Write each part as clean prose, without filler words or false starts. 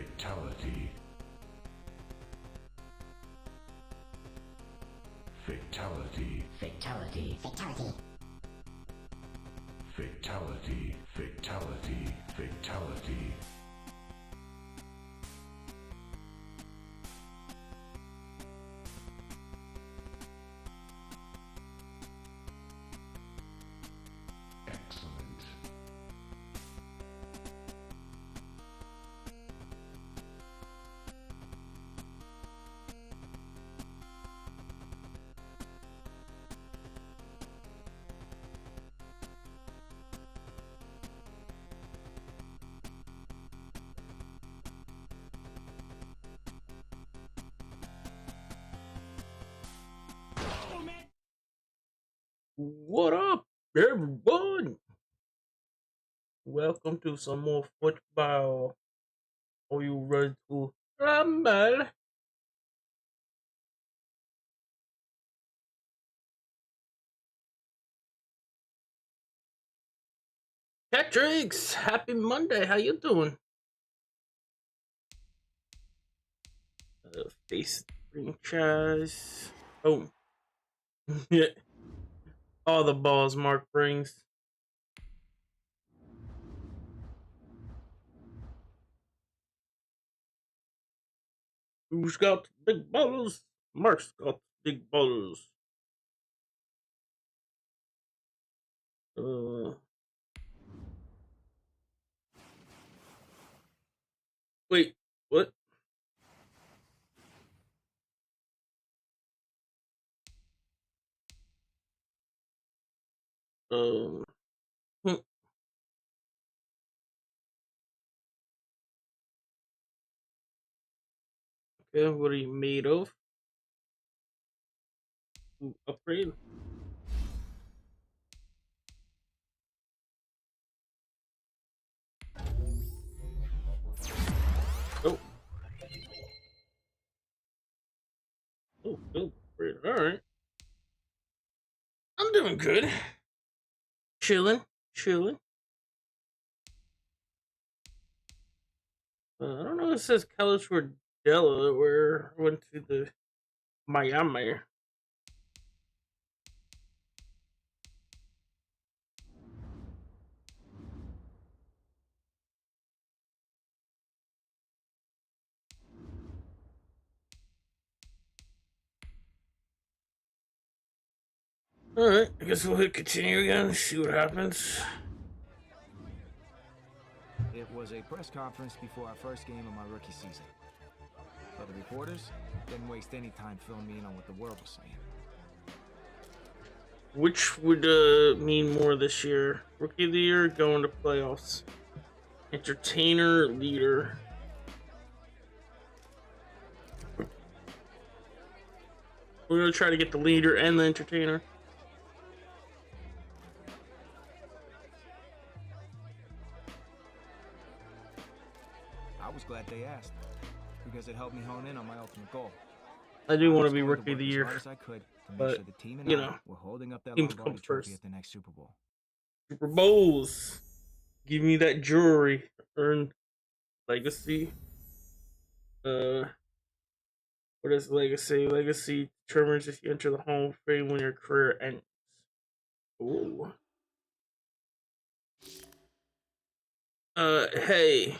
Fatality. Fatality. Fatality. Fatality. Fatality. Fatality. Fatality. Excellent. What up, everyone? Welcome to some more football. Are you ready to rumble? Patrick's, happy Monday. How you doing? Face franchise. Oh, yeah. All the balls Mark brings. Who's got big balls? Mark's got big balls. Uh, wait, what? Um, hmm, okay, what are you made of? Ooh, upgrade. Oh, oh, build upgrade. All right, I'm doing good. Chilling, chilling. I don't know. It says college for Delaware. I went to the Miami. All right, I guess we'll hit continue again. See what happens. It was a press conference before our first game of my rookie season. But the reporters didn't waste any time filling me in on what the world was saying. Which would mean more this year? Rookie of the year, going to playoffs. Entertainer, leader. We're gonna try to get the leader and the entertainer. I was glad they asked, because it helped me hone in on my ultimate goal. I do want to be was going rookie of the work as year, hard as I could to make but sure the team and you I know, were holding up that teams Lombardi come trophy first. at the next Super Bowl. Super Bowls. Give me that jewelry. Earn legacy. What is legacy? Legacy determines if you enter the Hall of Fame when your career ends. Ooh. Hey.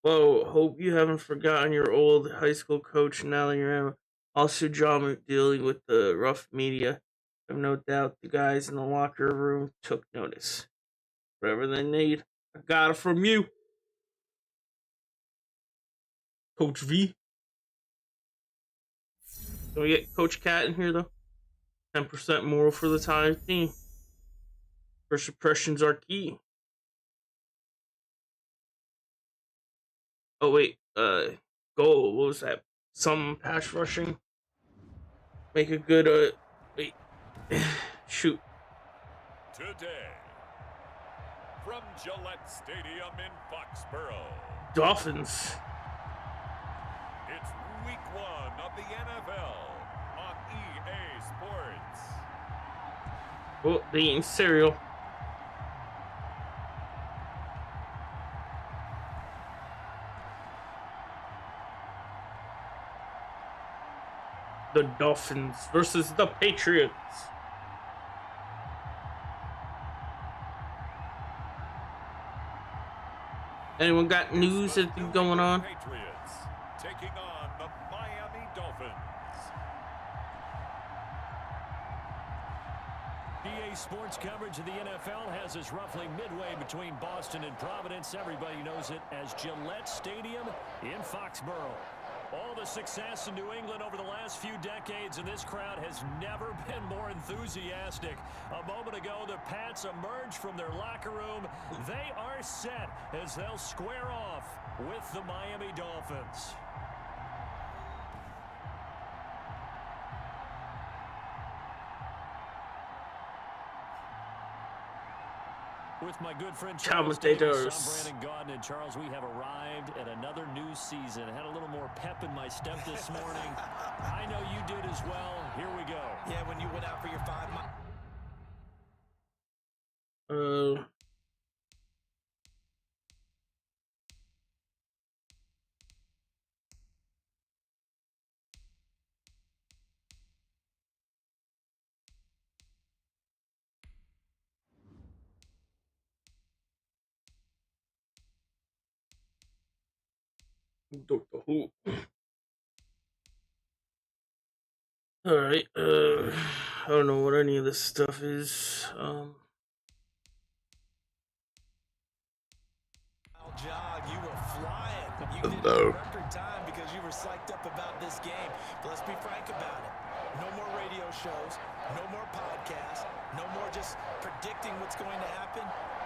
Whoa, hope you haven't forgotten your old high school coach now that you're in. Also, John dealing with the rough media. I have no doubt the guys in the locker room took notice. Whatever they need, I got it from you, Coach V. Can we get Coach Cat in here, though? 10% moral for the entire team. First impressions are key. Oh, wait, goal. What was that? Some pass rushing. Make a good, wait. Shoot. Today, from Gillette Stadium in Foxborough, Dolphins. it's week 1 of the NFL on EA Sports. Oh, they eating cereal. the Dolphins versus the Patriots. Anyone got news that's been going on? Patriots taking on the Miami Dolphins. EA Sports coverage of the NFL has us roughly midway between Boston and Providence. Everybody knows it as Gillette Stadium in Foxborough. All the success in New England over the last few decades, and this crowd has never been more enthusiastic. A moment ago, the Pats emerged from their locker room. They are set as they'll square off with the Miami Dolphins. With my good friend Charles Davis, I'm Brandon Gaudin, and Charles, we have arrived at another new season. I had a little more pep in my step this morning. I know you did as well. Here we go. Yeah, when you went out for your 5 mile. Doctor Who. Alright, I don't know what any of this stuff is. Jog, you were flying. You did it in record time because you were psyched up about this game. But let's be frank about it. No more radio shows, no more podcasts, no more just predicting what's going to happen.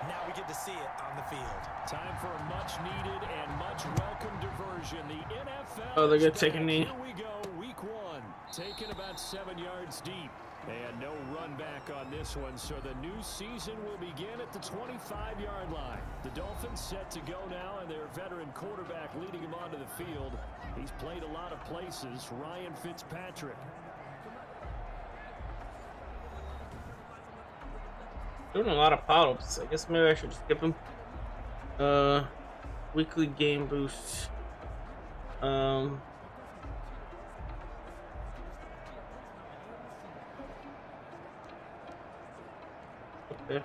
Now we get to see it on the field. Time for a much-needed and much-welcome diversion. The NFL. Oh, they're gonna take a knee. Here we go, week 1. Taken about 7 yards deep. And no run back on this one, so the new season will begin at the 25-yard line. The Dolphins set to go now, and their veteran quarterback leading him onto the field. He's played a lot of places, Ryan Fitzpatrick. Doing a lot of pop-ups. I guess maybe I should skip them. Weekly game boosts. Okay.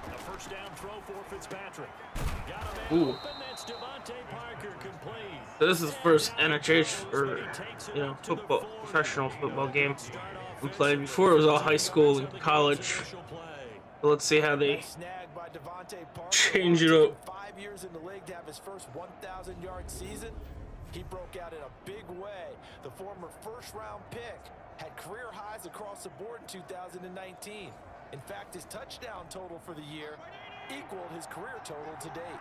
A first down throw for Fitzpatrick. Got a man open. That's Devontae Parker complete. So this is the first NHH or football, professional football game I'm playing. Before it was all high school and college. So let's see how they change it up. 5 years in the league to have his first 1,000-yard season. He broke out in a big way. The former first-round pick had career highs across the board in 2019. In fact, his touchdown total for the year equaled his career total to date.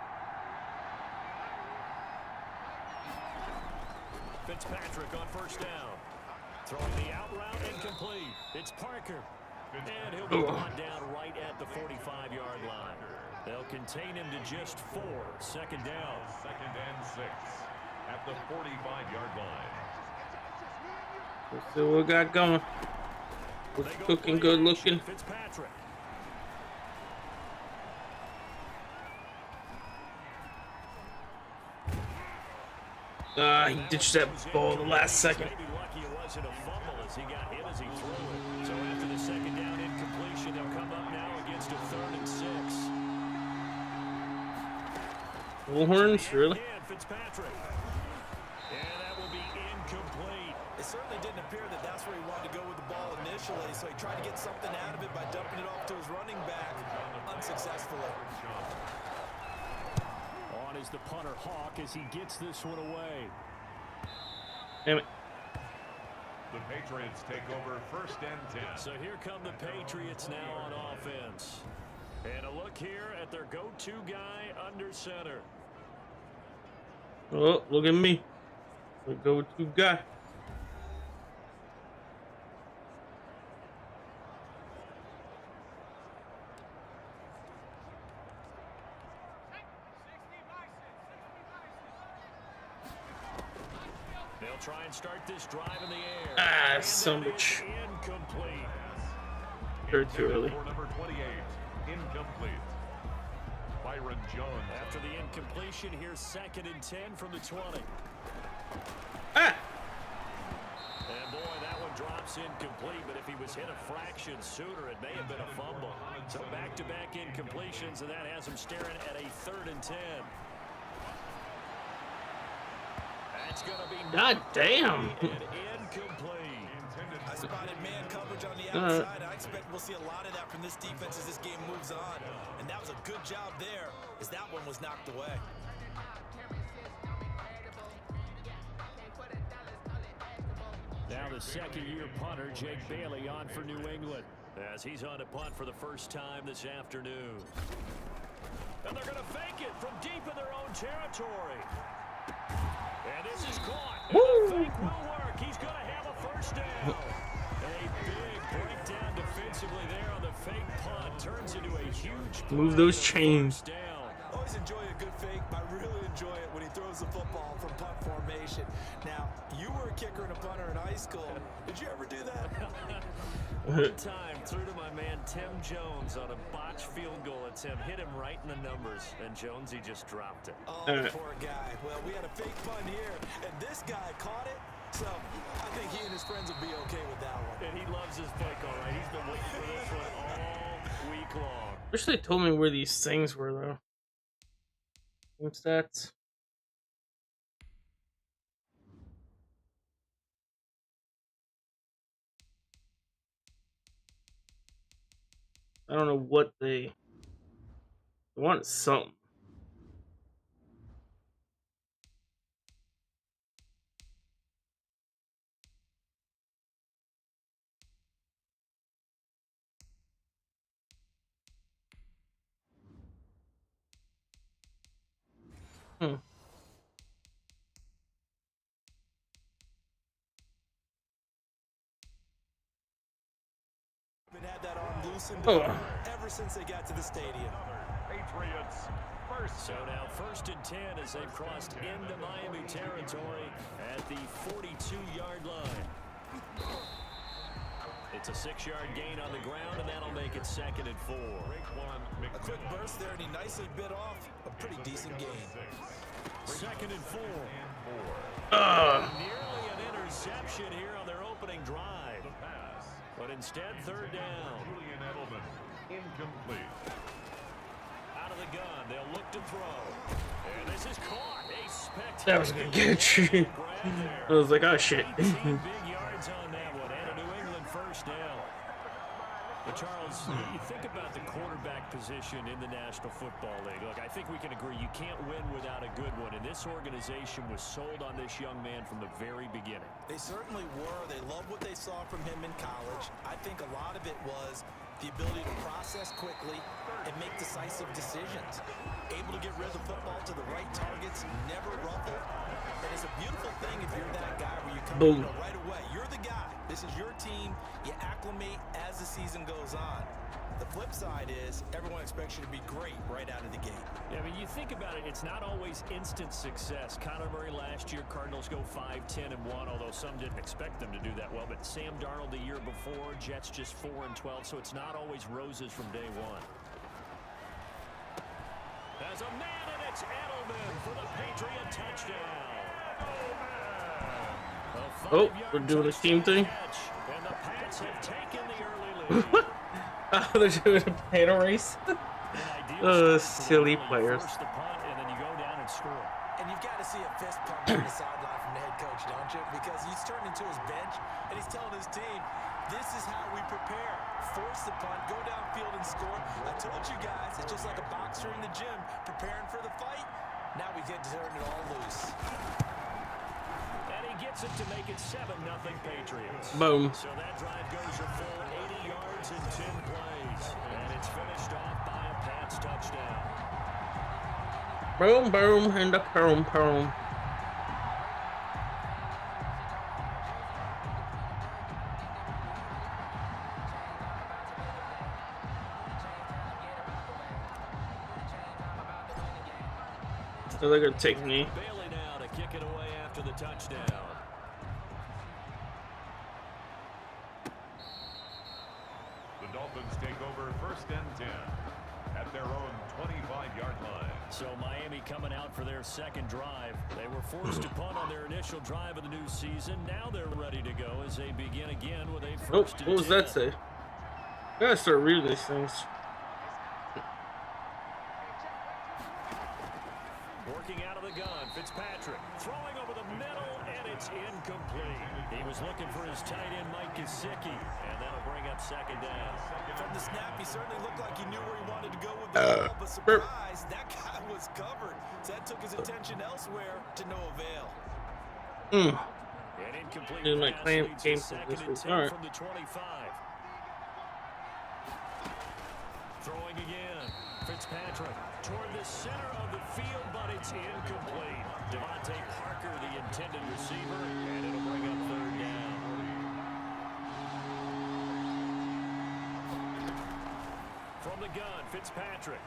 Fitzpatrick on first down. Throwing the out route incomplete. It's Parker. And he'll be brought down right at the 45-yard line. They'll contain him to just 4. Second down. 2nd and 6 at the 45-yard line. Let's see what we got going. We're looking good looking. Fitzpatrick. He ditched that ball the last second. Maybe lucky it wasn't a fumble as he got hit as he threw it. So after the second down incompletion, they'll come up now against a 3rd and 6. Bullhorns, really? Again, Fitzpatrick. And that will be incomplete. It certainly didn't appear that that's where he wanted to go with the ball initially, so he tried to get something out of it by dumping it off to his running back unsuccessfully. On is the punter Hawk as he gets this one away. Damn it. The Patriots take over 1st and 10. So here come the Patriots now on offense. And a look here at their go-to guy under center. Oh, look at me. The go-to guy. They'll try and start this drive in the air. So much. Incomplete. They're too early. For number 28, incomplete. Byron Jones. After the incompletion, here's 2nd and 10 from the 20. Ah! And boy, that one drops incomplete, but if he was hit a fraction sooner, it may have been a fumble. So back-to-back incompletions, and that has him staring at a 3rd and 10. That's going to be God damn. and incomplete. I spotted man coverage on the outside. I expect we'll see a lot of that from this defense as this game moves on. And that was a good job there as that one was knocked away. Now the second-year punter, Jake Bailey, on for New England, as he's on to punt for the first time this afternoon. And they're going to fake it from deep in their own territory. And this is caught. And the fake will work. He's going to have a first down. A big breakdown defensively there on the fake punt. Turns into a huge play. Move those chains. Always enjoy a good fake, but I really enjoy it when he throws the football from punt formation. Now, you were a kicker and a punter in high school. Did you ever do that? One time, threw to my man Tim Jones on a botched field goal attempt. Hit him right in the numbers, and Jonesy just dropped it. Oh, poor guy. Well, we had a fake punt here, and this guy caught it. So, I think he and his friends will be okay with that one. And he loves his fake, all right. He's been waiting for this one all week long. Wish they told me where these things were, though. Team stats. I don't know what they want. Something. Had that arm loosened ever since they got to the stadium. Patriots first. So now 1st and 10 as they've crossed into Miami territory at the 42-yard line. It's a 6-yard gain on the ground, and that'll make it 2nd and 4. A quick burst there, and he nicely bit off a pretty decent gain. 2nd and 4. Nearly an interception here on their opening drive. But instead, 3rd down. Julian Edelman, incomplete. Out of the gun, they'll look to throw. And this is caught. A spectacular That was a good catch. grab there. I was like, oh shit. 18 big yards on that one, and a New England first down. But Charles, you think about the quarterback position in the National Football League. Look, I think we can agree you can't win without a good one, and this organization was sold on this young man from the very beginning. They certainly were. They loved what they saw from him in college. I think a lot of it was the ability to process quickly and make decisive decisions. Able to get rid of the football to the right targets, never ruffle. And it's a beautiful thing if you're that guy where you come in right away. You're the guy. This is your team. You acclimate as the season goes on. The flip side is everyone expects you to be great right out of the gate. Yeah, I mean, you think about it, it's not always instant success. Kyler Murray last year, Cardinals go 5-10-1, although some didn't expect them to do that well. But Sam Darnold the year before, Jets just 4-12, so it's not always roses from day one. There's a man, and it's Edelman for the Patriot touchdown. Oh, we're doing a team thing. And the Pats have taken the early lead. Oh, they're doing a panel race. Silly players. Force the punt, and then you go down and score. And you've got to see a fist pump on the sideline from the head coach, don't you? Because he's turned into his bench, and he's telling his team, this is how we prepare. Force the punt, go downfield and score. I told you guys, it's just like a boxer in the gym preparing for the fight. Now we get to turn it all loose. And he gets it to make it 7-0 Patriots. Boom. So that drive goes a full 80 yards in 10 plays. And it's finished off by a Pats touchdown. Boom, boom, and a boom, boom. So they're gonna take me. Bailey now to kick it away after the touchdown. The The Dolphins take over 1st and 10 at their own 25-yard line. So Miami coming out for their second drive. They were forced to punt on their initial drive of the new season. Now they're ready to go as they begin again with a Oh, first and what was 10. that say? I gotta start reading these things. Working out of the gun, Fitzpatrick throwing over the middle, and it's incomplete. He was looking for his tight end, Mike Gesicki, and that'll bring up second down. From the snap, he certainly looked like he knew where he wanted to go with the ball, but surprise, that guy was covered. So that took his attention elsewhere to no avail. An incomplete This is my pass game leads for to second this and week. 10 All right. from the 25. Throwing again. Fitzpatrick toward the center of the field, but it's incomplete. Devontae Parker, the intended receiver, and it'll bring up third down. From the gun, Fitzpatrick.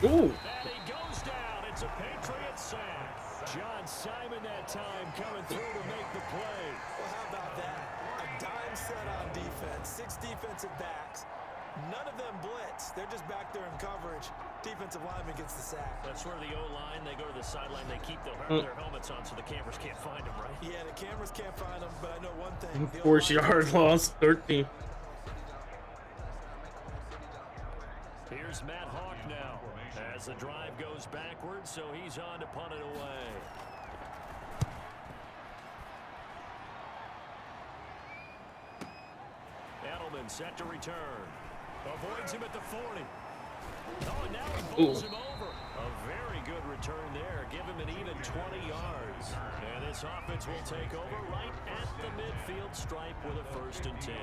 Ooh. And he goes down. It's a Patriot sack. John Simon that time coming through to make the play. Well, how about that? A dime set on defense, 6 defensive backs. None of them blitz. They're just back there in coverage. Defensive lineman gets the sack. That's where the O-line, they go to the sideline, they keep their helmets on so the cameras can't find them, right? Yeah, the cameras can't find them, but I know one thing. The 4-yard loss, 13. Here's Matt Hawk now as the drive goes backwards, so he's on to punt it away. Edelman set to return. Avoids him at the 40. Oh, and now he bowls him over. A very good return there. Give him an even 20 yards. And this offense will take over right at the midfield stripe with a 1st and 10.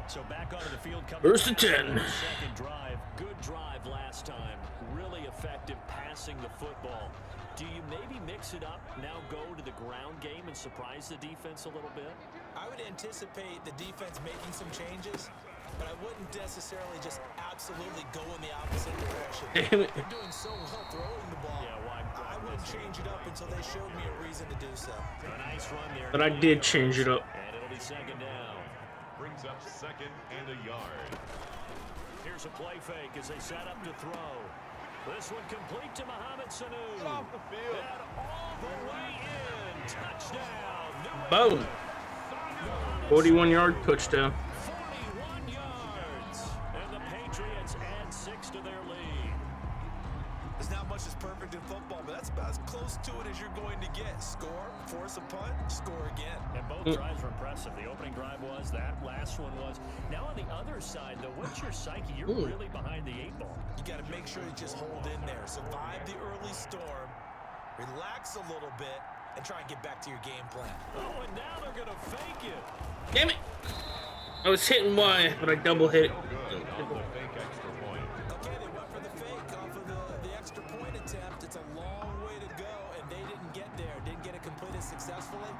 So back onto the field coming. 1st and 10. Second drive. Good drive last time. Really effective passing the football. Do you maybe mix it up, now go to the ground game and surprise the defense a little bit? I would anticipate the defense making some changes, but I wouldn't necessarily just absolutely go in the opposite direction. Damn it. They're doing so well throwing the ball. Yeah, well, I wouldn't change it up until they showed me a reason to do so. A nice run there. But I did change it up. And it'll be second down. Brings up 2nd and a yard. Here's a play fake as they set up to throw. This one complete to Mohamed Sanu. Off the field. And all the way in. Touchdown. Boom. 41-yard touchdown. 41 yards. And the Patriots add 6 to their lead. There's not much that's perfect in football, but that's about as close to it as you're going to get. Score, force a punt, score again. And both drives were impressive. The opening drive was, that last one was. Now on the other side, though, what's your psyche? You're really behind the 8 ball. You got to make sure you just hold in there. Survive the early storm, relax a little bit, and try and get back to your game plan. Oh, and now they're going to fake it. Damn it. I was hitting Y, but I double hit it. Good on the fake extra point. Okay, they went for the fake off of the extra point attempt. It's a long way to go, and they didn't get there. Didn't get it completed successfully.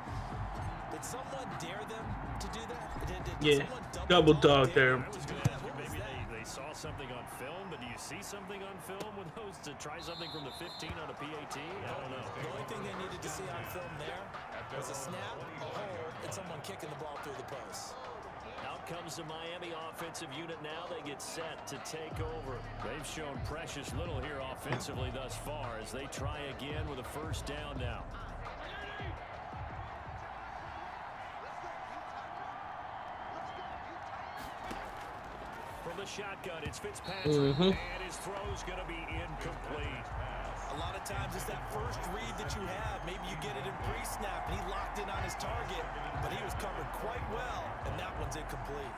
Did someone dare them to do that? Did Yeah, someone double dog there. I was going to ask you, maybe they saw something on film, but do you see something on film with those to try something from the 15 on a PAT? I don't know. The only thing they needed to see on film there was a snap, a hole, and someone kicking the ball through the post. Out comes the Miami offensive unit now. They get set to take over. They've shown precious little here offensively thus far as they try again with a 1st down now. From the shotgun, it's Fitzpatrick, and his throw's going to be incomplete. A lot of times it's that first read that you have. Maybe you get it in pre-snap, and he locked in on his target, but he was covered quite well, and that one's incomplete.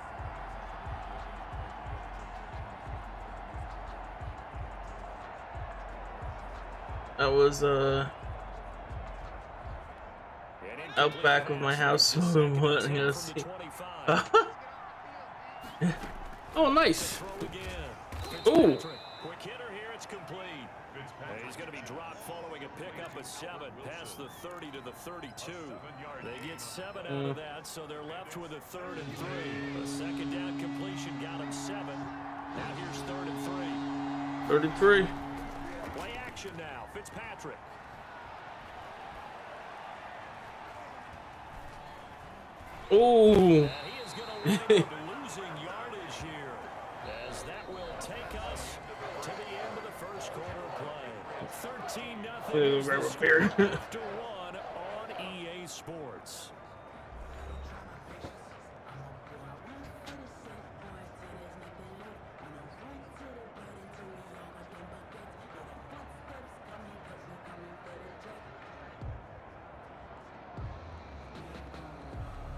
That was out back of my house. What? I'm gonna see. Oh, nice. Ooh. Quick hitter here, it's complete. He's going to be dropped following a pickup of 7 past the 30 to the 32. They get 7 out of that, so they're left with a 3rd and 3. A second down completion got him 7. Now here's 3rd and 3. 33. Play action now. Fitzpatrick. Ooh. And he is going to line of losing yardage here, as that will take us to the end of the first quarter of play. 13-0 is the score after one on EA Sports.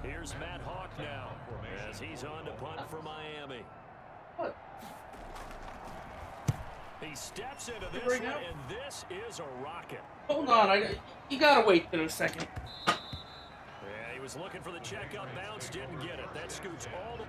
Here's Matt Hawk now, as he's on to punt for Miami. What? He steps into this Right one, now? and this is a rocket. Hold on, you gotta wait for a second. Yeah, he was looking for the checkup bounce, didn't get it. That scoots all the...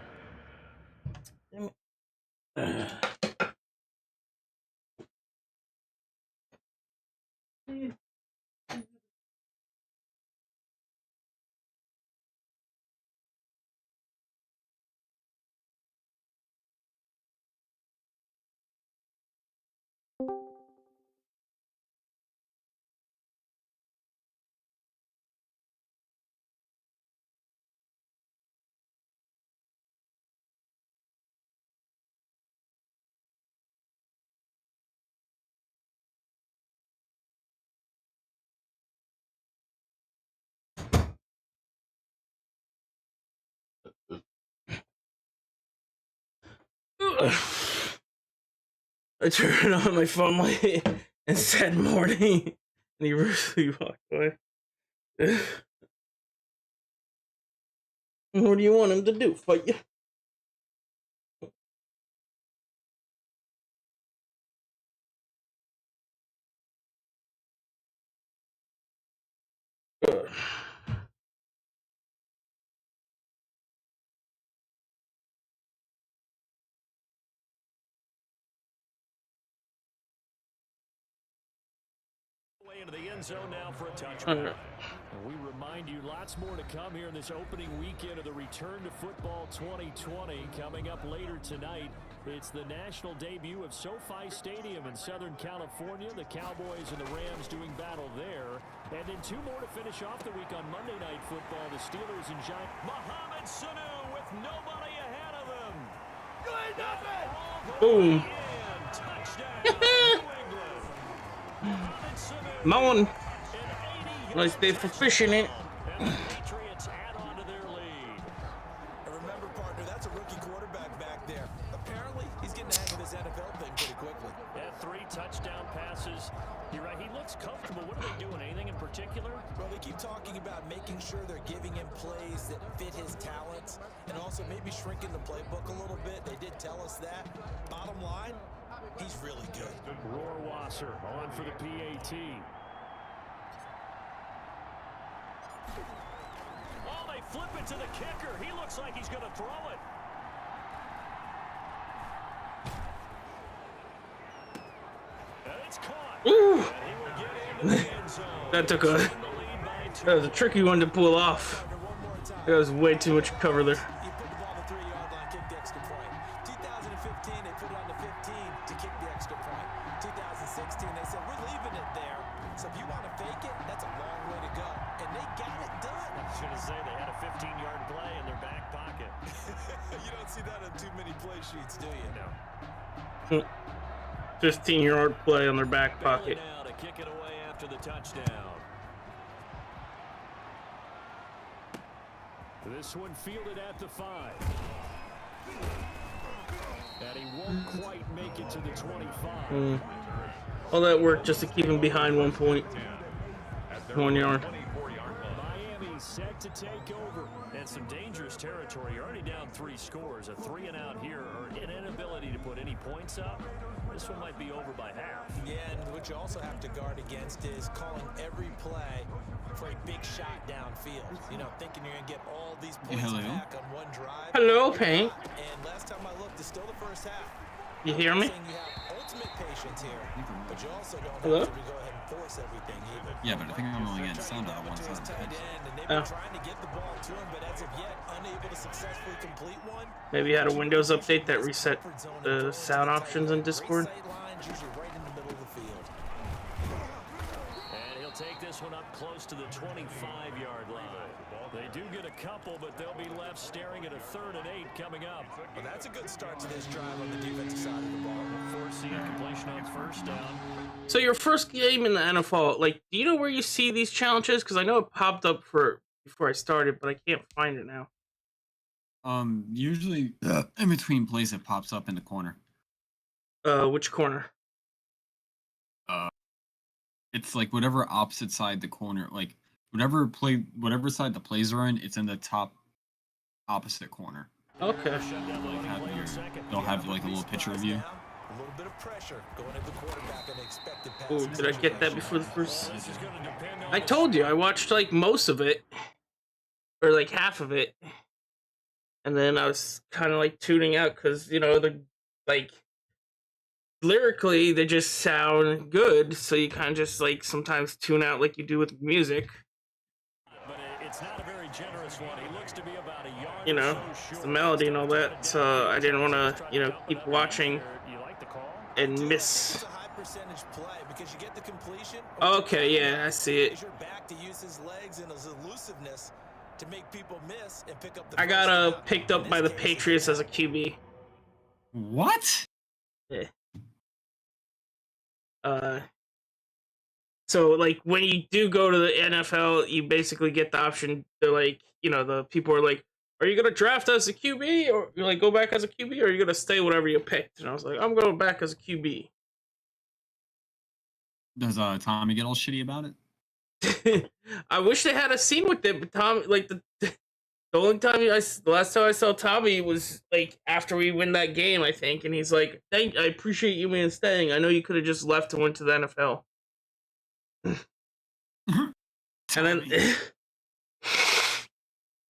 I turned on my phone light and said morning, and he really walked away. What do you want him to do? Fight you? into the end zone now for a touchdown. And we remind you, lots more to come here in this opening weekend of the Return to Football 2020. Coming up later tonight, it's the national debut of SoFi Stadium in Southern California. The Cowboys and the Rams doing battle there. And then two more to finish off the week on Monday Night Football. The Steelers and Giants. Mohamed Sanu with nobody ahead of him. Boom. Touchdown, New England. Mountain. Nice day for fishing it. And the Patriots add on to their lead. And remember, partner, that's a rookie quarterback back there. Apparently, he's getting the hang of this NFL thing pretty quickly. Yeah, 3 touchdown passes. You're right, he looks comfortable. What are they doing? Anything in particular? Well, they keep talking about making sure they're giving him plays that fit his talents and also maybe shrinking the playbook a little bit. They did tell us that. Bottom line, he's really good. Rohrwasser on for the PAT. Oh, they flip it to the kicker. He looks like he's going to throw it. And it's caught. Ooh. And he will get into the end zone. That was a tricky one to pull off. That was way too much cover there. He put the ball on the 3-yard line, kicked the extra point. 2015, they put it on the 15 to kick the extra point. 2016, they said, we're leaving it there. So if you want to fake it, that's a long way to go. And they got it done. I was going to say they had a 15-yard play in their back pocket. You don't see that on too many play sheets, do you? No. 15-yard play on their back pocket. Now to kick it away after the touchdown. This one fielded at the 5. And he won't quite make it to the 25. All that work just to keep him behind 1 point. 1 yard. Miami set to take over. And some dangerous territory. You're already down 3 scores. A 3 and out here, or an inability to put any points up. This one might be over by half. Yeah, and what you also have to guard against is calling every play for a big shot downfield. You know, thinking you're going to get all these points back on one drive. Hello, Paint. And last time I looked, it's still the first half. You hear me? You have ultimate patience here, but you also don't Hello? have to go ahead and force everything either. Yeah, but I think I'm only getting sound out of one side. Tight end, and they've been trying to get the ball to him, but as of yet, unable to successfully complete one. Maybe you had a Windows update that reset the sound options in Discord. Sight lines usually right in the middle of the field. And he'll take this one up close to the 25-yard line. They do get a couple, but they'll be left staring at a 3rd and 8 coming up. Well, that's a good start to this drive on the defensive side of the ball. Forcing completion on 1st down. So your first game in the NFL, like, do you know where you see these challenges? Because I know it popped up before I started, but I can't find it now. Usually in between plays it pops up in the corner. Which corner? It's like whatever opposite side the corner, like whatever side the plays are in, it's in the top opposite corner. Okay. They'll have like a little picture of you. A little bit of pressure going at the quarterback on the expected pass. Oh, did I get that before the first? I told you I watched like most of it, or like half of it, and then I was kind of like tuning out because the like lyrically they just sound good, so you kind of just like sometimes tune out like you do with music. But it's not a very generous one. He looks to be about a yard It's the melody and all that. So I didn't want to keep watching and miss. It's a high percentage play because you get the completion. Okay, yeah, I see it. Your back to use his legs and his elusiveness to make people miss and pick up the I got picked up by the Patriots as a QB. What? Yeah. So like when you do go to the NFL, you basically get the option to like, the people are like, are you gonna draft as a QB or like go back as a QB or are you gonna stay whatever you picked? And I was like, I'm going back as a QB. Does Tommy get all shitty about it? I wish they had a scene with it, but Tommy, like the last time I saw Tommy was like after we win that game, I think, and he's like, I appreciate you man staying. I know you could have just left and went to the NFL. And then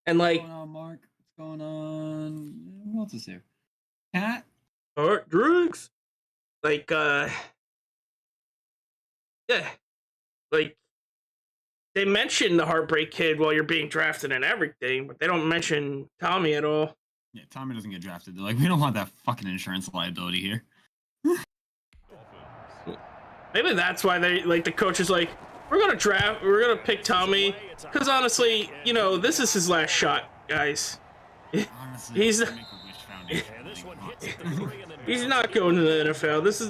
and like, what's going on, Mark? What's going on? What else is here? Cat? hard drugs. Like, yeah, like they mention the Heartbreak Kid while you're being drafted and everything, but they don't mention Tommy at all. Yeah, Tommy doesn't get drafted. They're like, we don't want that fucking insurance liability here. Maybe that's why they like the coach is like, we're gonna pick Tommy because honestly, this is his last shot, guys. Honestly, He's Make-A-Wish Foundation. he's not going to the NFL. This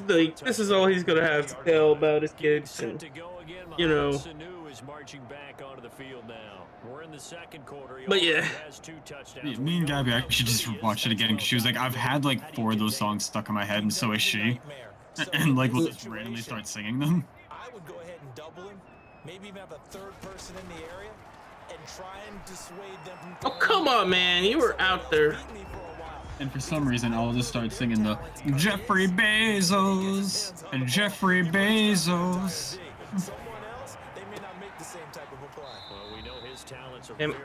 is all he's gonna have to tell about his kids, and marching back onto the field now. We're in the second quarter. But yeah. Has 2 touchdowns. Me and Gabby actually should just watch it again because she was like, I've had like 4 of those songs stuck in my head, and so is she. And like we'll just randomly start singing them. I would go ahead and double him, maybe even have a 3rd person in the area, and try and dissuade them from oh come on, man, you were out there. And for some reason, I'll just start singing the Jeffrey Bezos and Jeffrey Bezos. Someone else, they may not make the same type of a play. Well, we know his talents are very good,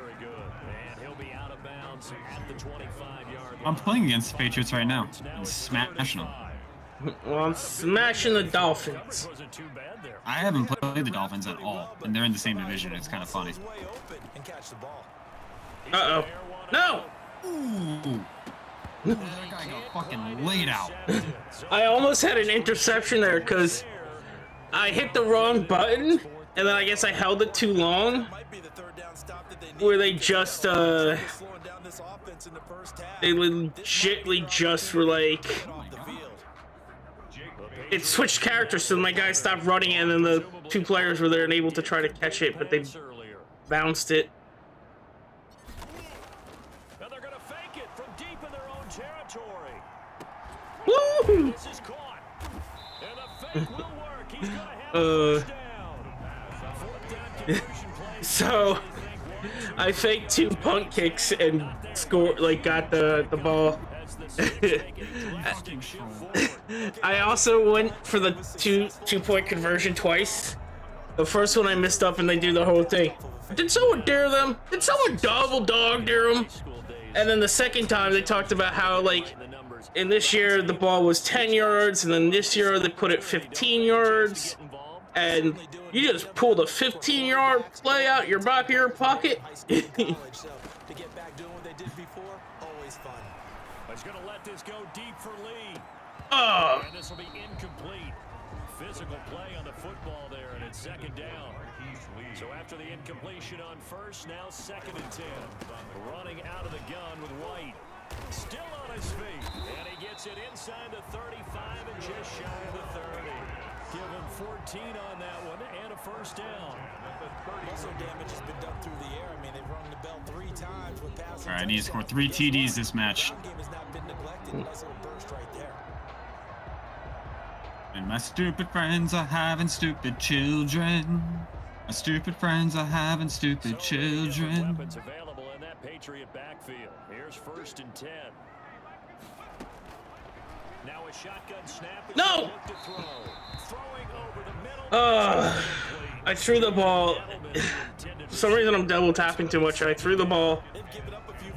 and he'll be out of bounds at the 25-yard line. I'm playing against the Patriots right now and smashing them. Well, I'm smashing the Dolphins. Wasn't too bad there. I haven't played the Dolphins at all, and they're in the same division. It's kind of funny. Way open and catch the ball. Uh-oh. No! Ooh. That guy got fucking laid out. I almost had an interception there because I hit the wrong button, and then I guess I held it too long, Might be the 3rd down stop that they need. where they just, Slowing down this offense in the first half. they legitly just were like, Off the field. it switched characters, so my guy stopped running, and then the 2 players were there and able to try to catch it, but they bounced it. And they're going to fake it from deep in their own territory. Woo! This is caught. And the fake will work. He's going to have a first down. 4th down conversion play. So I faked 2 punt kicks and got the ball. I also went for the two-point conversion twice. The first one I missed up and they do the whole thing. Did someone dare them? Did someone double dog dare them? And then the second time they talked about how like in this year the ball was 10 yards and then this year they put it 15 yards. And you just pulled a 15-yard play out your back of your pocket. To get back doing what they did before, always fun. He's going to let this go deep for Lee. Oh. And this will be incomplete. Physical play on the football there, and it's 2nd down. So after the incompletion on first, now 2nd and 10. Running out of the gun with White. Still on his feet. And he gets it inside the 35 and just shy of the 30. Give him 14 on that one and a first down. Muscle damage has been done through the air. I mean, they've rung the bell 3 times with passing. All right, I need to score 3 TDs this match. Game has not been neglected. Nice little burst right there. And my stupid friends are having stupid children. My stupid friends are having stupid children. Weapons available in that Patriot backfield. Here's 1st and 10. Now a shotgun snap. No! Throwing over the middle. I threw the ball. For some reason, I'm double tapping too much. I threw the ball,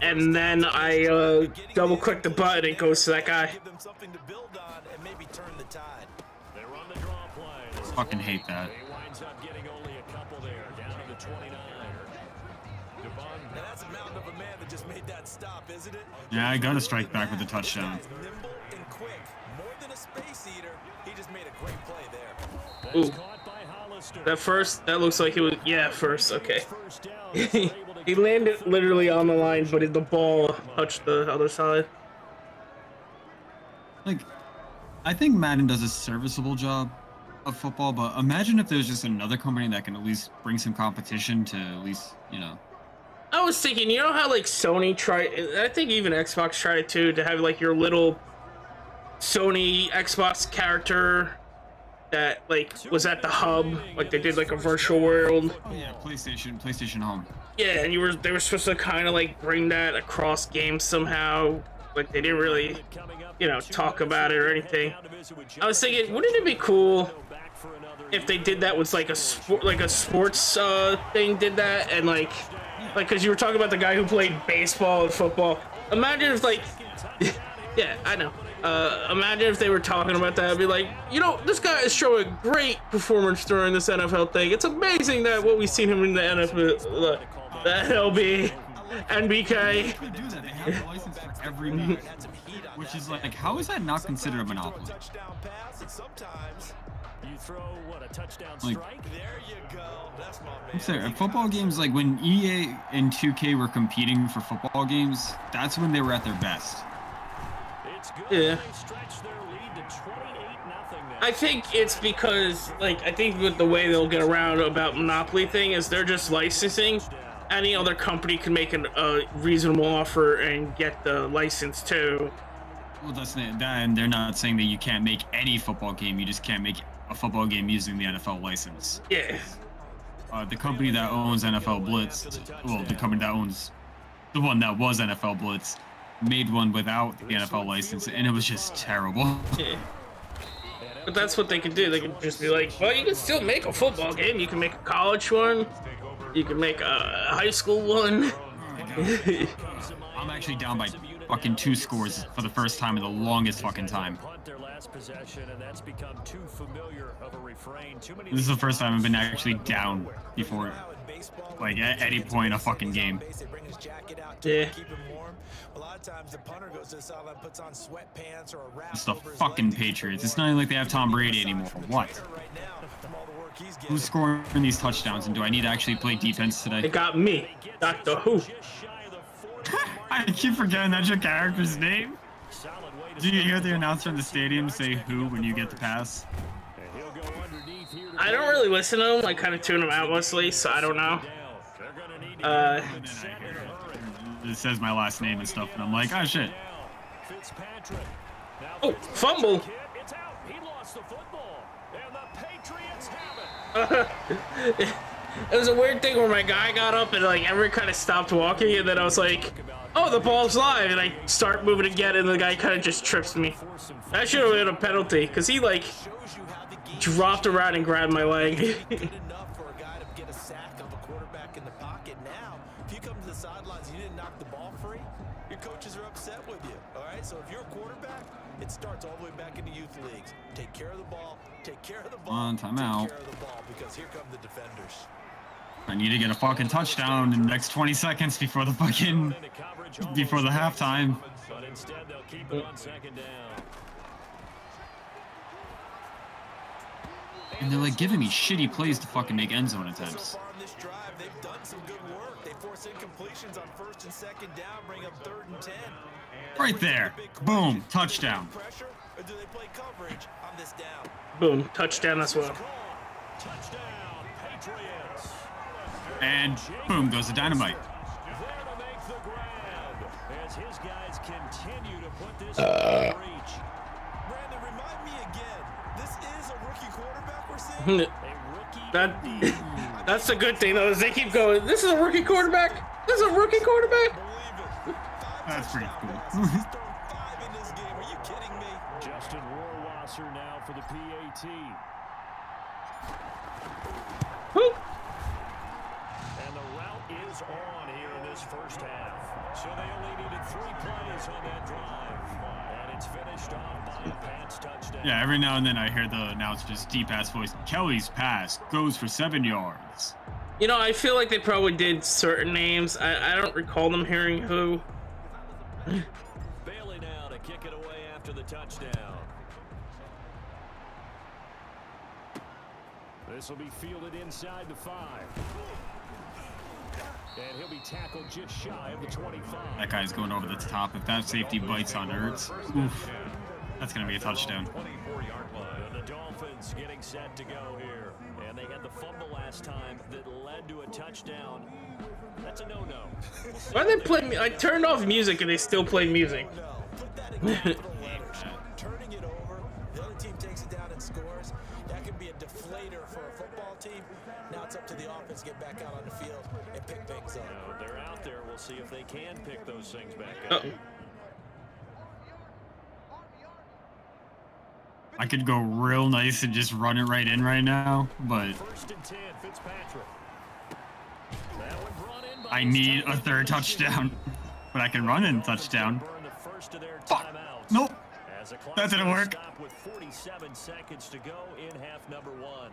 and then I double click the button. It goes to that guy. Give them something to build on and maybe turn the tide. They run the draw play. Fucking hate that. He winds up getting only a couple there, down to the 29. And that's a mountain of a man that just made that stop, isn't it? Yeah, I gotta strike back with the touchdown. This guy's nimble and quick. More than a space eater, he just made a great play there. Ooh. Caught by Hollister. That first, that looks like it was, yeah, first, okay. First down. He landed literally on the line, but the ball touched the other side. Like, I think Madden does a serviceable job of football, but imagine if there's just another company that can at least bring some competition to at least, you know. I was thinking, you know how like Sony tried, I think even Xbox tried it too, to have like your little Sony Xbox character that like was at the hub, like they did like a virtual world. Oh yeah, PlayStation Home. Yeah, and they were supposed to kind of like bring that across games somehow. Like they didn't really, you know, talk about it or anything. I was thinking, wouldn't it be cool if they did that with like a sports thing did that, and like because you were talking about the guy who played baseball and football. Imagine if like yeah, I know. Imagine if they were talking about that. I'd be like, you know, this guy is showing great performance during this NFL thing. It's amazing that what we've seen him in the NFL, the LB, NBK. They do that. They have a license for every league, which is like, how is that not considered a monopoly? Touchdown pass, and sometimes You throw, what, a touchdown Like- strike? there you go. That's my man. I'm sorry, football games, like when EA and 2K were competing for football games, that's when they were at their best. It's good. Yeah. They stretch their lead to 28-0 now. I think it's because, like, I think with the way they'll get around about Monopoly thing is they're just licensing. Any other company can make a reasonable offer and get the license too. Well, that's that, and they're not saying that you can't make any football game. You just can't make a football game using the NFL license. Yeah. The company that owns NFL Blitz, well, the company that owns the one that was NFL Blitz, made one without the NFL license, and it was just terrible. Yeah. But that's what they can do. They can just be like, well, you can still make a football game. You can make a college one. You can make a high school one. I'm actually down by fucking 2 scores for the first time in the longest fucking time. Punt their last possession, and that's become too familiar of a refrain. Too many This is the first time I've been actually down before, like, at any point in a fucking game. They bring his jacket out to Yeah. keep him warm. A lot of times the punter goes to the sideline, puts on sweatpants or a wrap It's the over his fucking leg to keep Patriots. him It's not even like they have Tom Brady anymore. What? right now from all the work he's getting. Who's scoring these touchdowns, and do I need to actually play defense They today? got me, Doctor Who. just shy of the 40 I keep forgetting that's your character's name. solid way to Do you hear the announcer in the stadium say who when you get the pass? and he'll go underneath here to I don't really listen to them. I kind of tune them out mostly, so I don't know. down. They're gonna need to Uh, get him set in a hurry. It says my last name and stuff, and I'm like, oh shit. Now, Fitzpatrick. Now Oh, Fitzpatrick fumble. hit. It's out. He lost the football. And the Patriots have it. It was a weird thing where my guy got up and like everyone kind of stopped walking, and then I was like, oh, the ball's live, and I start moving again, and the guy kind of just trips me. That should have been a penalty, because he like Shows you how the game dropped around and grabbed my leg. good enough for a guy to get a sack of a quarterback in the pocket. Now, if you come to the sidelines and you didn't knock the ball free, your coaches are upset with you. All right, so if you're a quarterback, it starts all the way back into youth leagues. Take care of the ball. Take care of the ball. On, timeout. Take care of the ball, because here come the defenders. I need to get a fucking touchdown in the next 20 seconds before the fucking, before the halftime. But instead, they'll keep it on second down. And they're like giving me shitty plays to fucking make end zone So attempts. far on this drive, they've done some good work. They force incompletions on 1st and 2nd down, bring up 3rd and 10. Right there. Boom. Touchdown. Pressure, or do they play coverage on this down? Boom, touchdown as well. Touchdown, Patriots. And boom goes the dynamite. There to make the grab as his guys continue to put this in reach. Brandon, remind me again, this is a rookie quarterback we're seeing? A rookie That indeed. that's a good thing though. Is they keep going. This is a rookie quarterback. This is a rookie quarterback. Believe it. 5 That's pretty touchdown cool. passes. He's thrown 5 in this game. Are you kidding me? Justin Rohrwasser now for the PAT. Whoop. And the route is on here in this first half. So they only needed 3 plays on that drive. And it's finished off by a Pats touchdown. Yeah, every now and then I hear the announcer's deep ass voice. Kelly's pass goes for 7 yards. You know, I feel like they probably did certain names. I don't recall them hearing who. Bailey now to kick it away after the touchdown. This will be fielded inside the 5. And he'll be tackled just shy of the 25. That guy's going over the top. If that safety bites on Ertz, oof, that's going to be a touchdown. 24-yard line. The Dolphins getting set to go here. And they had the fumble last time that led to a touchdown. That's a no-no. Why they play? I turned off music and they still play music. No. Put that in capital letters. Turning it over, the other team takes it down and scores. That could be a deflator for a football team. Now it's up to the offense to get back out on the field and pick things up. No, they're out there. We'll see if they can pick those things back Oh, up. I could go real nice and just run it right in right now, but 1st and 10, Fitzpatrick. That one brought in by I his need a tight third end. touchdown. But I can run in touchdown. Burn the first of their Fuck. timeouts. Nope. As the clock That didn't will work. Stop with 47 seconds to go in half number 1.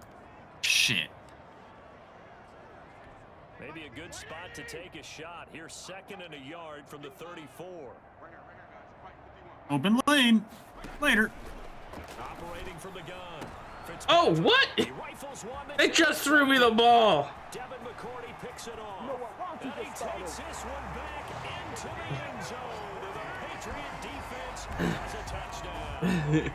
Shit. Maybe a good spot to take a shot. Here's 2nd and a yard from the 34. Open lane. Later. Operating from the gun. oh, what? He rifles one that's They just threw me the ball. Devin McCourty picks it off. And he takes this one back into the end zone. The Patriot defense has a touchdown.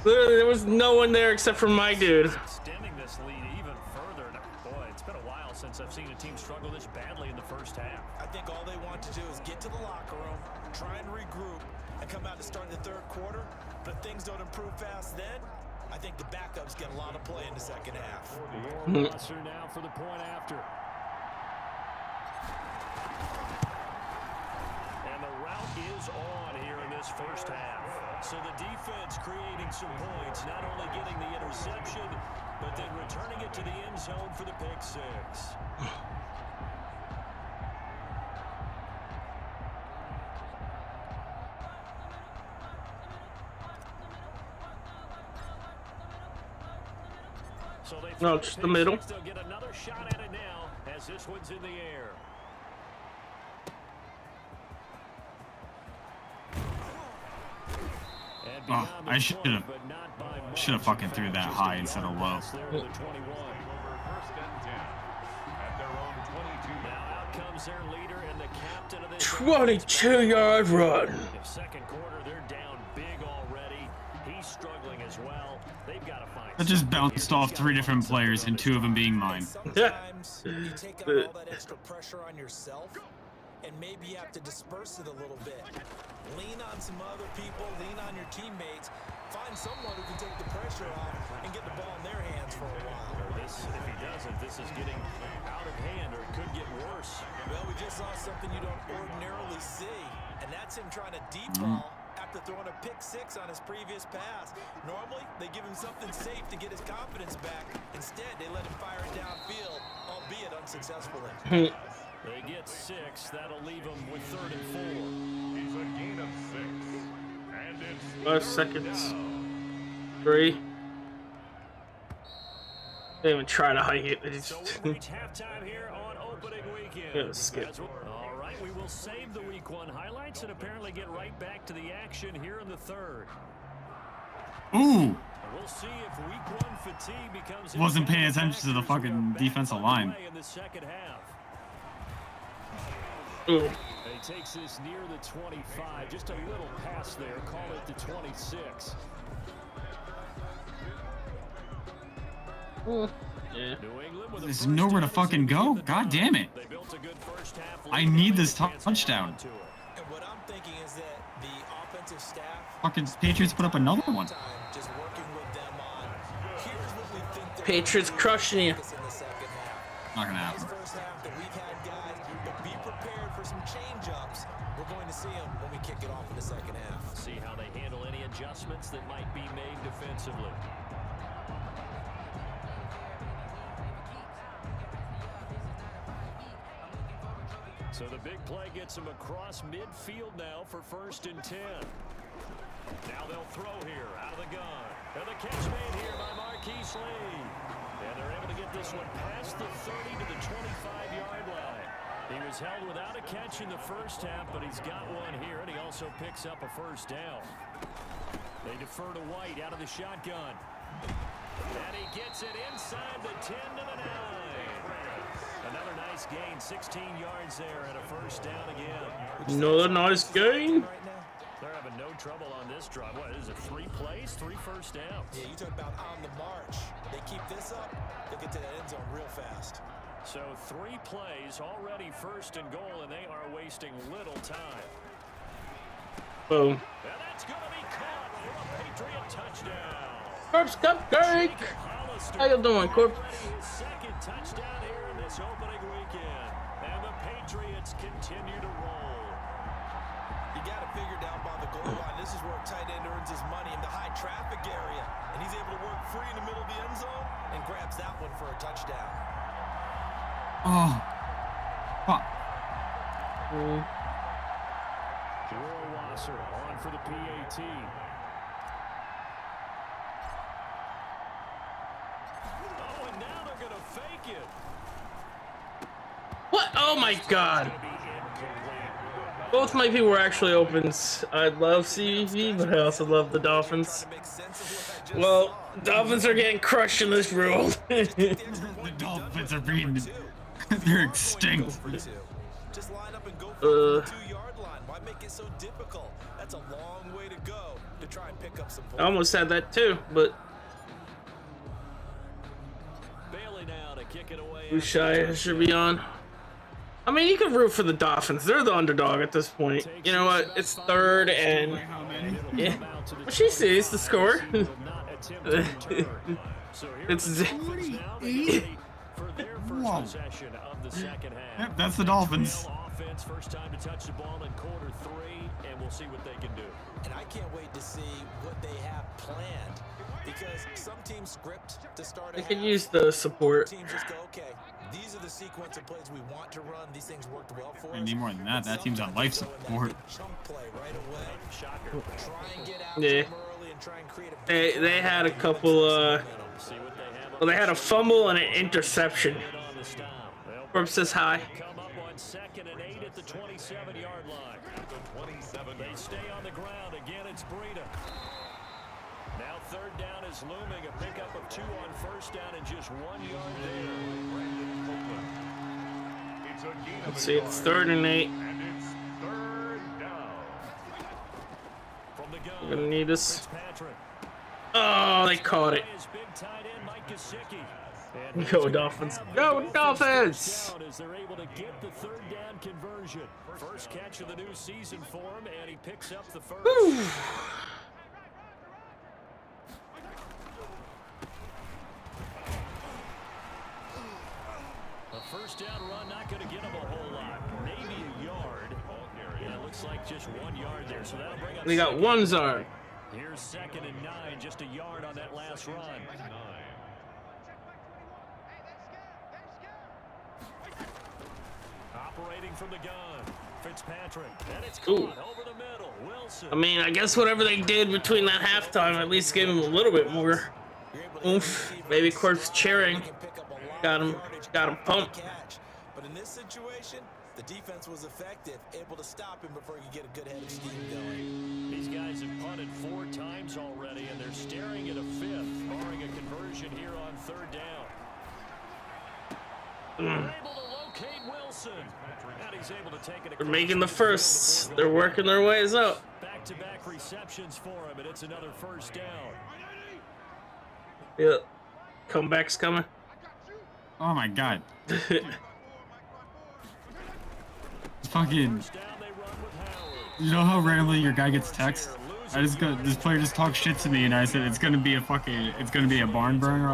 Literally, there was no one there except for my dude. Extending this lead even further. Boy, it's been a while since I've seen a team struggle this badly in the first half. I think all they want to do is get to the locker room, try and regroup, and come out to start the 3rd quarter. But if things don't improve fast then, I think the backups get a lot of play in the 2nd half. Rohrwasser now for the point after. And the route is on here in this first half. So the defense creating some points, not only getting the interception, but then returning it to the end zone for the pick 6. So they No, just the middle. They'll get another shot at it now as this one's in the air. Oh, I should have fucking threw that high instead of low. First and 10 at their own 22. Now out comes their leader and the captain of this 22-yard run. If 2nd quarter they're down big already. He's struggling as well. They've got to find. I just bounced off 3 different players and 2 of them being mine. Sometimes you take on all that extra pressure on yourself, and maybe you have to disperse it a little bit. Lean on some other people, lean on your teammates, find someone who can take the pressure off and get the ball in their hands for a while. This, if he doesn't, this is getting out of hand, or it could get worse. Well, we just saw something you don't ordinarily see, and that's him trying to deep ball after throwing a pick 6 on his previous pass. Normally, they give him something safe to get his confidence back. Instead, they let him fire it downfield, albeit unsuccessfully. They get 6. That'll leave them with 3rd and 4. He's a gain of 6. And it's 5 seconds. 3. They didn't even try to hike it. They just So we reach halftime here on opening weekend. Yeah, skip. All right, we will save the week 1 highlights and apparently get right back to the action here in the 3rd. Ooh, We'll see if week 1 fatigue becomes Wasn't paying attention to the fucking defensive line. in the second half. Ooh. He takes this near the 25, just a little pass there, call it the 26. Yeah. New England with a There's first nowhere to down fucking as they go. get the God nod. damn it. They built a good first half I lead. need this Chance to hang touchdown. on to it. And what I'm thinking is that the offensive staff Fucking Patriots put up another one. just working with them on here's what we think they're Patriots gonna do crushing you. in the second half. Not gonna Nice happen. first half that we've had, guys, but be prepared for some change-ups. We're going to see them when we kick it off in the second half. See how they handle any adjustments that might be made defensively. So the big play gets him across midfield now for 1st and 10. Now they'll throw here out of the gun. And the catch made here by Marquise Lee. And they're able to get this one past the 30 to the 25-yard line. He was held without a catch in the first half, but he's got one here, and he also picks up a first down. They defer to White out of the shotgun. And he gets it inside the 10 to the 9. Another nice gain, 16 yards there, and a first down again. Another nice gain. They're having no trouble on this drive. What is it, 3 plays, 3 first downs? Yeah, you talk about on the march. They keep this up, they'll get to that end zone real fast. So 3 plays, already 1st and goal, and they are wasting little time. Boom. And that's going to be caught for a Patriot touchdown. Corpse Cupcake. How you doing, Corpse? His 2nd touchdown here in this opening weekend. And the Patriots continue to roll. You got to figure down by the goal line. This is where a tight end earns his money in the high traffic area. And he's able to work free in the middle of the end zone and grabs that one for a touchdown. Oh. Fuck. Jerome Wasser on for the PAT. Oh, and now they're going to fake it. What? Oh my God. Gonna be incomplete. Both my people were actually opens. I love CVV, but I also love the Dolphins. Make sense of what I just Well, saw. Dolphins are getting crushed in this world. The Dolphins are being... They're extinct. Just line up and go for the 2-yard line. Why make it so difficult? That's a long way to go to try and pick up some points. I almost had that too, but Bailey now to kick it away. Ushai should be on. I mean, you can root for the Dolphins. They're the underdog at this point. You know what? It's 3rd and... Yeah. What she sees the score. It's... Whoa. Possession of the second half. Yep, that's the Dolphins. Offense, first time to touch the ball in quarter 3, and we'll see what they can do. And I can't wait to see what they have planned, because some teams script to start a They could half. use the support. Teams just go, okay, these are the sequence of plays we want to run. These things worked well for us. I need more than that. That team's on life support. Chunk play right away. Shocker. Try and get out Yeah. to them early and try and create a They had a couple, See what they have. well, they had a fumble and an interception. On the stop. They'll Corpse says hi. come up on 2nd and 8 at the 27-yard line. They stay on the ground. Again, it's Breida. Now 3rd down is looming. A pickup of 2 on 1st down and just 1 yard there. Let's see, it's 3rd and 8. And it's 3rd down. From the gun, We're gonna need this. Fitzpatrick. Oh, they caught it. His big tight end, Mike Gesicki. And Go he's Dolphins. gonna Go have the Dolphins! down as they're able to get the 3rd down conversion. First catch of the new season for him, and he picks up the first. A first down run, not going to get him a whole lot. Maybe a yard. Yeah, it looks like just 1 yard there, so that'll bring up They got second. 1 zard. Here's 2nd and 9, just a yard on that last run. Operating from the gun, Fitzpatrick, and it's caught Ooh. over the middle. Wilson. I mean, I guess whatever they did between that halftime at least gave him a little bit more oomph. Maybe Corpse cheering got him pumped. But in this situation, The defense was effective, able to stop him before he could get a good head of steam going. These guys have punted 4 times already, and they're staring at a 5th, barring a conversion here on 3rd down. They're able to locate Wilson. And he's able to take it. They're making the firsts. They're working their ways up. Back-to-back receptions for him, and it's another 1st down. Yeah. Comeback's coming. Oh my god. Fucking. You know how randomly your guy gets text? This player just talked shit to me, and I said it's gonna be a barn burner.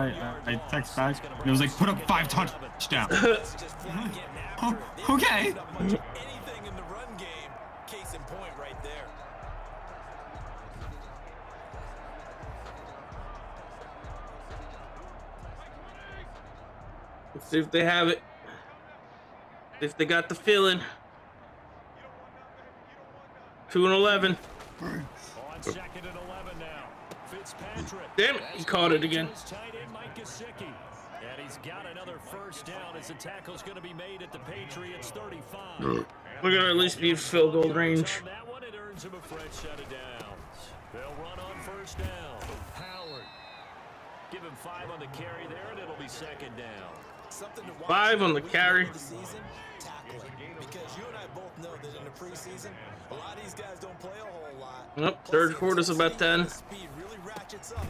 I text back, and it was like, put up 5 touchdowns. Oh, okay. Anything in the run game, case in point right there. Let's see if they have it. If they got the feeling. 2 and 11. On 2nd and 11 now. Fitzpatrick. Damn it, he caught it again. And he's got another 1st down as the tackle's going to be made at the Patriots 35. We're gonna at least be field goal range. On that one, it earns him a fresh set of downs. They'll run on 1st down. Howard. Give him 5 on the carry there, and it'll be 2nd down. 5 on the carry. Because you and I both know that in the preseason, a lot of these guys don't play a whole lot. Nope, 3rd quarter's about 10.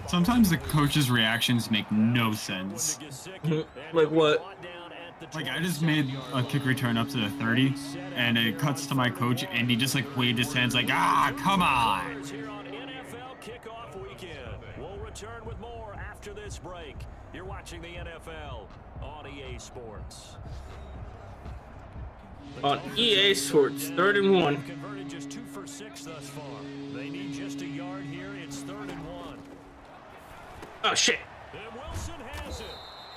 Sometimes the coach's reactions make no sense. Like what? Like, I just made a kick return up to the 30, and it cuts to my coach, and he just, like, waved his hands like, ah, come on! Here on NFL Kickoff Weekend. We'll return with more after this break. You're watching the NFL on EA Sports. On EA Sports, 3rd and 1. Converted just 2 for 6 thus far. They need just a yard here. It's 3rd and 1. Oh shit. And Wilson has it.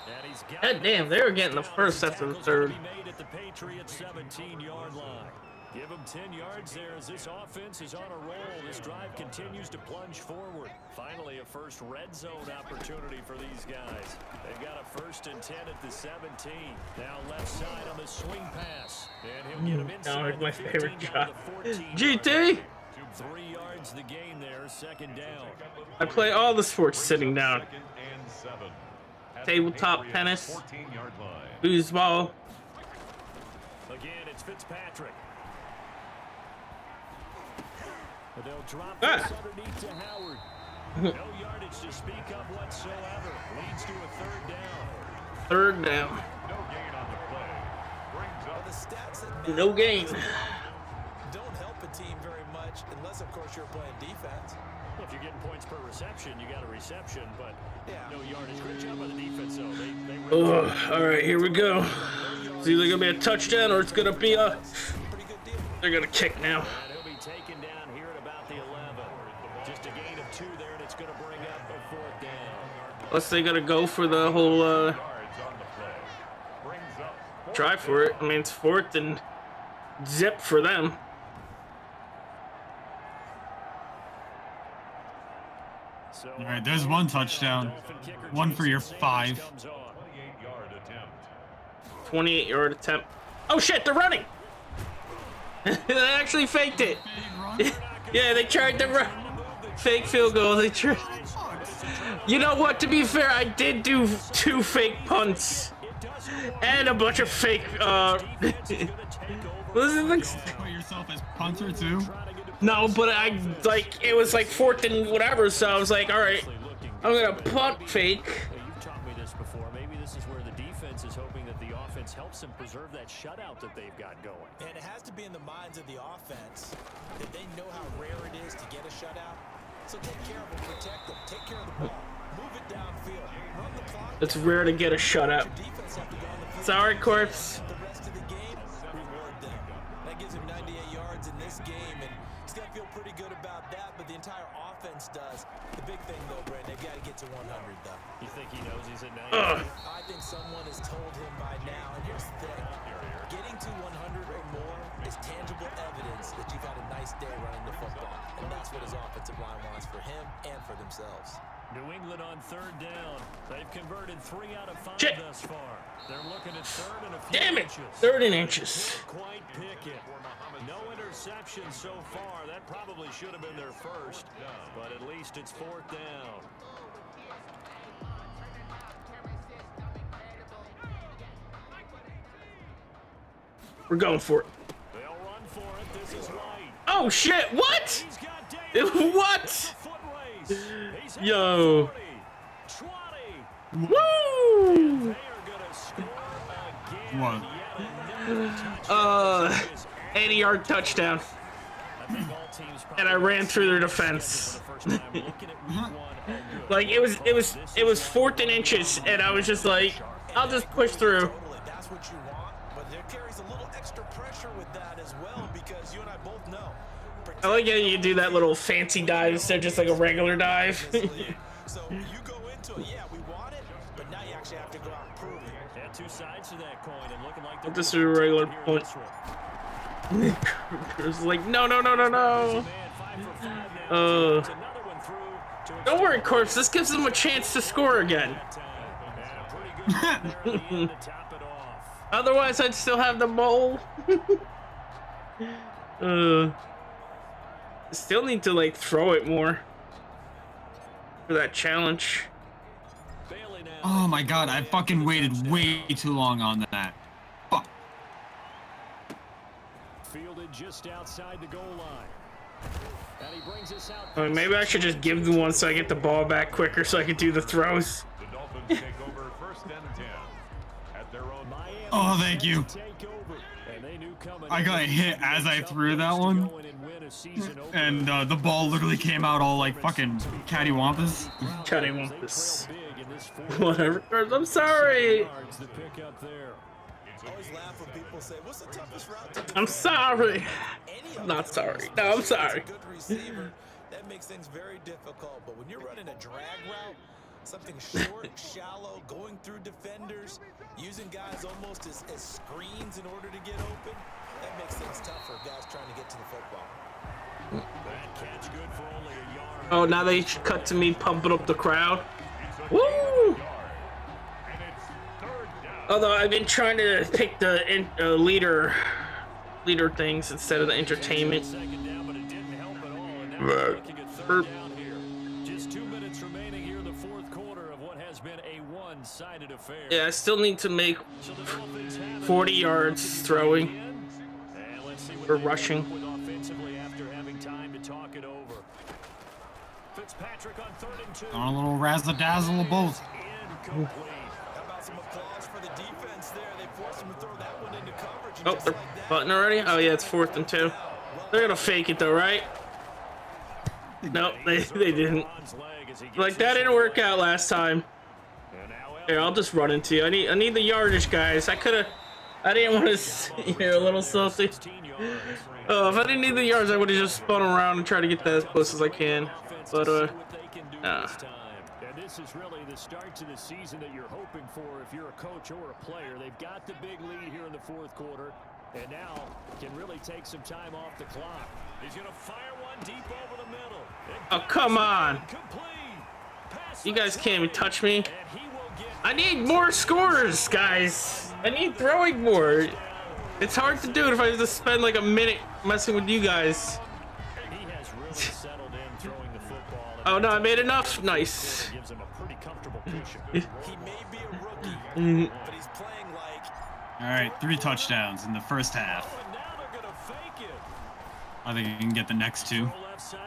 And he's got God damn, they were getting the first after the 3rd. made at the Patriots 17-yard line. Give them 10 yards there as this offense is on a roll. This drive continues to plunge forward. Finally, a first red zone opportunity for these guys. They've got a 1st and 10 at the 17. Now left side on the swing pass. And he'll get him inside Like my the 15 favorite down job. to the 14. GT! 3 yards the gain there, 2nd down. I play all the sports sitting down. Tabletop tennis, foosball. Again, it's Fitzpatrick. But they'll drop Ah. this underneath to Howard. No yardage to speak of whatsoever. Leads to a 3rd down. 3rd down. No gain on the play. Brings up The stats that No gain. don't help a team very much unless, of course, you're playing defense. Well, if you're getting points per reception, you got a reception, but Yeah. no yardage. Great job by the defense, though. They Oh, all right, here we go. It's either gonna be a touchdown or it's gonna be a. Pretty good deal. They're gonna kick now. And he'll be taken down here at about the 11. Just a gain of 2 there, and it's going to bring up a 4th down. Unless they gotta go for the whole yards on the play. Brings up try for it. I mean, it's 4th and zip for them. So, All right, there's 1 touchdown. Dolphin kicker 1 for your Jason 5. Sanders comes on. 28-yard attempt. 28-yard attempt. Oh shit, they're running! They actually faked it. Yeah, they tried to run. Fake field goal. They tried. You know what? To be fair, I did do 2 fake punts and a bunch of fake. Listen, Put yourself as punter too. no, but I like it was like 4th and whatever, so I was like, all right, I'm gonna punt fake. You've taught me this before. Maybe this is where the defense is hoping that the offense helps them preserve that shutout that they've got going. And it has to be in the minds of the offense that they know how rare it is to get a shutout. So take care of them, protect them, take care of the ball, move it downfield, run the clock. It's rare to get a shutout. Your defense have to go on the field. Sorry, corpse. The rest of the game, reward them. That gives him 98 yards in this game, and he's got to feel pretty good about that, but the entire offense does. The big thing, though, Brandon, they've got to get to 100, though. You think he knows he's at 90? I think someone has told him by now, and here's the thing. Getting to 100 or more is tangible evidence that you've had a nice day running the football, and that's what his offensive line wants for him and for themselves. New England on 3rd down. They've converted 3 out of 5 Shit. thus far. They're looking at third and a few Damn it! inches. 30 inches. Can't quite pick it. No interception so far. That probably should have been their first, but at least it's fourth down. We're going for it. They'll run for it. This is White. Oh shit! What? He's got Davis. What? Foot race. He's at Yo. 40, 20. Woo! They are going to score again. What? Yet another touchdown. 80-yard touchdown. And I ran through their defense. Like it was fourth and inches, and I was just like, I'll just push through. Totally, that's what you want, but there carries a little extra pressure with that as well, because you and I both know. I like how you do that little fancy dive instead of just like a regular dive. So you go into it, yeah, we want it, but now you actually have to go out and prove it. Had two sides to that coin, and looking like This is a regular point. It's like, no. Don't worry, Corpse. This gives them a chance to score again. Otherwise, I'd still have the ball. Still need to like throw it more for that challenge. Oh my god, I fucking waited way too long on that. Fuck. Fielded just outside the goal line. And he brings us out. Maybe I should just give them one so I get the ball back quicker so I can do the throws. The Dolphins take over first and 10 at their own. Oh, thank you. I got hit as I threw that one. And the ball literally came out all like fucking cattywampus. Cattywampus. Whatever. I'm sorry. Always laugh when people say, what's the toughest route to I'm sorry. I'm not sorry. No, I'm sorry. Good receiver, that makes things very difficult. But when you're running a drag route, something short, shallow, going through defenders, using guys almost as screens in order to get open, that makes things tough for guys trying to get to the football. That catch good for only a yard. Oh, now they cut to me pumping up the crowd. Woo! Although I've been trying to pick the leader things instead of the entertainment. Second down, but it didn't help at all. And now they're looking at third down here. Just 2 minutes remaining here in the fourth quarter of what has been a one-sided affair. Yeah, I still need to make 40 yards throwing or rushing. With offensively after having time to talk it over. Fitzpatrick on 3rd and 2. On a little razzle-dazzle of both. Incomplete. How about some applause for the defense there? They forced him to throw that one into coverage. Oh, they're button already? Oh yeah, it's 4th and 2. They're gonna fake it though, right? Nope, they didn't. Like that didn't work out last time. Here, I'll just run into you. I need the yardage, guys. I didn't want to see you a little salty. Oh, if I didn't need the yards, I would have just spun around and tried to get that as close as I can. But nah. And this is really the start to the season that you're hoping for if you're a coach or a player. They've got the big lead here in the fourth quarter, and now can really take some time off the clock. He's going to fire one deep over the middle. Oh, come on. You guys can't even touch me. I need more scores, guys. I need throwing more. It's hard to do it if I just spend like a minute messing with you guys. He has really settled in throwing the football. Oh no, I made enough. Nice. Gives him a pretty comfortable position. He may be a rookie, but he's playing like... All right, 3 touchdowns in the first half. And now they're going to fake it. I think you can get the next 2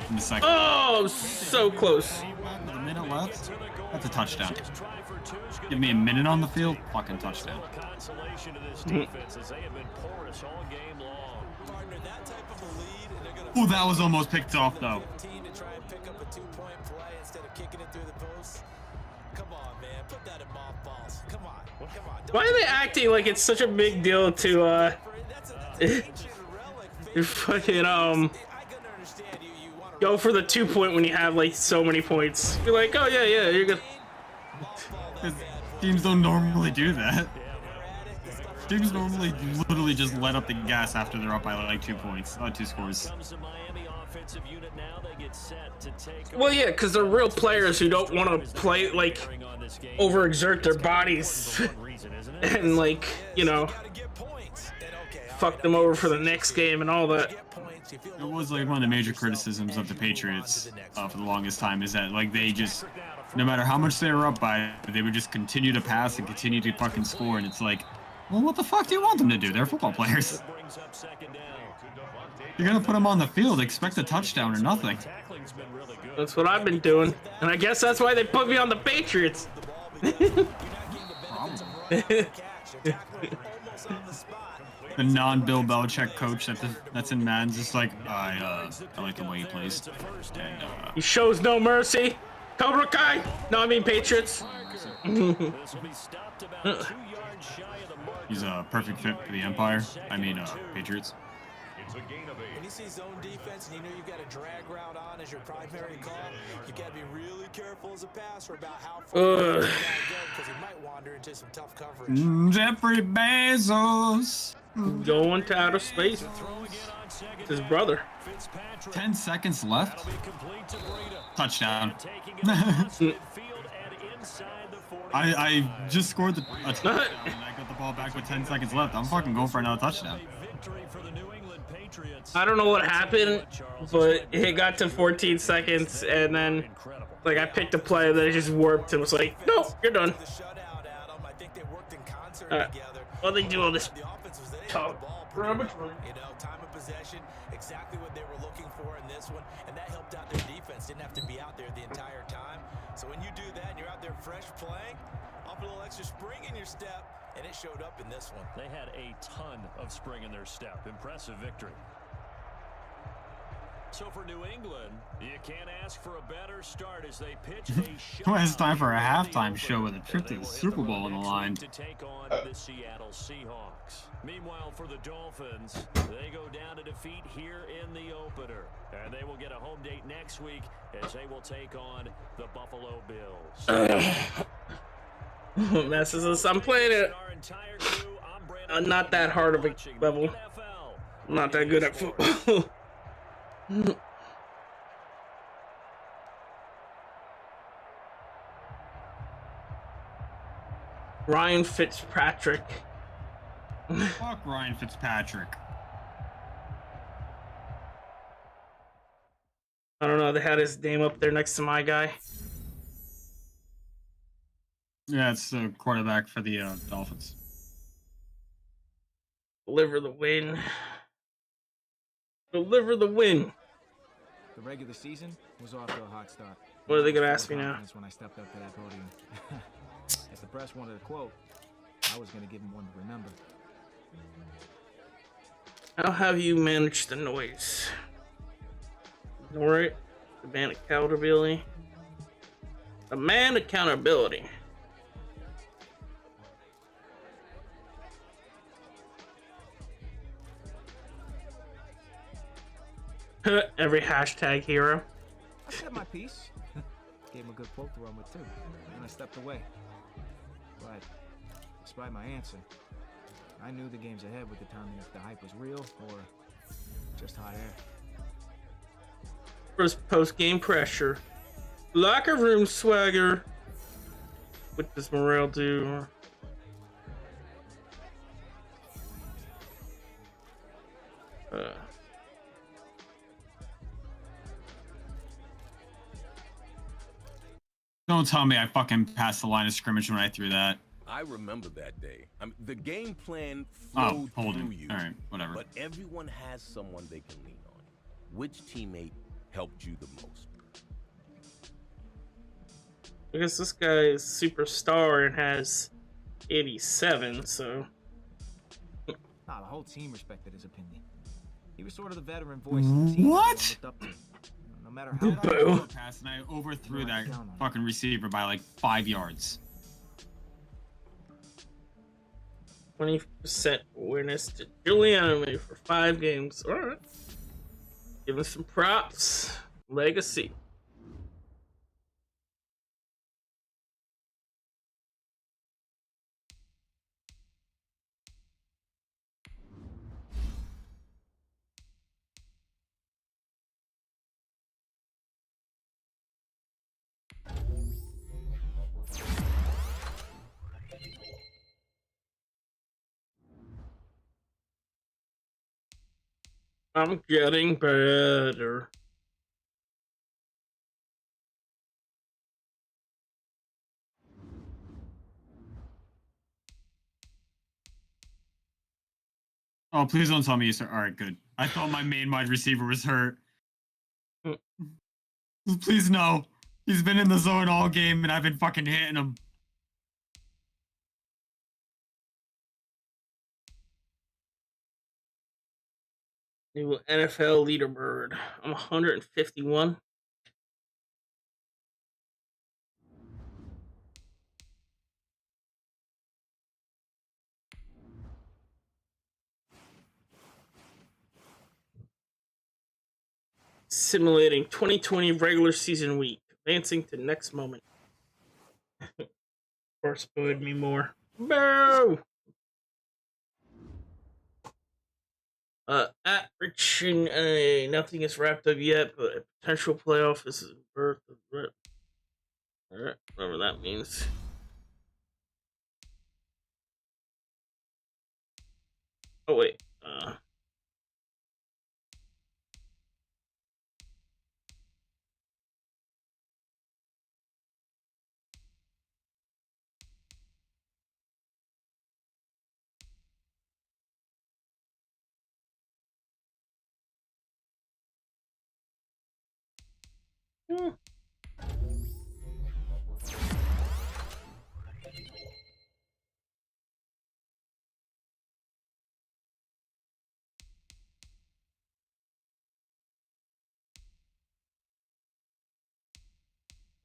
in the second. Oh, so close. With a minute left, that's a touchdown. Give me a minute on the field, fucking touchdown. Consolation to this defense as they have been porous all game long. Partner, that type of a lead, and they're going to... Ooh, that was almost picked off though. 15 to try and pick up a 2-point play instead of kicking it through the post. Come on, man. Put that in mothballs. Come on. Come on. Why are they acting like it's such a big deal to That's an ancient relic. fucking I can understand you want to go for the 2-point when you have like so many points? You're like, oh yeah, you're good. Teams don't normally do that. Teams normally literally just let up the gas after they're up by like 2 points, 2 scores. Comes the Miami offensive unit now. They get set to take Well, yeah, because they're real players who don't want to play, like, overexert their bodies and, like, you know, fuck them over for the next game and all that. It was like one of the major criticisms of the Patriots for the longest time is that like they just, no matter how much they were up by, they would just continue to pass and continue to fucking score. And it's like, well, what the fuck do you want them to do? They're football players. You're gonna put them on the field, expect a touchdown or nothing. That's what I've been doing, and I guess that's why they put me on the Patriots. The non-Bill Belichick coach that's in Madden's just like, I like the way he plays. And, he shows no mercy. Cobra Kai. No, I mean Patriots. He's a perfect fit for the Empire. I mean, Patriots. When you see zone defense and you know you've got a drag route on as your primary call, you got to be really careful as a passer about how far you go because he might wander into some tough coverage. Jeffrey Bezos. Going to outer space. It's his brother. 10 seconds left. Touchdown. I just scored a touchdown and I got the ball back with 10 seconds left. I'm fucking going for another touchdown. I don't know what happened, but it got to 14 seconds and then like I picked a play that just warped and was like, no, you're done. Well, they do all this talk. You know, time of possession, exactly what they were looking for in this one, and that helped out their defense. Didn't have to be out there the entire time. So when you do that and you're out there fresh playing, I'll put a little extra spring in your step, and it showed up in this one. They had a ton of spring in their step. Impressive victory. So for New England, you can't ask for a better start as they pitch a Well, it's time for a halftime show with a trip to the Super Bowl on the line. To take on the Seattle Seahawks. Meanwhile, for the Dolphins, they go down to defeat here in the opener. And they will get a home date next week as they will take on the Buffalo Bills. Messes us. I'm playing it. Not that hard of a level. I'm not that good at football. Ryan Fitzpatrick. Fuck Ryan Fitzpatrick. I don't know, they had his name up there next to my guy. Yeah, it's the quarterback for the Dolphins. Deliver the win. Deliver the win. The regular season was off to a hot start. What are they gonna ask me now? When I stepped up to that podium. If the press wanted a quote, I was gonna give them one to remember. How have you managed the noise? Ignore it. Demand accountability. Demand accountability. Every hashtag hero. I said my piece. Gave him a good quote to run with too. And I stepped away. But despite my answer, I knew the games ahead would determine if the hype was real or just hot air. First post-game pressure. Locker room swagger. What does Morale do? Don't tell me I fucking passed the line of scrimmage when I threw that. I remember that day. I mean, the game plan Oh, flowed holding. through you. All right, whatever. But everyone has someone they can lean on. Which teammate helped you the most? I guess this guy is superstar and has 87, so. Nah, the whole team respected his opinion. He was sort of the veteran voice of the team. What? Looked up to. No matter how Boo. Pass and I overthrew that fucking receiver by like 5 yards. 20% awareness to Giuliani for 5 games. Alright. Give him some props. Legacy. I'm getting better. Oh, please don't tell me you start. All right, good. I thought my main wide receiver was hurt. Please no. He's been in the zone all game, and I've been fucking hitting him. New NFL leaderboard. I'm 151. Simulating 2020 regular season week. Advancing to next moment. Of course, booed me more. Boo! At reaching nothing is wrapped up yet, but a potential playoff is in birth. Alright, whatever that means. Oh wait. Hmm.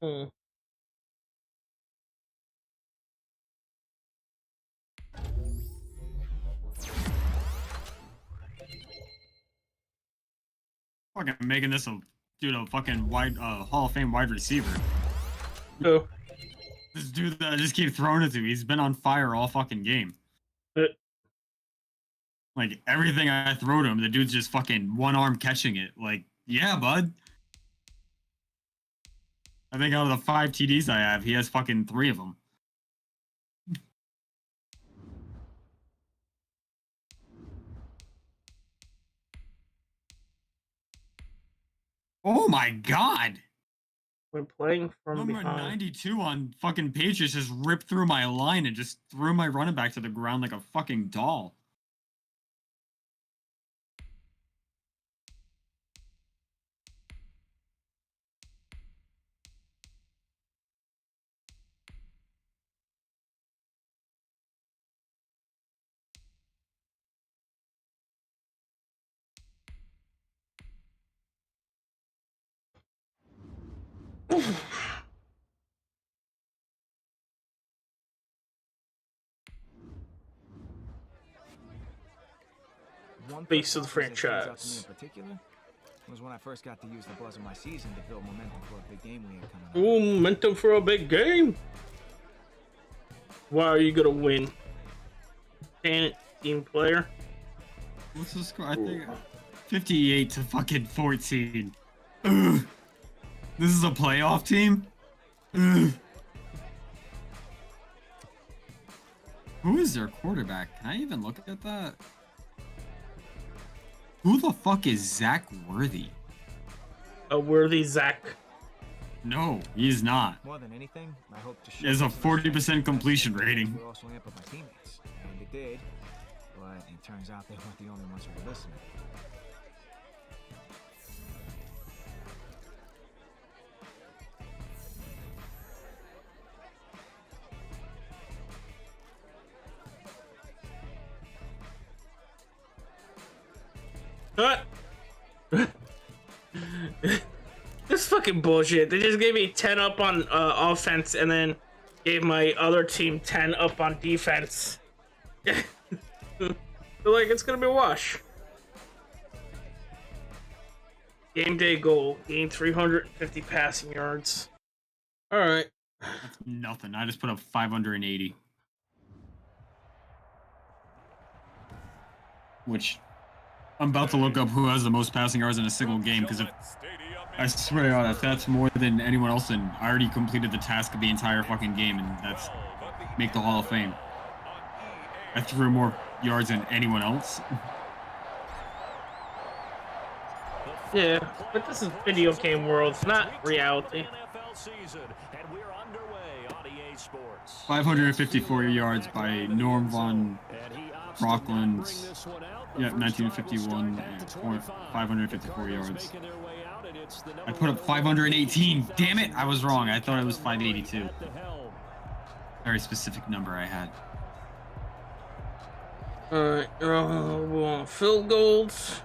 Hmm. Fucking making this a fucking wide Hall of Fame wide receiver. Oh. This dude that I just keep throwing it to, he's been on fire all fucking game. Like everything I throw to him, the dude's just fucking one arm catching it. Like, yeah, bud. I think out of the 5 TDs I have, he has fucking 3 of them. Oh my god! When playing from Number behind. 92 on fucking Patriots just ripped through my line and just threw my running back to the ground like a fucking doll. One Face of the thing that stands out to me franchise. in particular was when I first got to use the buzz of my season to build momentum for a big game we had coming up. Ooh, momentum for a big game. Why are you gonna win? Team player. What's the score? I think 58 to fucking 14. Ugh. This is a playoff team? Ugh. Who is their quarterback? Can I even look at that? Who the fuck is Zach Worthy? A worthy Zach. No, he's not. More than anything, I hope to show He has a 40% completion rating. will also amp up my teammates, and it did. But it turns out they weren't the only ones who were listening. What? This fucking bullshit. They just gave me 10 up on offense and then gave my other team 10 up on defense. They're like, it's gonna be a wash. Game day goal. Gain 350 passing yards. Alright. That's nothing. I just put up 580. Which I'm about to look up who has the most passing yards in a single game, because if I swear to God, if that's more than anyone else, then I already completed the task of the entire fucking game, and that's make the Hall of Fame. I threw more yards than anyone else. Yeah, but this is video game world, it's not reality. 554 yards by Norm von Rockland. Yeah, 1951. 554 yards. I put up 518. Damn it, I was wrong. I thought it was 582. Very specific number I had. Alright, we want field goals.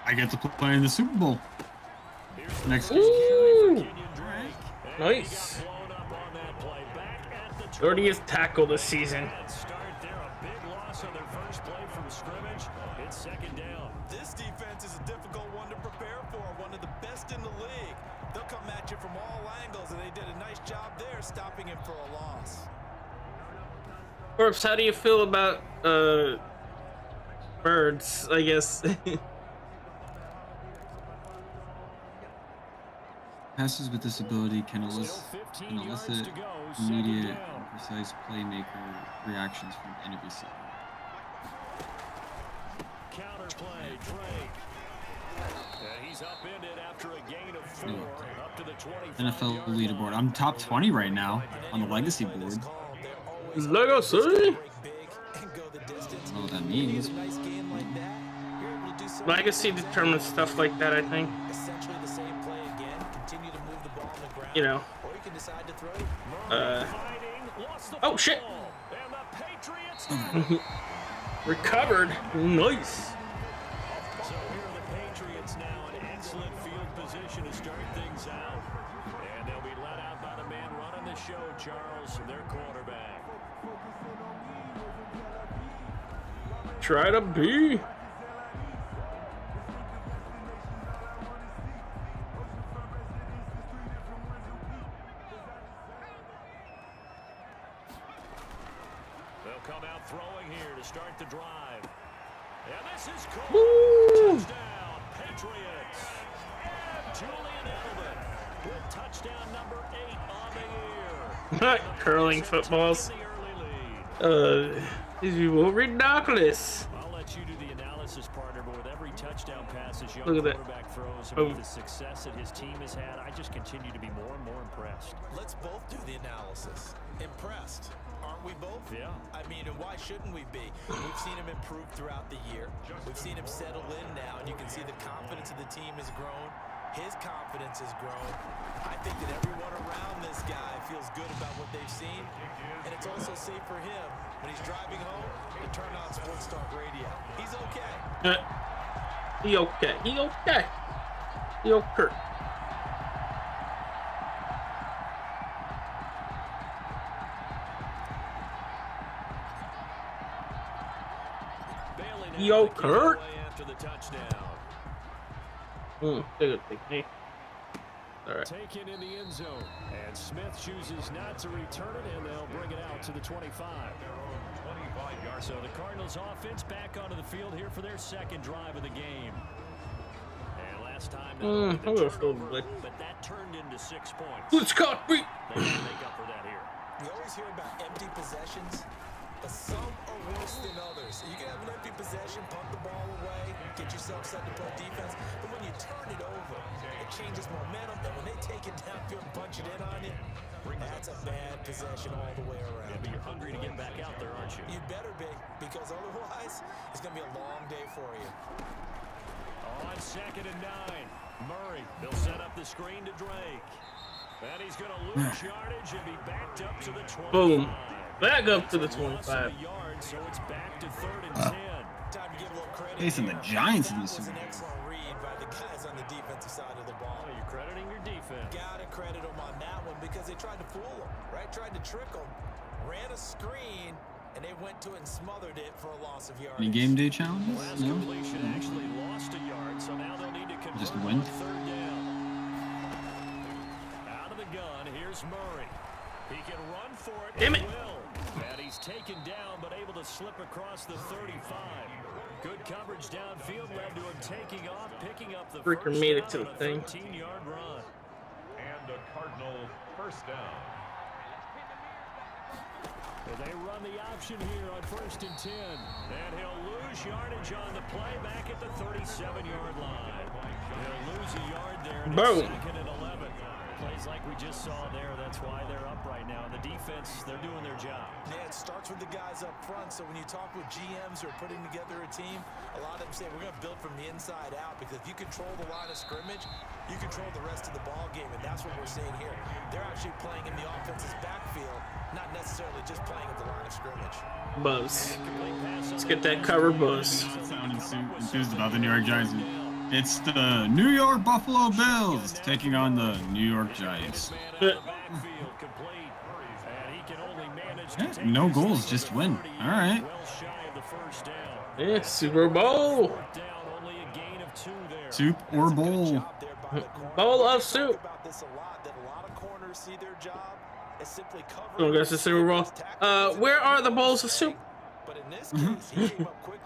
I get to play in the Super Bowl. Next. Ooh! Nice. 30th tackle this season. This defense is a difficult one to prepare for, one of the best in the league. They'll come at you from all angles, and they did a nice job there stopping him for a loss. Corpse, how do you feel about birds, I guess? Passes with disability can elicit immediate and precise playmaker reactions from any receiver. Counterplay, Drake. He's upended after a gain of 4, up to the 25. NFL leaderboard. I'm top 20 right now on the legacy board. Legacy? I don't know what that means. Legacy determines stuff like that, I think. You know. Oh shit! Recovered. Nice. So here are the Patriots now in excellent field position to start things out. And they'll be let out by the man running the show, Charles, their quarterback. Try to be. Come out throwing here to start the drive. And this is called touchdown, Patriots. Julian Edelman with touchdown number 8 on the year. Curling footballs. These people ridiculous. I'll let you do the analysis, partner, but with every touchdown pass this young Look at quarterback throws and with the success that his team has had, I just continue to be more and more impressed. Let's both do the analysis. Impressed. Aren't we both? Yeah. I mean, and why shouldn't we be? We've seen him improve throughout the year. We've seen him settle in now, and you can see the confidence of the team has grown. His confidence has grown. I think that everyone around this guy feels good about what they've seen, and it's also safe for him when he's driving home to turn on Sports Talk Radio. He's okay. He okay. He okay. He okay. Yo, Kurt. Good technique. All right. Taken in the end zone, and Smith chooses not to return it, and they'll bring it out to the 25. So the Cardinals offense back onto the field here for their second drive of the game. And last time, the turnover, but that turned into 6 points. Let's cut me. They can make up for that here. We always hear about empty possessions, but some are worse than others. You can have an empty possession, punt the ball away, get yourself set to play defense, but when you turn it over, it changes momentum, and when they take it downfield and punch it in on you, that's a bad possession all the way around. Yeah, but you're hungry to get back out there, aren't you? You better be, because otherwise, it's going to be a long day for you. On 2nd and 9, Murray, they'll set up the screen to Drake. And he's going to lose yardage and be backed up to the 25. Boom. Back up to the 25. So it's back to 3rd and 10. Time to give a little credit. Facing the Giants in the Super Bowl. An Bowl. excellent read by the guys on the defensive side of the ball. Oh, you're crediting your defense. Gotta credit them on that one because they tried to fool them, right? Tried to trick them. Ran a screen, and they went to it and smothered it for a loss of yards. Any game day challenges? Last No. completion actually lost a yard, so now they'll need to convert Just on win. 3rd down. Out of the gun, here's Murray. He can run for it. Damn it. Will. And he he's taken down, but able to slip across the 35. Good coverage downfield led to him taking off, picking up the Freaking made it to the thing. 13-yard run. And a Cardinal first down. And they run the option here on 1st and 10. And he'll lose yardage on the play back at the 37-yard line. He'll lose a yard there. And Boom. 2nd and 11. Plays like we just saw there. That's why they're up right now. The defense, they're doing their job. Yeah, it starts with the guys up front. So when you talk with GMs who are putting together a team, a lot of them say we're going to build from the inside out, because if you control the line of scrimmage, you control the rest of the ball game, and that's what we're seeing here. They're actually playing in the offense's backfield, not necessarily just playing at the line of scrimmage. Buzz. Let's get that cover, Buzz. Sounding enthused about the New York Giants. It's the New York Buffalo Bills taking on the New York Giants. Yeah, no goals, just win. All right. Yeah, Super Bowl. Soup or bowl. Bowl of soup. Oh, that's the Super Bowl. Where are the bowls of soup?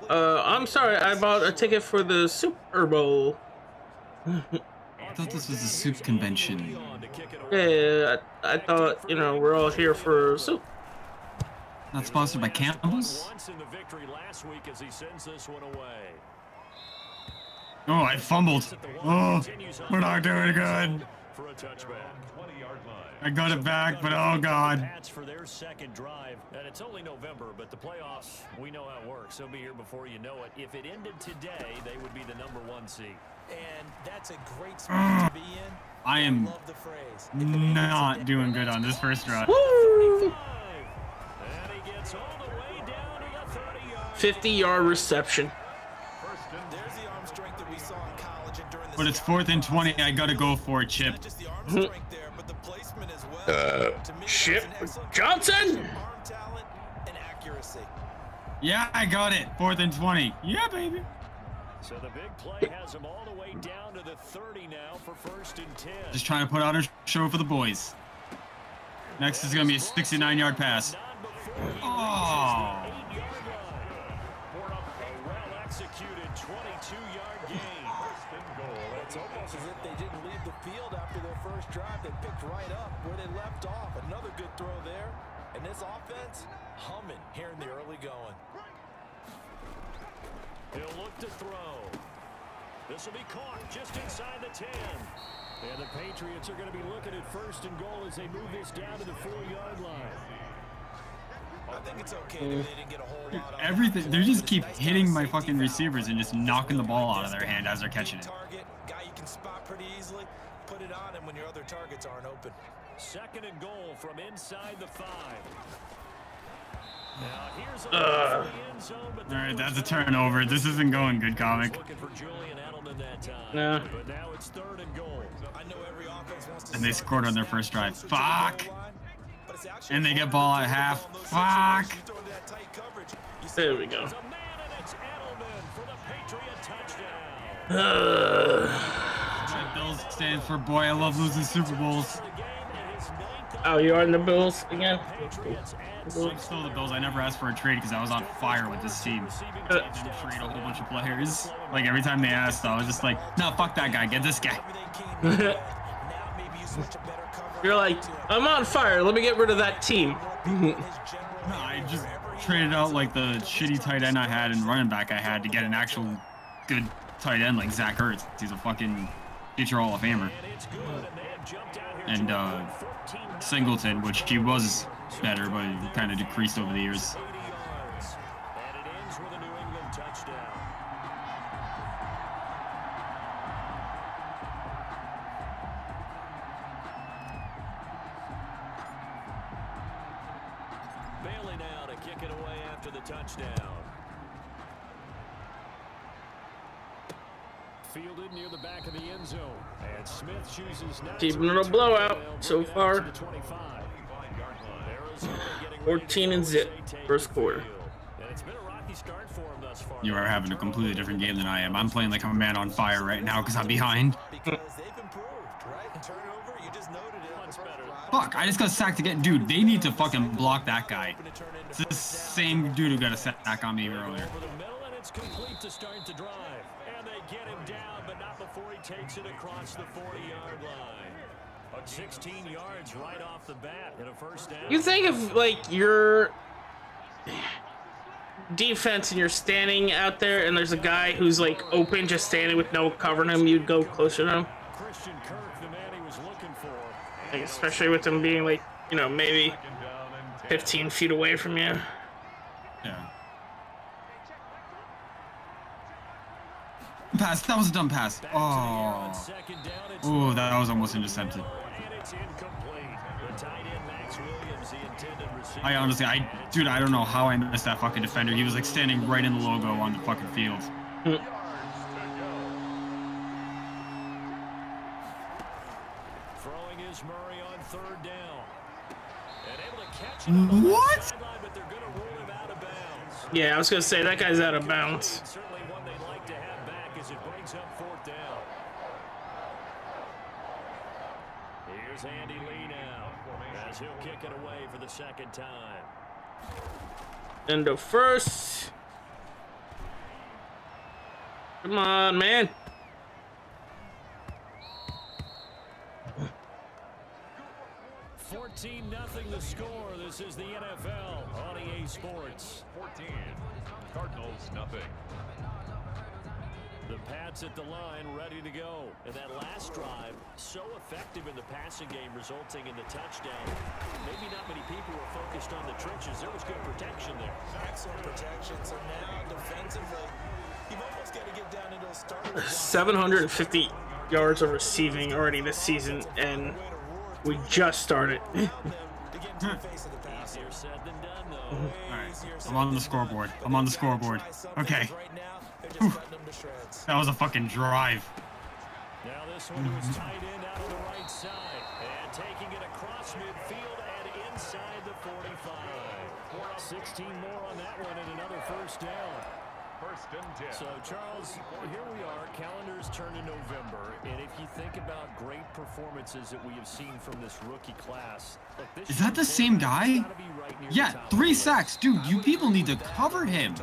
I'm sorry, I bought a ticket for the Super Bowl. I thought this was a soup convention. Yeah, I thought, you know, we're all here for soup. Not sponsored by Campbell's? Oh, I fumbled. Oh, we're not doing good. I got it back, but oh god. For their second drive, and it's only November, but the playoffs, we know how it works. They'll be here before you know it. If it ended today, they would be the #1 seed. And that's a great spot to be in. I am not doing good on this first drive. Woo! And he gets all the way down to the 30-yard. 50-yard reception. There's the arm strength that we saw in college and during the But it's 4th and 20. I gotta go for it, Chip. not just the arm strength there, but the placement as well. To me, Chip it's an excellent Johnson. combination of arm talent and accuracy. Yeah, I got it. 4th and 20. Yeah, baby. So the big play has him all the way down to the 30 now for 1st and 10. Just trying to put on a show for the boys. Next is gonna be a 69-yard pass. Oh. Well-executed 22-yard gain. It's almost as if they didn't leave the field after their first drive. They picked right up where they left off. Another good throw there. And this offense, humming here in the early going. He'll look to throw. This will be caught just inside the 10. And the Patriots are going to be looking at 1st and goal as they move this down to the 4-yard line. I think it's okay that they didn't get a whole lot on Everything. They just keep hitting my fucking receivers and just knocking the ball out of their hand as they're catching it. Target, guy you can spot pretty easily. Put it on him when your other targets aren't open. 2nd and goal from inside the 5. Now here's a end zone, but All right, that's a turnover. This isn't going good, comic. looking for Julian Edelman that time. Yeah. But now it's 3rd and goal. I know every offense wants to And they scored on their first drive. Fuck. but it's actually And they get ball at half. Fuck. you throw into that tight coverage. You There we go. There's a man, and it's Edelman for the Patriot touchdown. Bills stands for boy. I love losing Super Bowls. The game and his 9th Oh, you are in the Bills again? Patriots and I'm still the Bills. I never asked for a trade because I was on fire with this team. I didn't trade a whole bunch of players. Like every time they asked, I was just like, no, fuck that guy. Get this guy. You're like, I'm on fire. Let me get rid of that team. No, I just traded out like the shitty tight end I had and running back I had to get an actual good tight end like Zach Ertz. He's a fucking future Hall of Famer. And Singleton, which he was better, but he kind of decreased over the years. And it ends with a New England touchdown. Bailey now to kick it away after the touchdown. Fielded near the back of the end zone. And Smith chooses not Keeping to it a return blowout it. so Bring it out far. to the 25. Arizona getting 14 and zip, first quarter. And it's been a rocky start for him thus far. You are having a completely different game than I am. I'm playing like I'm a man on fire right now because I'm behind. because they've improved, right? Turnover, you just noted it. Fuck, I just got sacked again. Dude, they need to fucking block that guy. It's the same dude who got a sack on me earlier. Over the middle, and it's complete to start the drive. And they get him down, but not before he takes it across the 40-yard line. But 16 yards right off the bat in a first down. You think if, like, your defense and you're standing out there and there's a guy who's, like, open, just standing with no covering him, you'd go closer to him? Christian Kirk, the man he was looking for. Like, especially with him being, like, you know, maybe 15 feet away from you. Yeah. Pass. That was a dumb pass. Oh. Oh, that was almost intercepted. I honestly, dude, I don't know how I missed that fucking defender. He was like standing right in the logo on the fucking field. Throwing is Murray on third down. And able to catch What? but they're going to rule him out of bounds. Yeah, I was gonna say that guy's out of bounds. Certainly one they'd like to have back as it brings up fourth down. Here's Andy Lee now, as he'll kick it away for the second time. And the first. Come on, man. Nothing the score. This is the NFL on EA Sports. 14. Cardinals, nothing. The Pats at the line, ready to go. And that last drive, so effective in the passing game, resulting in the touchdown. Maybe not many people were focused on the trenches. There was good protection there. Excellent protection. So now, defensively, you've almost got to get down into those starters. 750 yards of receiving already this season, and we just started. Easier said than done, though. Alright, I'm on the scoreboard. I'm on the scoreboard. Okay. Whew. That was a fucking drive. Now this one to his tight end out on the right side. And taking it across midfield and inside the 45. 16 more on that one and another first down. First and 10. So, Charles, here we are. Calendars turn to November. And if you think about great performances that we have seen from this rookie class. Look, this Is that the same guy? right Yeah, 3 sacks. Dude, you people need to cover him.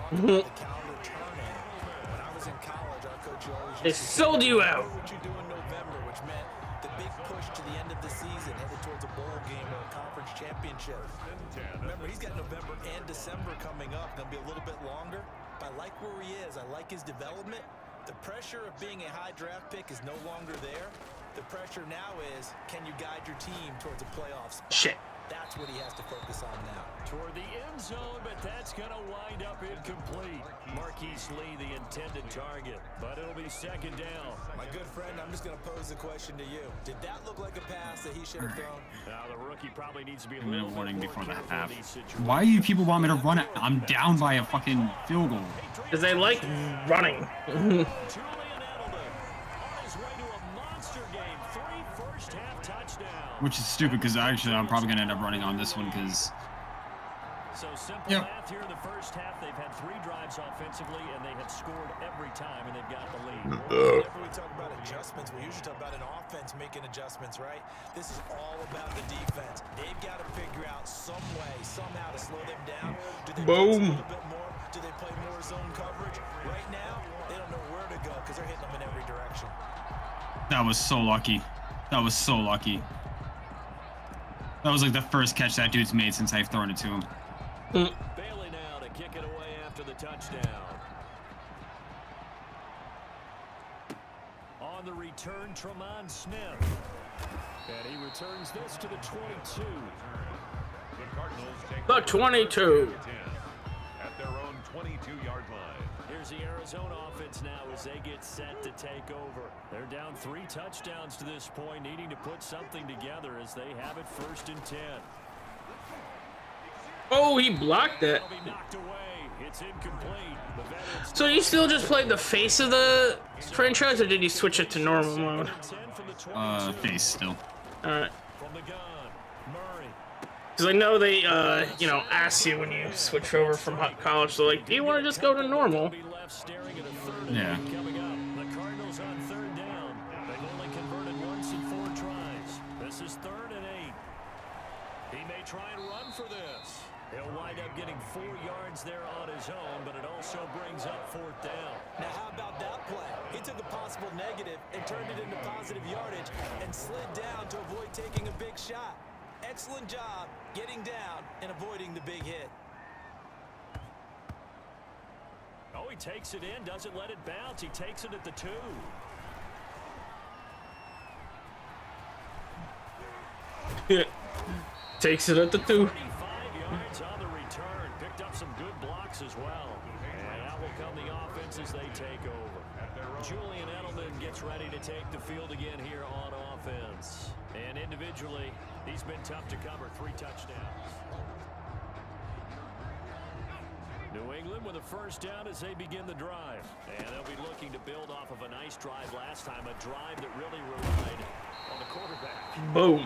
They sold you out. What you do in November, which meant the big push to the end of the season, headed towards a bowl game or a conference championship. Remember, he's got November and December coming up. Gonna be a little bit longer. I like where he is. I like his development. The pressure of being a high draft pick is no longer there. The pressure now is, can you guide your team towards a playoff spot? Shit. That's what he has to focus on now. Toward the end zone, but that's going to wind up incomplete. Marquise Lee, the intended target, but it'll be second down. My good friend, I'm just going to pose the question to you. Did that look like a pass that he should have thrown? Now, the rookie probably needs to be a A minute little warning bit more before the careful half. in these situations. Why do you people want me to run it? I'm down by a fucking field goal. Because they like running. Julian Edelman on his way to a monster game. 3 first-half touchdowns. Which is stupid because actually I'm probably going to end up running on this one because... So simple math here in the first half. They've had 3 drives offensively, and they have scored every time, and they've got the lead. Whenever we talk about adjustments, we usually talk about an offense making adjustments, right? This is all about the defense. They've got to figure out some way, somehow to slow them down. Do they blitz a little bit more? Do they play more zone coverage? Right now, they don't know where to go because they're hitting them in every direction. That was so lucky. That was so lucky. That was like the first catch that dude's made since I've thrown it to him. Bailey now to kick it away after the touchdown. On the return, Tremont Smith. And he returns this to the 22. The Cardinals take The 22. at their own 22-yard line. Here's the Arizona offense now as they get set to take over. They're down 3 touchdowns to this point, needing to put something together as they have it 1st and 10. Oh, he blocked it. It'll be knocked away. It's incomplete. The veterans So you still just played the face of the franchise, or did you switch it to normal mode? 10 from the 22. Face still. Alright. From the gun, Murray. Because I know they, you know, ask you when you switch over from college, so like, do you want to just go to normal? Be left staring at a 3rd and Yeah. 8 coming up. The Cardinals on 3rd down. They've only converted once in 4 tries. This is 3rd and 8. He may try and run for this. He'll wind up getting 4 yards there on his own, but it also brings up 4th down. Now, how about that play? He took a possible negative and turned it into positive yardage and slid down to avoid taking a big shot. Excellent job getting down and avoiding the big hit. Oh, he takes it in, doesn't let it bounce. He takes it at the 2. Takes it at the 2. 35 yards on the return. Picked up some good blocks as well. And out will come the offense as they take over. Julian Edelman gets ready to take the field again here on offense. And individually, he's been tough to cover. 3 touchdowns. New England with a 1st down as they begin the drive. And they'll be looking to build off of a nice drive last time, a drive that really relied on the quarterback. Boom.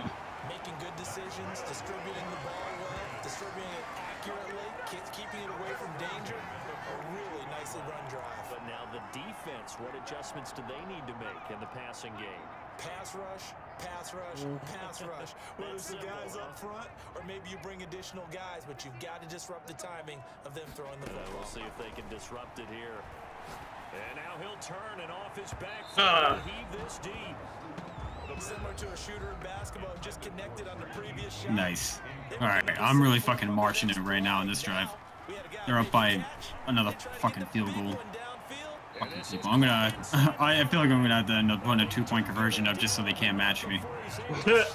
Making good decisions, distributing the ball well, distributing it accurately, keeping it away from danger. A really nicely run drive. But now the defense, what adjustments do they need to make in the passing game? Pass rush, pass rush, pass rush. Whether it's the guys up front or maybe you bring additional guys, but you've got to disrupt the timing of them throwing the football. We'll see if they can disrupt it here. And now he'll turn and off his back foot and heave this deep. Similar to a shooter in basketball, just connected on the previous shot. Nice. All right, I'm really fucking marching it right now in this drive. They're up by another fucking field goal. Fucking people. I'm gonna. I feel like I'm gonna have to end up putting a 2-point conversion up just so they can't match me. It's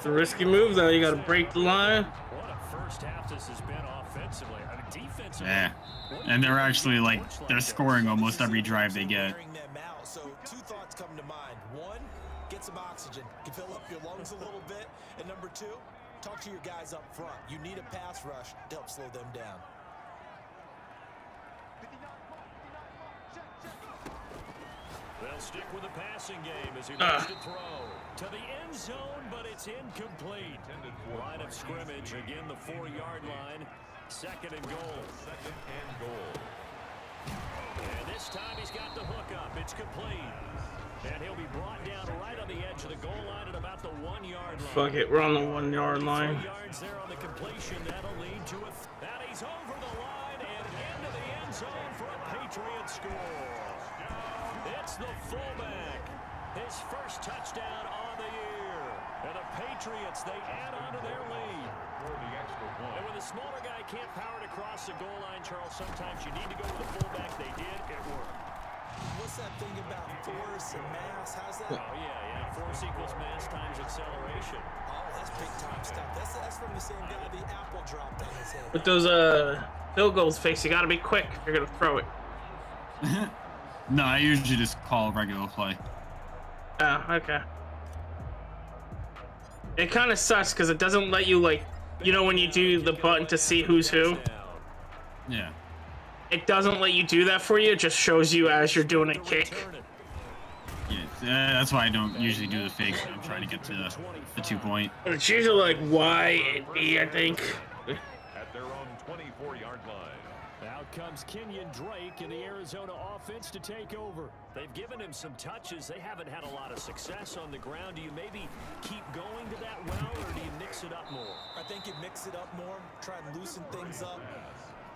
a risky move though. You gotta break the line. What a first half this has been offensively. I mean, defensively. Yeah, and they're actually like they're scoring almost every drive they get. So 2 thoughts come to mind. 1, get some oxygen, can fill up your lungs a little bit. And number 2, talk to your guys up front. You need a pass rush to help slow them down. They'll stick with the passing game as he looks to throw to the end zone, but it's incomplete. Line of scrimmage, again the 4-yard line. 2nd and goal. And this time he's got the hook up. It's complete. And he'll be brought down right on the edge of the goal line at about the 1-yard line. Fuck it, we're on the 1-yard line. 3 yards there on the completion. That'll lead to a... That he's over the line and into the end zone for a Patriot score. It's the fullback. His first touchdown on the year. And the Patriots, they add on to their lead. And when the smaller guy can't power it across the goal line, Charles, sometimes you need to go with the fullback. They did. It worked. What's that thing about force and mass? How's that? Oh, yeah. Force equals mass times acceleration. Oh, that's big-time stuff. That's from the same guy the apple dropped on his head. With those field goals face, you gotta be quick if you're gonna throw it. No, I usually just call regular play. Oh, okay. It kind of sucks because it doesn't let you, like, you know when you do the button to see who's who? Yeah. It doesn't let you do that for you. It just shows you as you're doing a kick. Yeah, that's why I don't usually do the fake. I'm trying to get to the 2-point. It's usually like Y and B, I think. At their own 24-yard line. Out comes Kenyon Drake in the Arizona offense to take over. They've given him some touches. They haven't had a lot of success on the ground. Do you maybe keep going to that well, or do you mix it up more? I think you mix it up more, try and loosen things up.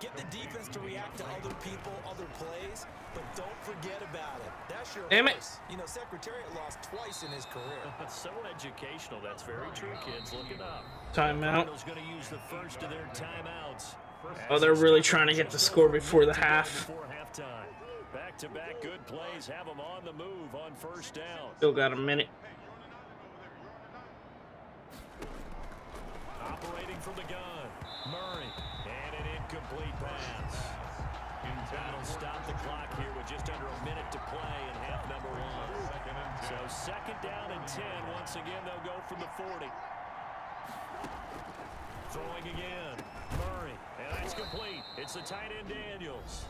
Get the defense to react to other people, other plays, but don't forget about it. That's your horse. You know, Secretariat lost twice in his career. So educational. That's very true, kids. Look it up. Timeout. Going to use the first of their timeouts. Oh, they're really trying to get the score before the half. Before halftime. Back-to-back good plays have them on the move on first down. Still got a minute. Operating from the gun. Murray. And an incomplete pass. That'll stop the clock here with just under a minute to play in half number 1. So 2nd down and 10. Once again, they'll go from the 40. Throwing again. Murray. And that's complete. It's the tight end Daniels.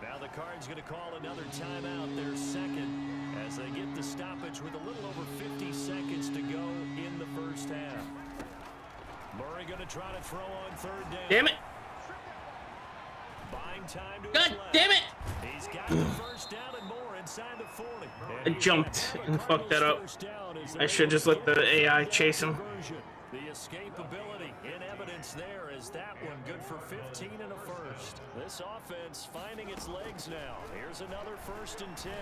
Now the Cards going to call another timeout, their 2nd, as they get the stoppage with a little over 50 seconds to go in the first half. Murray going to try to throw on 3rd down. Damn it. Buying time to God damn it. He's got the first down and more inside inside the 40. I jumped and fucked that up. I should just let the AI chase him. The escapability in evidence there is that one good for 15 and a first. This offense finding its legs now. Here's another 1st and 10.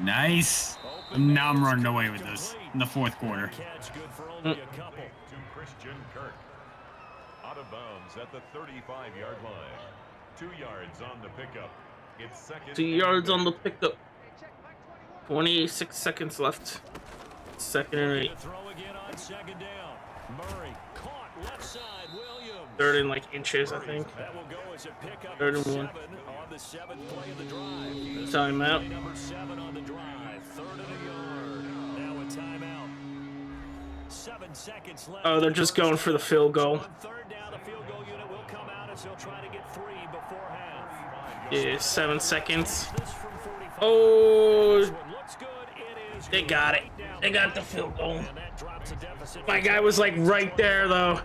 Nice. Now I'm running away with this in the fourth quarter. Catch good for only a couple. To Christian Kirk. Out of bounds at the 35-yard line. 2 yards on the pickup. It's second. 2 yards on the pickup. 26 seconds left. 2nd and 8. Throw again on 2nd down. Murray caught left side. Williams. 3rd and like inches, I think. That will go as a pickup. 3rd and 1. On the 7th play of the drive. Timeout. Number 7 on the drive. 3rd and a yard. Now a timeout. 7 seconds left. Oh, they're just going for the field goal. On 3rd down, the field goal unit will come out as they'll try to get 3 before half. Yeah, 7 seconds. Oh, they got it. They got the field goal. My guy was like right there though.